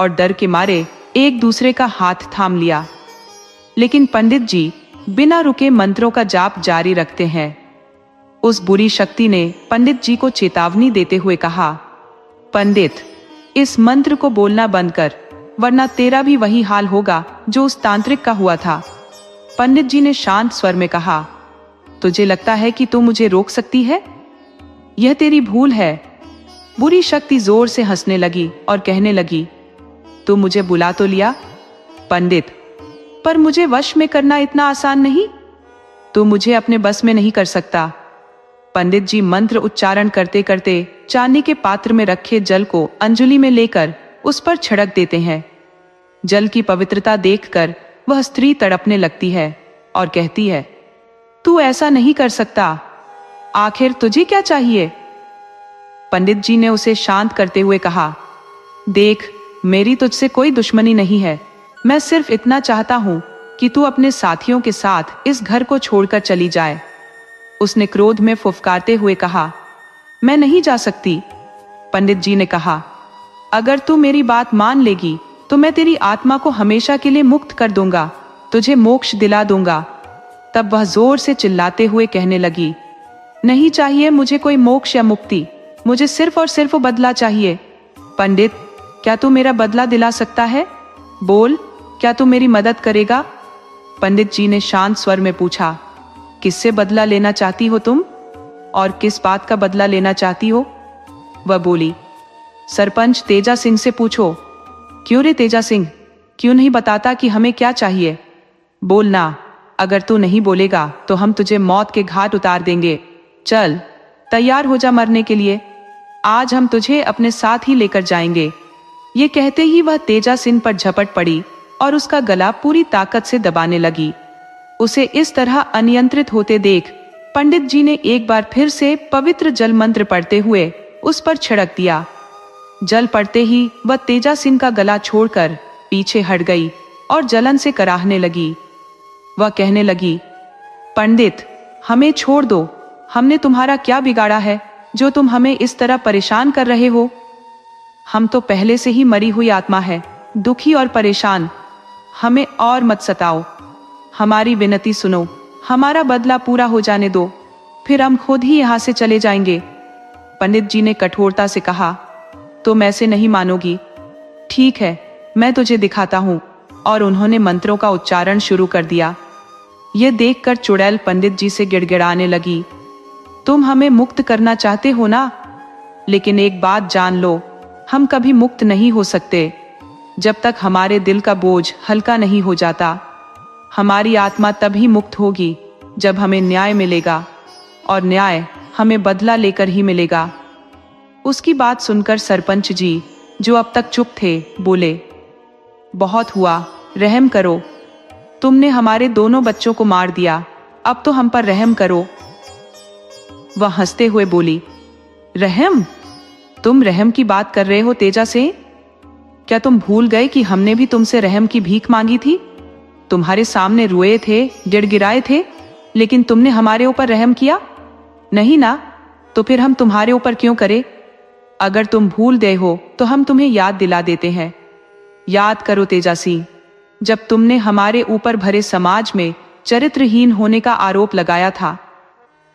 और डर के मारे एक दूसरे का हाथ थाम लिया। लेकिन पंडित जी बिना रुके मंत्रों का जाप जारी रखते हैं। उस बुरी शक्ति ने पंडित जी को चेतावनी देते हुए कहा, पंडित, इस मंत्र को बोलना बंद कर, वरना तेरा भी वही हाल होगा जो उस तांत्रिक का हुआ था। पंडित जी ने शांत स्वर में कहा, तुझे लगता है कि तू मुझे रोक सकती है? यह तेरी भूल है। बुरी शक्ति जोर से हंसने लगी और कहने लगी, तू मुझे बुला तो लिया पंडित, पर मुझे वश में करना इतना आसान नहीं। तू मुझे अपने बस में नहीं कर सकता। पंडित जी मंत्र उच्चारण करते करते चांदी के पात्र में रखे जल को अंजलि में लेकर उस पर छिड़क देते हैं। जल की पवित्रता देखकर वह स्त्री तड़पने लगती है और कहती है, तू ऐसा नहीं कर सकता, आखिर तुझे क्या चाहिए? पंडित जी ने उसे शांत करते हुए कहा, देख, मेरी तुझसे कोई दुश्मनी नहीं है। मैं सिर्फ इतना चाहता हूं कि तू अपने साथियों के साथ इस घर को छोड़कर चली जाए। उसने क्रोध में फुफकारते हुए कहा, मैं नहीं जा सकती। पंडित जी ने कहा, अगर तू मेरी बात मान लेगी तो मैं तेरी आत्मा को हमेशा के लिए मुक्त कर दूंगा, तुझे मोक्ष दिला दूंगा। तब वह जोर से चिल्लाते हुए कहने लगी, नहीं चाहिए मुझे कोई मोक्ष या मुक्ति, मुझे सिर्फ और सिर्फ बदला चाहिए। पंडित, क्या तू मेरा बदला दिला सकता है? बोल, क्या तू मेरी मदद करेगा? पंडित जी ने शांत स्वर में पूछा, किससे बदला लेना चाहती हो तुम, और किस बात का बदला लेना चाहती हो? वह बोली, सरपंच तेजा सिंह से पूछो। क्यों रे तेजा सिंह, क्यों नहीं बताता कि हमें क्या चाहिए? बोलना, अगर तू नहीं बोलेगा तो हम तुझे मौत के घाट उतार देंगे। चल, तैयार हो जा मरने के लिए, आज हम तुझे अपने साथ ही लेकर जाएंगे। ये कहते ही वह तेजा सिंह पर झपट पड़ी और उसका गला पूरी ताकत से दबाने लगी। उसे इस तरह अनियंत्रित होते देख पंडित जी ने एक बार फिर से पवित्र जल मंत्र पढ़ते हुए उस पर छिड़क दिया। जल पड़ते ही वह तेजा सिंह का गला छोड़कर पीछे हट गई और जलन से कराहने लगी। वह कहने लगी, पंडित, हमें छोड़ दो, हमने तुम्हारा क्या बिगाड़ा है जो तुम हमें इस तरह परेशान कर रहे हो? हम तो पहले से ही मरी हुई आत्मा है, दुखी और परेशान, हमें और मत सताओ। हमारी विनती सुनो, हमारा बदला पूरा हो जाने दो, फिर हम खुद ही यहाँ से चले जाएंगे। पंडित जी ने कठोरता से कहा, तुम ऐसे नहीं मानोगी। ठीक है, मैं तुझे दिखाता हूँ। और उन्होंने मंत्रों का उच्चारण शुरू कर दिया। यह देखकर चुड़ैल पंडित जी से गिड़गिड़ाने लगी, तुम हमें मुक्त करना चाहते हो ना? लेकिन एक बात जान लो, हम कभी मुक्त नहीं हो सकते जब तक हमारे दिल का बोझ हल्का नहीं हो जाता। हमारी आत्मा तभी मुक्त होगी जब हमें न्याय मिलेगा, और न्याय हमें बदला लेकर ही मिलेगा। उसकी बात सुनकर सरपंच जी, जो अब तक चुप थे, बोले, बहुत हुआ, रहम करो। तुमने हमारे दोनों बच्चों को मार दिया, अब तो हम पर रहम करो। वह हंसते हुए बोली, रहम? तुम रहम की बात कर रहे हो तेजा से? क्या तुम भूल गए कि हमने भी तुमसे रहम की भीख मांगी थी? तुम्हारे सामने रोए थे, गिड़गिड़ाए थे, लेकिन तुमने हमारे ऊपर रहम किया नहीं ना? तो फिर हम तुम्हारे ऊपर क्यों करें? अगर तुम भूल गए हो तो हम तुम्हें याद दिला देते हैं। याद करो तेजा सिंह, जब तुमने हमारे ऊपर भरे समाज में चरित्रहीन होने का आरोप लगाया था,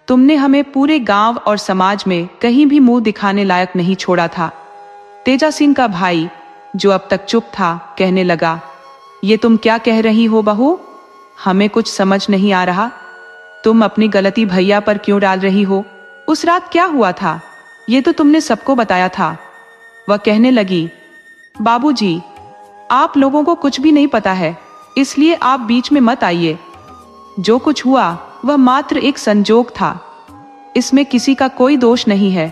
तुमने हमें पूरे गांव और समाज में कहीं भी मुंह दिखाने लायक नहीं छोड़ा था। तेजा सिंह का भाई, जो अब तक चुप था, कहने लगा, ये तुम क्या कह रही हो बहू? हमें कुछ समझ नहीं आ रहा। तुम अपनी गलती भैया पर क्यों डाल रही हो? उस रात क्या हुआ था ये तो तुमने सबको बताया था। वह कहने लगी, बाबूजी, आप लोगों को कुछ भी नहीं पता है, इसलिए आप बीच में मत आइए। जो कुछ हुआ वह मात्र एक संजोग था। इसमें किसी का कोई दोष नहीं है।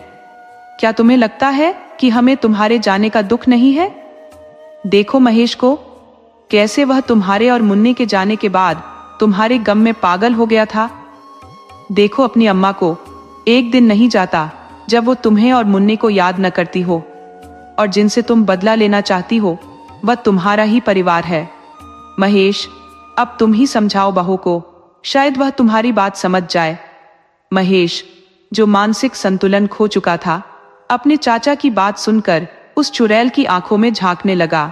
क्या तुम्हें लगता है कि हमें तुम्हारे जाने का दुख नहीं है? देखो महेश को, कैसे वह तुम्हारे और मुन्नी के जाने के बाद तुम्हारे गम में पागल हो गया था। देखो अपनी अम्मा को, एक दिन नहीं जाता जब वो तुम्हें और मुन्नी को याद न करती हो, और जिनसे तुम बदला लेना चाहती हो वह तुम्हारा ही परिवार है। महेश, अब तुम ही समझाओ बहू को, शायद वह तुम्हारी बात समझ जाए। महेश, जो मानसिक संतुलन खो चुका था, अपने चाचा की बात सुनकर उस चुड़ैल की आंखों में झांकने लगा।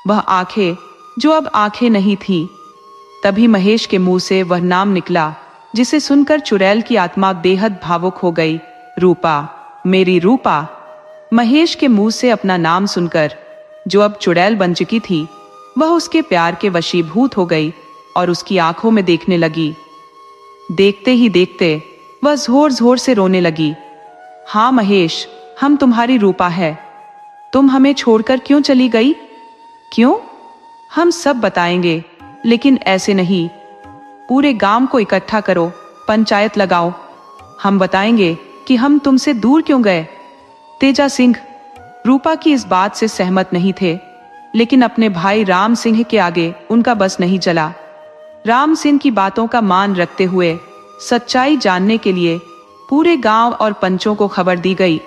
वह आंखें जो अब आंखें नहीं थीं। तभी महेश के मुंह से वह नाम निकला जिसे सुनकर चुड़ैल की आत्मा बेहद भावुक हो गई। रूपा, मेरी रूपा। महेश के मुंह से अपना नाम सुनकर जो अब चुड़ैल बन चुकी थी, वह उसके प्यार के वशीभूत हो गई और उसकी आंखों में देखने लगी। देखते ही देखते वह जोर जोर से रोने लगी। हाँ महेश, हम तुम्हारी रूपा है। तुम हमें छोड़कर क्यों चली गई? क्यों? हम सब बताएंगे, लेकिन ऐसे नहीं। पूरे गांव को इकट्ठा करो, पंचायत लगाओ। हम बताएंगे कि हम तुमसे दूर क्यों गए। तेजा सिंह रूपा की इस बात से सहमत नहीं थे, लेकिन अपने भाई राम सिंह के आगे उनका बस नहीं चला। राम सिंह की बातों का मान रखते हुए सच्चाई जानने के लिए पूरे गांव और पंचों को खबर दी गई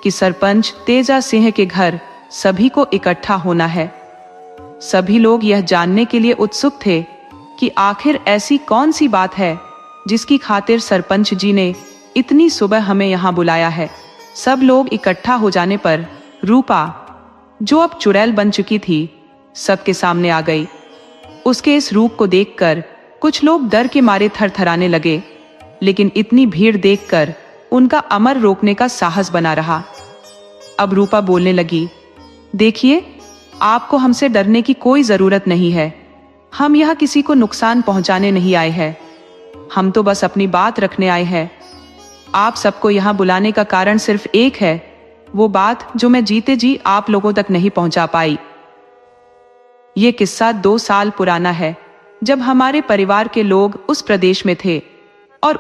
कि सरपंच तेजा सिंह के घर सभी को इकट्ठा होना है। सभी लोग यह जानने के लिए उत्सुक थे कि आखिर ऐसी कौन सी बात है जिसकी खातिर सरपंच जी ने इतनी सुबह हमें यहाँ बुलाया है। सब लोग इकट्ठा हो जाने पर रूपा, जो अब चुड़ैल बन चुकी थी, सबके सामने आ गई। उसके इस रूप को देखकर कुछ लोग डर के मारे थरथराने लगे, लेकिन इतनी भीड़ देखकर उनका अमर रोकने का साहस बना रहा। अब रूपा बोलने लगी, देखिए, आपको हमसे डरने की कोई जरूरत नहीं है। हम यहाँ किसी को नुकसान पहुंचाने नहीं आए हैं। हम तो बस अपनी बात रखने आए हैं। आप सबको यहाँ बुलाने का कारण सिर्फ एक है, वो बात जो मैं जीते जी आप लोगों तक नहीं पहुंचा पाई। ये किस्सा 2 साल पुराना है, जब हमारे परिवार के लोग उस प्रदेश में थे और